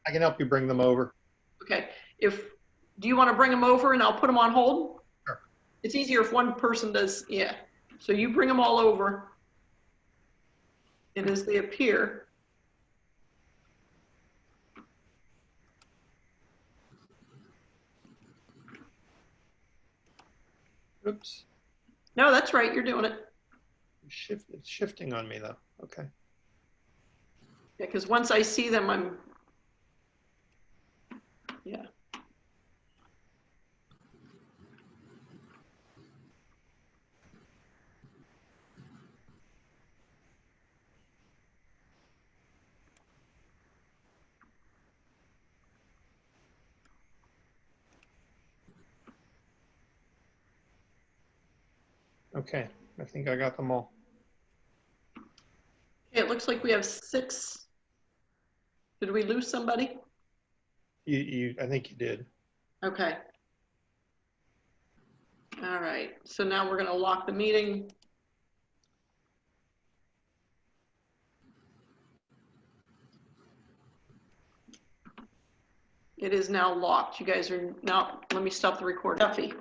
I can help you bring them over. Okay, do you wanna bring them over and I'll put them on hold? Sure. It's easier if one person does, yeah. So you bring them all over. And as they appear. Oops. No, that's right, you're doing it. It's shifting on me though. Okay. Yeah, because once I see them, yeah. Okay, I think I got them all. Okay, it looks like we have 6. Did we lose somebody? I think you did. Okay. All right, so now we're gonna lock the meeting. It is now locked. You guys are now, let me stop the record. Duffy.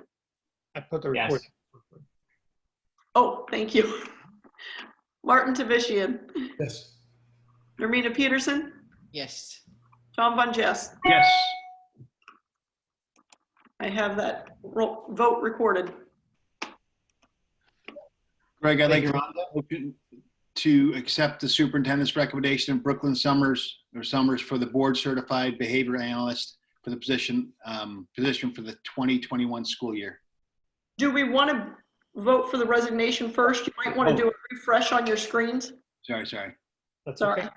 I put the Yes. report. Oh, thank you. Martin Tavishian, Yes. Nermina Peterson, Yes. Tom Von Jess. Yes. I have that vote recorded. Greg, I'd like Thank you, to Rhonda. motion to accept the superintendent's recommendation of Brooklyn Summers for the board certified behavior analyst for the position for the 2021 school year. Do we want to vote for the resignation first? You might want to do a refresh on your screens. Sorry. That's Sorry. okay.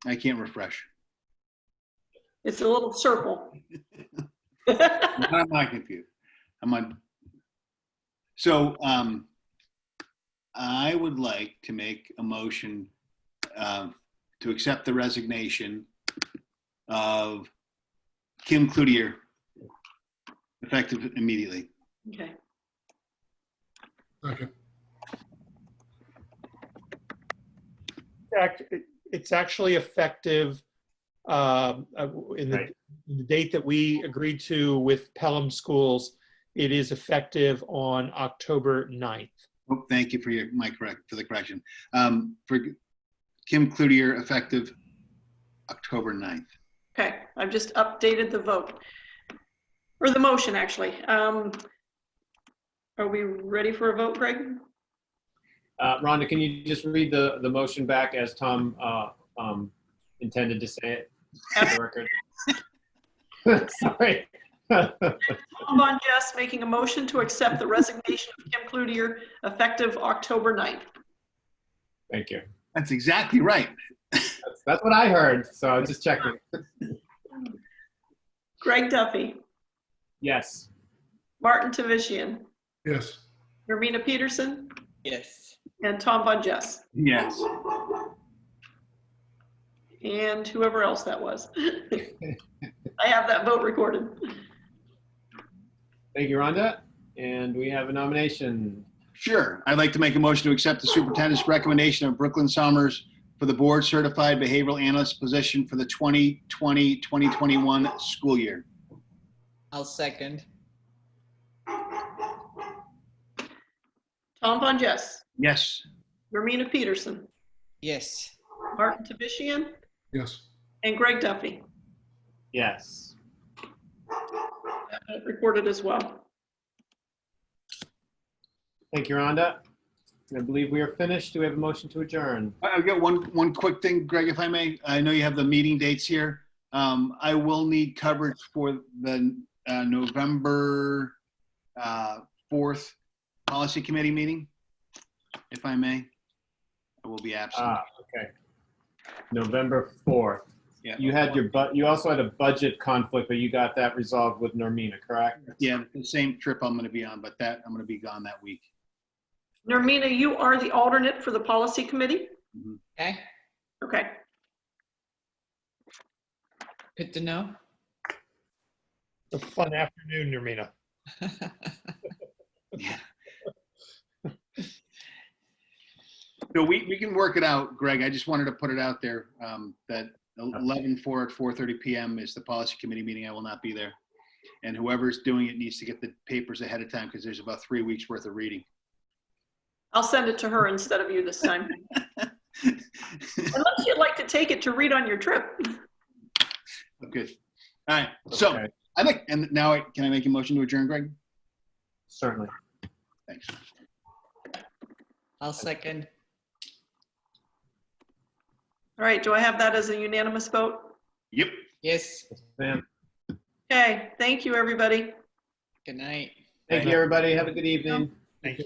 I can't refresh. It's a little circle. I'm not confused. I'm on. So I would like to make a motion to accept the resignation of Kim Cloutier, effective immediately. Okay. Second. It's actually effective in Right. the date that we agreed to with Pelham Schools. It is effective on October 9th. Oh, thank you for the correction. For Kim Cloutier, effective October 9th. Okay, I've just updated the vote. Or the motion, actually. Are we ready for a vote, Greg? Rhonda, can you just read the motion back as Tom intended to say it for the record? Sorry. Tom Von Jess making a motion to accept the resignation of Kim Cloutier effective October 9th. Thank you. That's exactly right. That's what I heard, so I was just checking. Greg Duffy, Yes. Martin Tavishian, Yes. Nermina Peterson, Yes. and Tom Von Jess. Yes. And whoever else that was. I have that vote recorded. Thank you, Rhonda. And we have a nomination. Sure. I'd like to make a motion to accept the superintendent's recommendation of Brooklyn Summers for the board certified behavioral analyst position for the 2020-2021 school year. I'll second. Tom Von Jess, Yes. Nermina Peterson, Yes. Martin Tavishian, Yes. and Greg Duffy. Yes. That vote recorded as well. Thank you, Rhonda. I believe we are finished. Do we have a motion to adjourn? I've got one quick thing, Greg, if I may. I know you have the meeting dates here. I will need coverage for the November 4th policy committee meeting, if I may. I will be absent. Okay. November 4th. Yeah. You also had a budget conflict, but you got that resolved with Nermina, correct? Yeah, the same trip I'm going to be on, but I'm going to be gone that week. Nermina, you are the alternate for the policy committee? Okay. Okay. Good to know. It's a fun afternoon, Nermina. Yeah. So we can work it out, Greg. I just wanted to put it out there that 11/4 at 4:30 p.m. is the policy committee meeting. I will not be there. And whoever's doing it needs to get the papers ahead of time because there's about 3 weeks worth of reading. I'll send it to her instead of you this time. Unless you'd like to take it to read on your trip. Good. All right. So Okay. can I make a motion to adjourn, Greg? Certainly. Thanks. I'll second. All right, do I have that as a unanimous vote? Yep. Yes. Ma'am. Okay, thank you, everybody. Good night. Thank you, everybody. Have a good evening. Thank you.